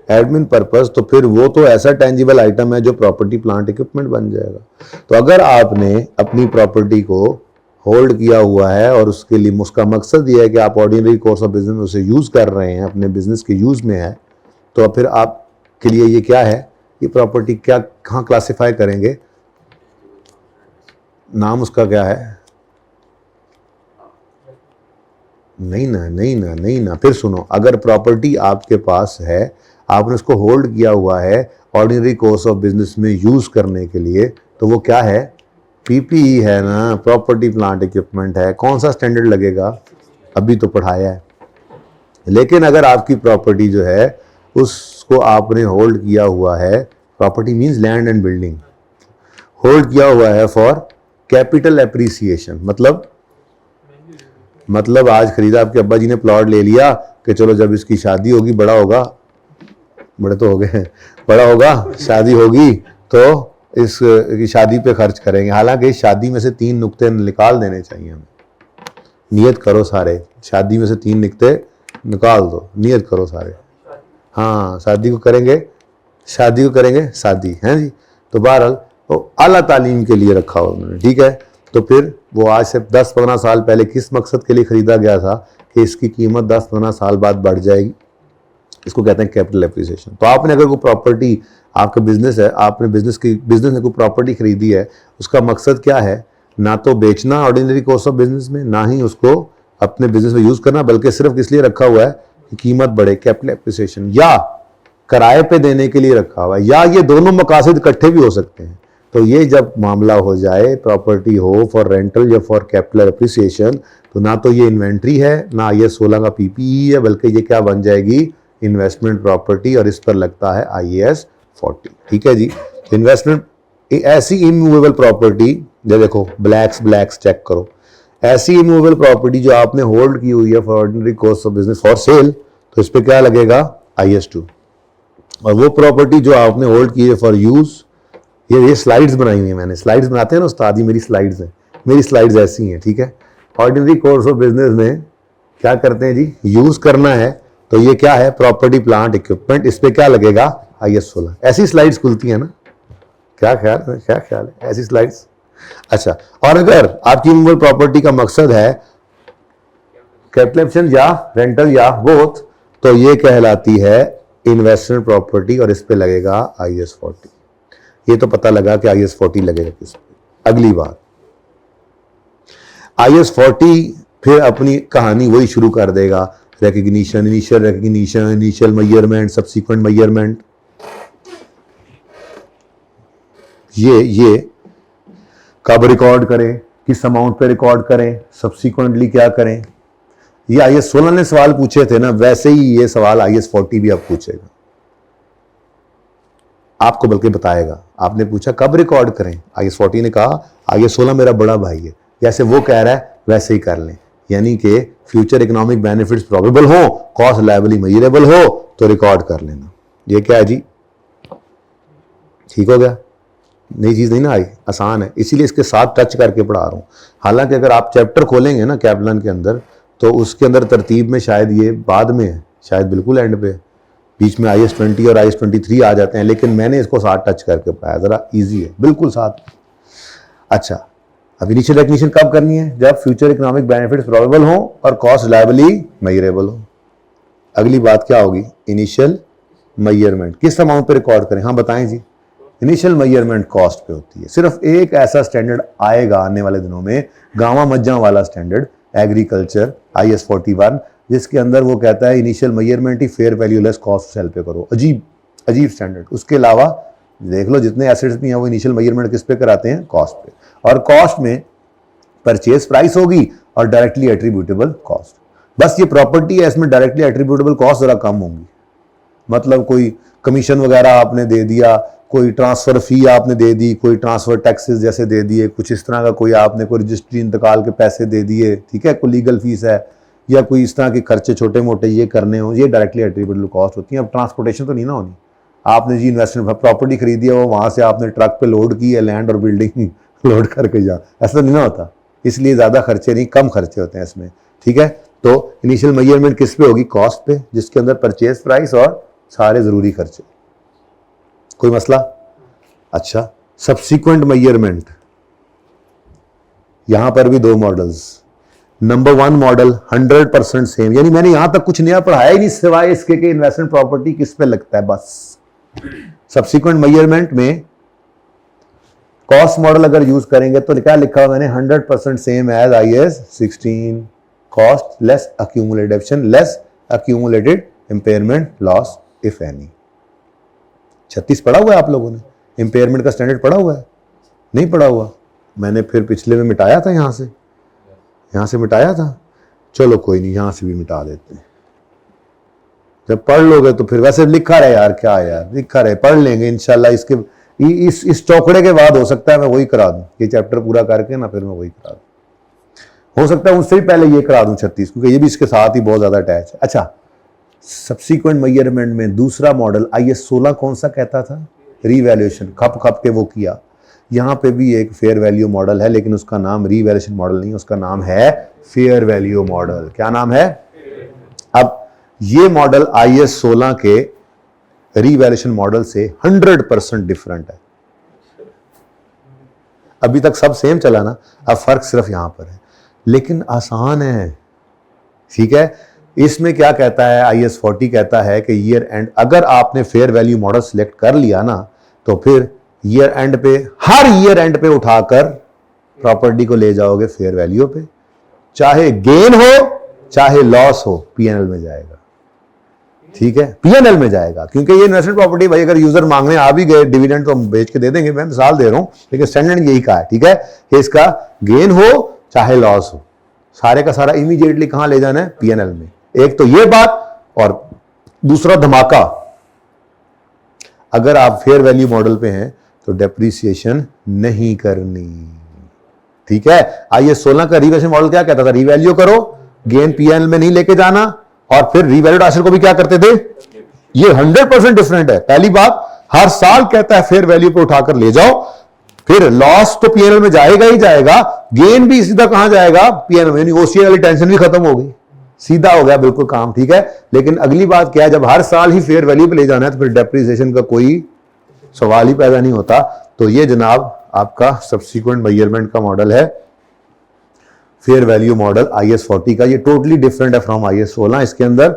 एडमिन पर्पस, तो फिर वो तो ऐसा टेंजिबल आइटम है जो प्रॉपर्टी प्लांट इक्विपमेंट बन जाएगा। तो अगर आपने अपनी प्रॉपर्टी को होल्ड किया हुआ है और उसके लिए उसका मकसद ये है कि आप ऑर्डिनरी कोर्स ऑफ बिजनेस में उसे यूज़ कर रहे हैं, अपने बिजनेस के यूज़ में है, तो फिर आपके लिए ये क्या है, ये प्रॉपर्टी क्या, कहाँ क्लासिफाई करेंगे, नाम उसका क्या है, नहीं ना, फिर सुनो, अगर प्रॉपर्टी आपके पास है, आपने उसको होल्ड किया हुआ है ऑर्डिनरी कोर्स ऑफ बिजनेस में यूज करने के लिए, तो वो क्या है, पीपीई है ना, प्रॉपर्टी प्लांट इक्विपमेंट है। कौन सा स्टैंडर्ड लगेगा, अभी तो पढ़ाया है। लेकिन अगर आपकी प्रॉपर्टी जो है उसको आपने होल्ड किया हुआ है, property means land and building, hold किया हुआ है फॉर कैपिटल एप्रिसिएशन, मतलब आज खरीदा, आपके अब्बा जी ने प्लॉट ले लिया कि चलो जब इसकी शादी होगी, बड़ा होगा, बड़े तो हो गए हैं, बड़ा होगा, शादी होगी तो इस की शादी पे खर्च करेंगे। हालांकि इस शादी में से 3 नुक्ते निकाल देने चाहिए हमें। नियत करो सारे, शादी में से 3 नुक्ते निकाल दो, नियत करो सारे। हाँ, शादी को करेंगे शादी, हैं जी। तो बहरहाल तो आला तालीम के लिए रखा हो उन्होंने, ठीक है। तो फिर वो आज से 10-15 साल पहले किस मकसद के लिए खरीदा गया था कि इसकी कीमत 10-15 साल बाद बढ़ जाएगी, इसको कहते हैं कैपिटल एप्रिसिएशन। तो आपने अगर कोई प्रॉपर्टी, आपका बिजनेस है, आपने बिजनेस में कोई प्रॉपर्टी खरीदी है, उसका मकसद क्या है, ना तो बेचना ऑर्डिनरी कोर्स ऑफ बिजनेस में, ना ही उसको अपने बिजनेस में यूज करना, बल्कि सिर्फ किस लिए रखा हुआ है कि कीमत बढ़े, कैपिटल एप्रिसिएशन, या किराए पे देने के लिए रखा हुआ है, या ये दोनों मकासद इकट्ठे भी हो सकते हैं। तो ये जब मामला हो जाए, प्रॉपर्टी हो फॉर रेंटल या फॉर कैपिटल एप्रिसिएशन, तो ना तो ये इन्वेंट्री है, ना IAS 16 का पीपीई है, बल्कि ये क्या बन जाएगी, इन्वेस्टमेंट प्रॉपर्टी, और इस पर लगता है IAS 40, ठीक है जी। इन्वेस्टमेंट, ऐसी इमूवेबल प्रॉपर्टी, जो देखो ब्लैक्स चेक करो, ऐसी इमूवेबल प्रॉपर्टी जो आपने होल्ड की हुई है for ordinary course of business for sale, तो इस पर क्या लगेगा, IAS 2। और वो प्रॉपर्टी जो आपने होल्ड की है फॉर यूज, ये स्लाइड्स बनाई हुई है मैंने, स्लाइड्स बनाते हैं ना उस्ताद जी, मेरी स्लाइड्स ऐसी हैं, ठीक है। ऑर्डिनरी कोर्स ऑफ बिजनेस में क्या करते हैं जी, यूज करना है, तो ये क्या है, प्रॉपर्टी प्लांट इक्विपमेंट, इस पे क्या लगेगा, IAS 16। ऐसी स्लाइड्स खुलती है ना, क्या ख्याल है ऐसी स्लाइड्स। अच्छा, और अगर आपकी इमूवेबल प्रॉपर्टी का मकसद है कैपिटल या रेंटल या बोथ, तो ये कहलाती है इन्वेस्टमेंट प्रॉपर्टी, और इस पे लगेगा IAS 40। ये तो पता लगा कि IAS 40 लगेगा किस पे। अगली बात, IAS 40 फिर अपनी कहानी वही शुरू कर देगा, recognition, initial measurement, subsequent measurement. ये कब रिकॉर्ड करें, किस अमाउंट पे रिकॉर्ड करें, सब्सिक्वेंटली क्या करें। ये IAS 16 ने सवाल पूछे थे ना, वैसे ही ये सवाल IAS 40 भी अब पूछेगा, आपको बल्कि बताएगा। आपने पूछा कब रिकॉर्ड करें, IAS 40 ने कहा IAS 16 मेरा बड़ा भाई है, जैसे वो कह रहा है वैसे ही कर लें, यानी कि फ्यूचर इकोनॉमिक बेनिफिट्स प्रोबेबल हो, कॉस्ट लायबिलिटी मेजरेबल हो, तो रिकॉर्ड कर लेना। ये क्या है जी, ठीक हो गया, नई चीज़ नहीं ना आई, आसान है, इसीलिए इसके साथ टच करके पढ़ा रहा हूँ। हालांकि अगर आप चैप्टर खोलेंगे ना कैपिटल के अंदर, तो उसके अंदर तरतीब में शायद ये बाद में है, शायद बिल्कुल एंड पे, बीच में IAS 20 और IAS 23 आ जाते हैं, लेकिन मैंने इसको साथ टच करके पढ़ाया, ज़रा ईजी है, बिल्कुल साथ। अच्छा, अब इनिशियल रिकग्निशन कब करनी है, जब फ्यूचर इकोनॉमिक बेनिफिट्स प्रोबेबल हो और कॉस्ट लायबिलिटी मेजरेबल हो। अगली बात क्या होगी, इनिशियल मेजरमेंट, किस अमाउंट पे रिकॉर्ड करें, हाँ बताएं जी। इनिशियल मेजरमेंट कॉस्ट पे होती है। सिर्फ एक ऐसा स्टैंडर्ड आएगा आने वाले दिनों में, गांवा मज्जा वाला स्टैंडर्ड, एग्रीकल्चर IAS 41, जिसके अंदर वो कहता है इनिशियल मेजरमेंट ही fair value less cost sell पे करो। अजीब स्टैंडर्ड। उसके अलावा देख लो जितने एसेट्स भी हैं वो इनिशियल मेजरमेंट किस पे कराते हैं, कॉस्ट पे, और कॉस्ट में परचेज प्राइस होगी और डायरेक्टली एट्रीब्यूटेबल कॉस्ट। बस ये प्रॉपर्टी है, इसमें डायरेक्टली एट्रीब्यूटेबल कॉस्ट जरा कम होंगी, मतलब कोई कमीशन वगैरह आपने दे दिया, कोई ट्रांसफर फी आपने दे दी, कोई ट्रांसफर टैक्सेस जैसे दे दिए, कुछ इस तरह का, कोई आपने कोई रजिस्ट्री इंतकाल के पैसे दे दिए, ठीक है, कोई लीगल फीस है, या कोई इस तरह के खर्चे छोटे मोटे ये करने हो, ये डायरेक्टली एट्रीब्यूटेबल कॉस्ट होती है। अब ट्रांसपोर्टेशन तो नहीं ना होनी, आपने जी इन्वेस्टमेंट प्रॉपर्टी खरीदी है, वो वहाँ से आपने ट्रक पे लोड की है, लैंड और बिल्डिंग लोड करके जा, ऐसा नहीं ना होता, इसलिए ज़्यादा खर्चे नहीं, कम खर्चे होते हैं इसमें, ठीक है। तो इनिशियल मेजरमेंट किस पे होगी, कॉस्ट पे, जिसके अंदर परचेज प्राइस और सारे ज़रूरी खर्चे, कोई मसला। अच्छा, सब्सिक्वेंट मेजरमेंट, यहां पर भी 2 मॉडल्स। नंबर 1 मॉडल 100% सेम, यानी मैंने यहां तक कुछ नया पढ़ाया ही नहीं सिवाय इसके कि इन्वेस्टमेंट प्रॉपर्टी किस पे लगता है, बस। सब्सिक्वेंट मेजरमेंट में कॉस्ट मॉडल अगर यूज करेंगे तो क्या लिखा हुआ मैंने, 100% same as IAS 16, cost less accumulated less accumulated impairment loss if any। 36 पढ़ा हुआ है आप लोगों ने? इम्पेयरमेंट का स्टैंडर्ड पढ़ा हुआ है? नहीं पढ़ा हुआ? मैंने फिर पिछले में मिटाया था, यहाँ से मिटाया था। चलो कोई नहीं, यहाँ से भी मिटा देते हैं। जब पढ़ लोगे तो फिर वैसे लिखा रहे यार, क्या है यार, लिखा रहे, पढ़ लेंगे इंशाल्लाह। इसके इस चौकड़े के बाद हो सकता है मैं वही करा दूं, ये चैप्टर पूरा करके ना फिर मैं वही करा दूं। हो सकता है उससे भी पहले ये करा दूं 36, क्योंकि ये भी इसके साथ ही बहुत ज्यादा अटैच है। अच्छा, सब्सीक्वेंट मेजरमेंट में दूसरा मॉडल IS 16 कौन सा कहता था? रीवैल्यूएशन। खप के वो किया। यहाँ पे भी एक फेयर वैल्यू मॉडल है, लेकिन उसका नाम रीवैल्यूएशन मॉडल नहीं, उसका नाम है फेयर वैल्यू मॉडल। क्या नाम है? अब ये मॉडल IS 16 के रीवैल्यूएशन मॉडल से 100% डिफरेंट है। अभी तक सब सेम चला ना, अब फर्क सिर्फ यहां पर है, लेकिन आसान है। ठीक है, इसमें क्या कहता है? IS 40 कहता है कि ईयर एंड, अगर आपने फेयर वैल्यू मॉडल सिलेक्ट कर लिया ना, तो फिर ईयर एंड पे, हर ईयर एंड पे उठाकर प्रॉपर्टी को ले जाओगे फेयर वैल्यू पे, चाहे गेन हो चाहे लॉस हो, PNL में जाएगा। ठीक है, PNL में जाएगा, क्योंकि ये इन्वेस्टमेंट प्रॉपर्टी भाई अगर यूजर मांगने आ भी गए डिविडेंड तो हम बेच के दे देंगे, मैं मिसाल दे रहा हूं, लेकिन स्टैंडर्ड यही कहा है। ठीक है, कि इसका गेन हो चाहे लॉस हो, सारे का सारा इमीडिएटली कहां ले जाना है? PNL में। एक तो ये बात, और दूसरा धमाका, अगर आप फेयर वैल्यू मॉडल पे हैं तो डेप्रीसिएशन नहीं करनी। ठीक है, IS 16 का रीवैल्यूएशन मॉडल क्या कहता था? रीवैल्यू करो, गेन PNL में नहीं लेके जाना, और फिर रीवैल्यूड एसेट को भी क्या करते थे? ये 100% डिफरेंट है। पहली बात, हर साल कहता है फेयर वैल्यू पे उठाकर ले जाओ, फिर लॉस तो PNL में जाएगा ही जाएगा, गेन भी सीधा कहां जाएगा? PNL में। OCI वाली टेंशन भी खत्म हो गई, सीधा हो गया बिल्कुल काम। ठीक है, लेकिन अगली बात क्या है, जब हर साल ही फेयर वैल्यू पे ले जाना है तो फिर डेप्रिसिएशन का कोई सवाल ही पैदा नहीं होता। तो ये जनाब आपका सब्सिक्वेंट मेजरमेंट का मॉडल है, फेयर वैल्यू मॉडल IS 40 का। ये टोटली डिफरेंट है फ्रॉम IS 16। इसके अंदर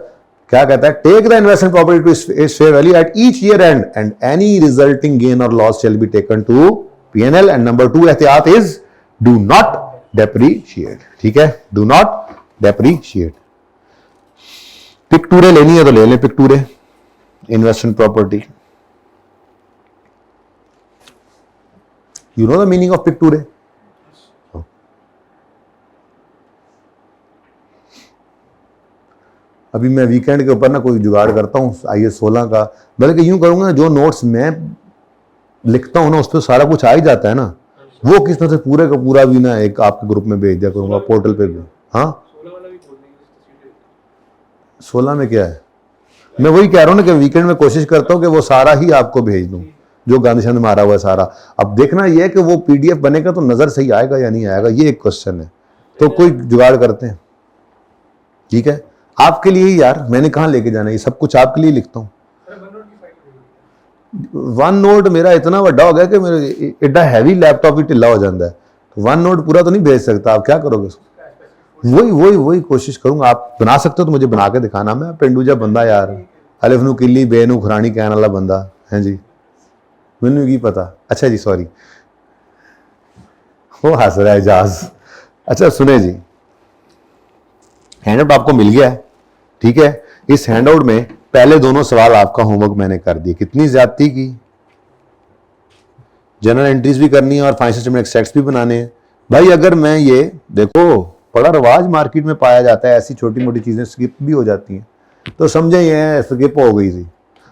क्या कहता है? Take the investment property to its fair value at each year and any resulting gain और loss shall be taken to PNL। And number 2 एहतियात इज डू नॉट डेप्रीशिएट। ठीक है, डू नॉट डेप्रीशिएट। पिक्टूरे लेनी है तो ले लें, picture investment property. You know the meaning of picture? अभी मैं वीकेंड के ऊपर ना कोई जुगाड़ करता हूँ IS 16 का, बल्कि यूं करूंगा, जो नोट्स मैं लिखता हूँ ना उस पर सारा कुछ आ ही जाता है ना, वो किस तरह से पूरे का पूरा भी ना एक आपके ग्रुप में भेज दिया करूंगा, पोर्टल पे भी। हाँ, 16 में क्या है? मैं वही कह रहा हूँ ना कि वीकेंड में कोशिश करता हूँ कि वो सारा ही आपको भेज दूँ, जो गंद शंद मारा हुआ है सारा। अब देखना ये है कि वो PDF बनेगा तो नजर सही आएगा या नहीं आएगा, ये एक क्वेश्चन है। तो कोई जुगाड़ करते हैं। ठीक है, आपके लिए ही यार, मैंने कहाँ लेके जाना है, ये सब कुछ आपके लिए लिखता हूँ। वन नोट मेरा इतना बड़ा हो गया कि मेरे एडा हैवी लैपटॉप ही ढिला हो जाता है, तो वन नोट पूरा तो नहीं भेज सकता। आप क्या करोगे उसको? वही कोशिश करूंगा। आप बना सकते हो तो मुझे बना के दिखाना। मैं पेंडूजा बंदा यार, अलिफ नू किली बे नू खुरानी कहने वाला बंदा है जी, मैनू की पता। अच्छा जी, सॉरी, वो हंस रहा है एजाज। अच्छा सुने जी, हैंडआउट आपको मिल गया है। ठीक है, इस हैंडआउट में पहले दोनों सवाल आपका होमवर्क मैंने कर दिए। कितनी ज्यादती की, जनरल एंट्रीज भी करनी है और फाइनेंशियल स्टेटमेंट एक्सट्रैक्ट्स भी बनाने हैं। भाई अगर मैं ये देखो, बड़ा रवाज मार्केट में पाया जाता है, ऐसी छोटी मोटी चीजें स्किप भी हो जाती हैं, तो समझे ये स्किप हो गई थी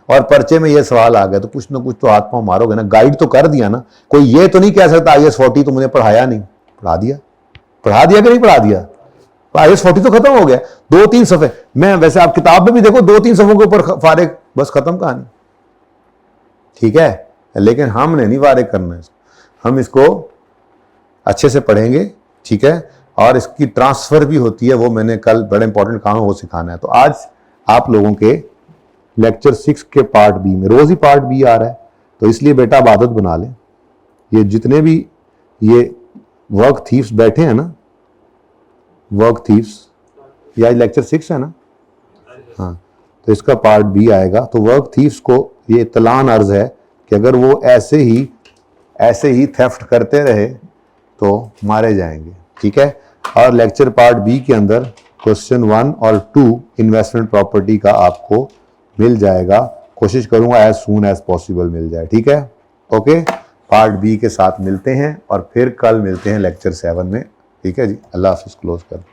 और पर्चे में ये सवाल आ गया, तो कुछ ना कुछ तो हाथ पांव मारोगे ना। गाइड तो कर दिया ना, कोई ये तो नहीं कह सकता IS 40 तो मुझे पढ़ाया नहीं। पढ़ा दिया कि नहीं पढ़ा दिया? IS 40 तो खत्म हो गया, 2-3 सफ़े। मैं वैसे आप किताब में भी देखो 2-3 सफ़ों के ऊपर फारिग, बस खत्म कहानी। ठीक है, लेकिन हमने नहीं फारिग करना है इसको, हम इसको अच्छे से पढ़ेंगे। ठीक है, और इसकी ट्रांसफर भी होती है, वो मैंने कल बड़े इंपॉर्टेंट काम है वो सिखाना है। तो आज आप लोगों के लेक्चर 6 के पार्ट बी में, रोज ही पार्ट बी आ रहा है, तो इसलिए बेटा आप आदत बना लें। ये जितने भी ये वर्क थीव्स बैठे हैं ना, वर्क थीव्स, ये आज लेक्चर 6 है ना, हाँ, तो इसका पार्ट बी आएगा। तो वर्क थीव्स को ये इत्तलान अर्ज है कि अगर वो ऐसे ही थेफ्ट करते रहे तो मारे जाएंगे। ठीक है, और लेक्चर पार्ट बी के अंदर क्वेश्चन 1 और 2 इन्वेस्टमेंट प्रॉपर्टी का आपको मिल जाएगा। कोशिश करूंगा एज सून एज पॉसिबल मिल जाए, ठीक है। ओके, पार्ट बी के साथ मिलते हैं और फिर कल मिलते हैं लेक्चर 7 में, ठीक है जी। अल्लाह हाफिज़, क्लोज कर।